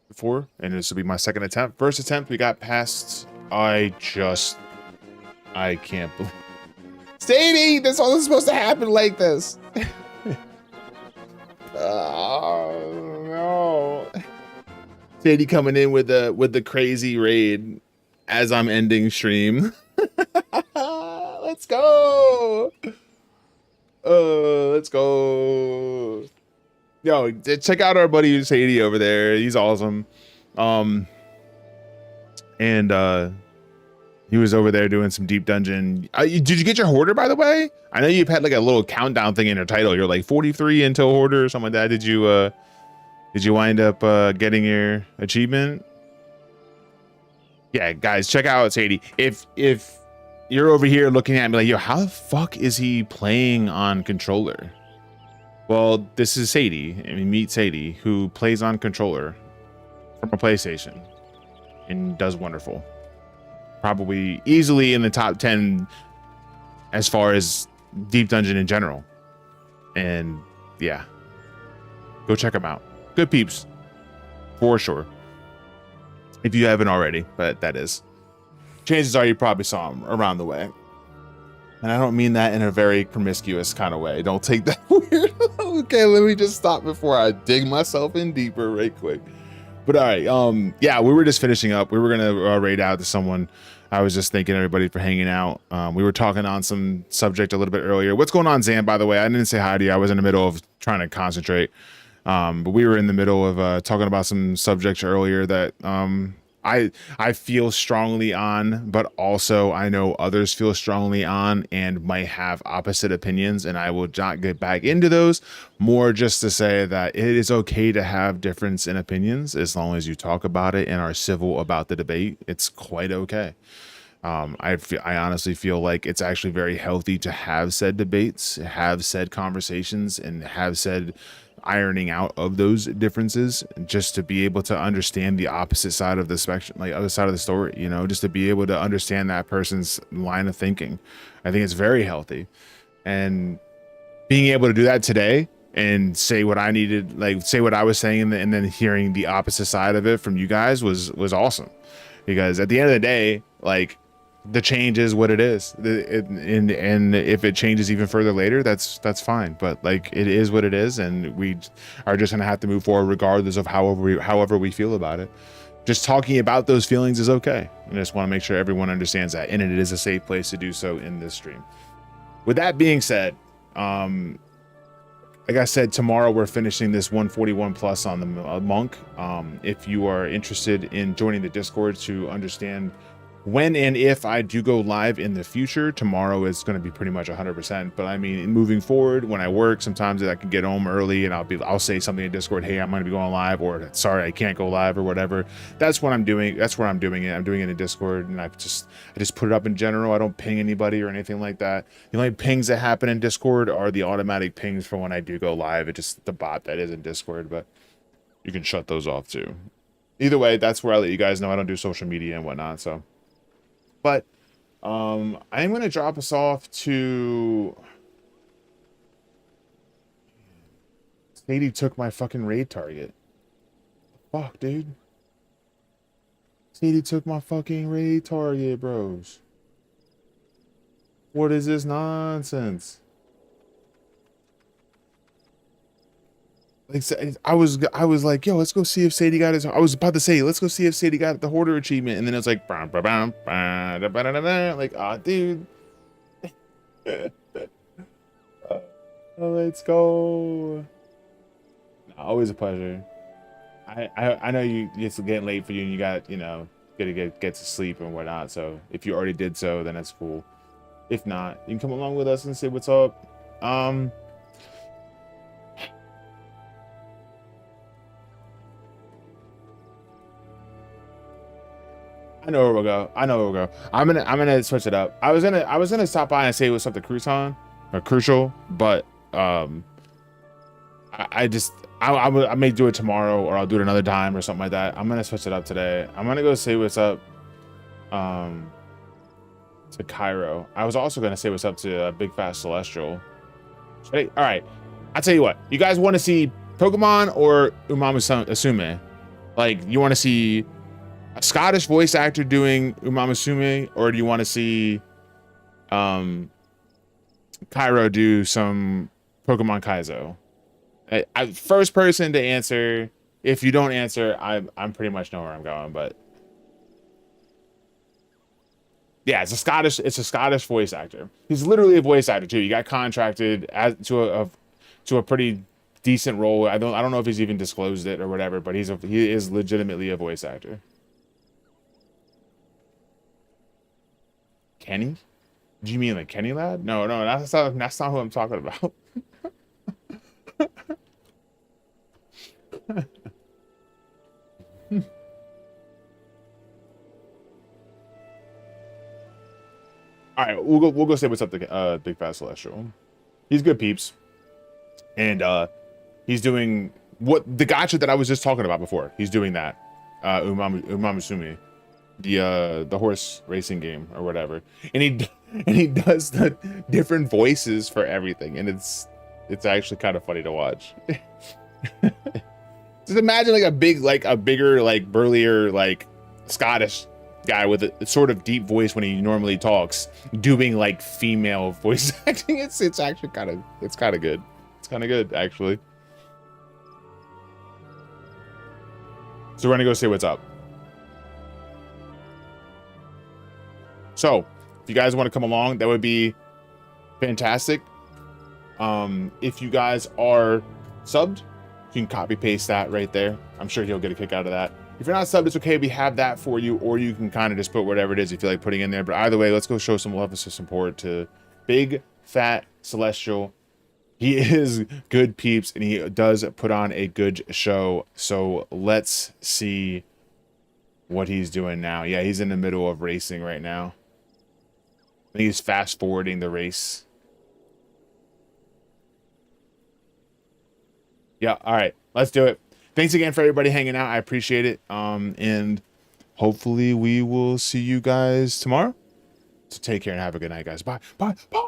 before, and this will be my second attempt. First attempt we got past. I can't believe Sadie, this wasn't supposed to happen like this. Oh no. Sadie coming in with the crazy raid as I'm ending stream. Let's go. Let's go. Yo, check out our buddy Sadie over there. He's awesome. He was over there doing some deep dungeon. Did you get your hoarder, by the way? I know you've had like a little countdown thing in your title. You're like 43 until hoarder or something like that. Did you wind up getting your achievement? Yeah, guys, check out Sadie. If you're over here looking at me like, yo, how the fuck is he playing on controller? Well, this is Sadie. I mean, meet Sadie, who plays on controller from a PlayStation and does wonderful. Probably easily in the top 10 as far as deep dungeon in general. And yeah, go check them out. Good peeps for sure, if you haven't already, but that is, chances are you probably saw them around the way. And I don't mean that in a very promiscuous kind of way. Don't take that weird. Okay, let me just stop before I dig myself in deeper right quick. But all right, yeah, we were just finishing up. We were gonna raid out to someone. I was just thanking everybody for hanging out. We were talking on some subject a little bit earlier. What's going on, Zan, by the way? I didn't say hi to you. I was in the middle of trying to concentrate. But we were in the middle of talking about some subjects earlier that I feel strongly on, but also I know others feel strongly on and might have opposite opinions, and I will not get back into those. More just to say that it is okay to have difference in opinions as long as you talk about it and are civil about the debate. It's quite okay. I honestly feel like it's actually very healthy to have said debates, have said conversations, and have said ironing out of those differences, just to be able to understand the opposite side of the spectrum, like other side of the story, you know, just to be able to understand that person's line of thinking. I think it's very healthy. And being able to do that today and say what I needed, like say what I was saying, and then hearing the opposite side of it from you guys was awesome. Because at the end of the day, like, the change is what it is. And if it changes even further later, that's fine. But like, it is what it is, and we are just gonna have to move forward regardless of however we feel about it. Just talking about those feelings is okay. I just want to make sure everyone understands that, and it is a safe place to do so in this stream. With that being said, like I said, tomorrow we're finishing this 141 plus on the monk. If you are interested in joining the Discord to understand when and if I do go live in the future, tomorrow is going to be pretty much 100%. But I mean, moving forward, when I work, sometimes I can get home early and I'll say something in Discord, hey, I'm going to be going live, or sorry, I can't go live, or whatever. That's what I'm doing. That's where I'm doing it. I'm doing it in Discord, and I just put it up in general. I don't ping anybody or anything like that. The only pings that happen in Discord are the automatic pings for when I do go live. It's just the bot that is in Discord, but you can shut those off too. Either way, that's where I let you guys know. I don't do social media and whatnot, so. But I'm going to drop us off to... Sadie took my fucking raid target. Fuck, dude. Sadie took my fucking raid target, bros. What is this nonsense? Like, I was like, yo, let's go see if Sadie got his. I was about to say, let's go see if Sadie got the hoarder achievement, and then it was like, like, ah, dude. Let's go. Always a pleasure. I know it's getting late for you, and you got, you know, gotta get to sleep and whatnot. So if you already did so, then that's cool. If not, you can come along with us and say what's up. I know where we'll go. I'm gonna switch it up. I was gonna stop by and say what's up to Crucial, but I may do it tomorrow, or I'll do it another time or something like that. I'm gonna switch it up today. I'm gonna go say what's up to Cairo. I was also gonna say what's up to Big Fast Celestial. All right, I'll tell you what. You guys want to see Pokemon or Umamusume? Like, you want to see a Scottish voice actor doing Umamusume, or do you want to see Cairo do some Pokemon Kaizo? First person to answer. If you don't answer, I'm pretty much know where I'm going, but yeah, it's a Scottish voice actor. He's literally a voice actor too. He got contracted to a pretty decent role. I don't know if he's even disclosed it or whatever, but he is legitimately a voice actor. Kenny? Do you mean like Kenny Lad? No, that's not who I'm talking about. All right, we'll go say what's up to Big Fast Celestial. He's good peeps, and he's doing what the gacha that I was just talking about before. He's doing that Umamusume, the horse racing game or whatever, and he does the different voices for everything, and it's actually kind of funny to watch. Just imagine like a bigger, like burlier, like Scottish guy with a sort of deep voice when he normally talks, doing like female voice acting. It's actually kind of good. It's kind of good actually. So we're gonna go say what's up. So if you guys want to come along, that would be fantastic. If you guys are subbed, you can copy paste that right there. I'm sure he'll get a kick out of that. If you're not subbed, it's okay. We have that for you, or you can kind of just put whatever it is you feel like putting in there. But either way, let's go show some love and some support to Big Fat Celestial. He is good peeps, and he does put on a good show. So let's see what he's doing now. Yeah, he's in the middle of racing right now. I think he's fast forwarding the race. Yeah, all right. Let's do it. Thanks again for everybody hanging out. I appreciate it. And hopefully we will see you guys tomorrow. So take care and have a good night, guys. Bye. Bye. Bye.